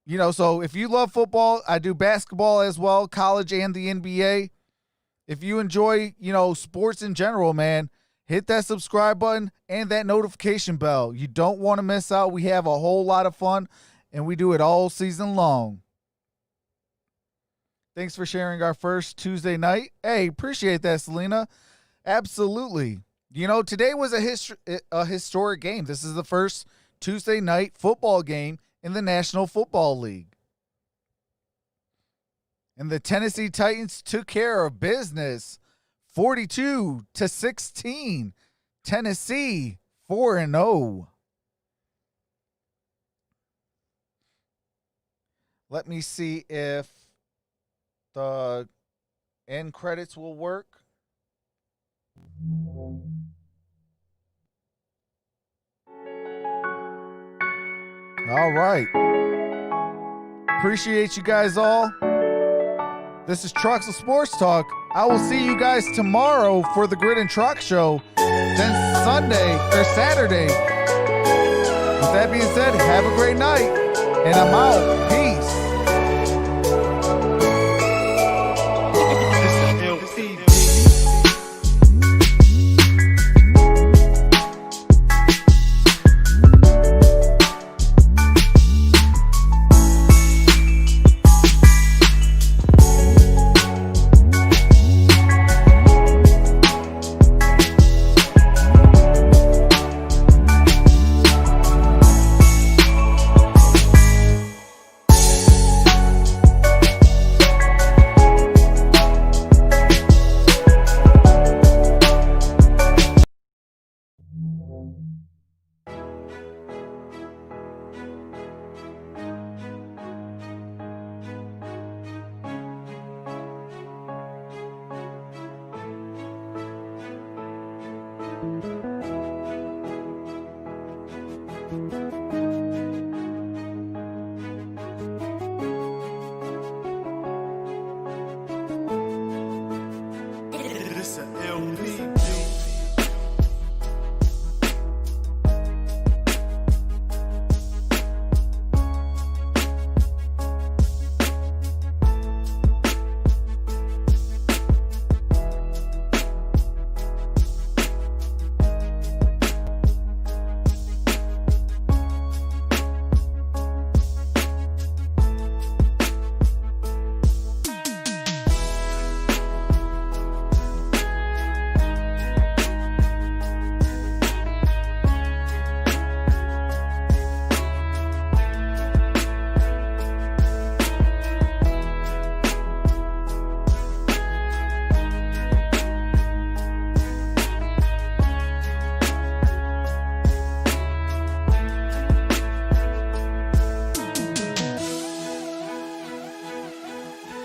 you know, so if you love football, I do basketball as well, college and the NBA. If you enjoy, you know, sports in general, man, hit that subscribe button and that notification bell. You don't want to miss out. We have a whole lot of fun, and we do it all season long. Thanks for sharing our first Tuesday night. Hey, appreciate that, Selena. Absolutely. You know, today was a historic game. This is the first Tuesday night football game in the National Football League. And the Tennessee Titans took care of business, 42-16. Tennessee 4-0. Let me see if the end credits will work. All right. Appreciate you guys all. This is Troxel Sports Talk. I will see you guys tomorrow for the Grid and Truck Show. Then Saturday. With that being said, have a great night. And I'm out. Peace.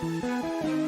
Bye.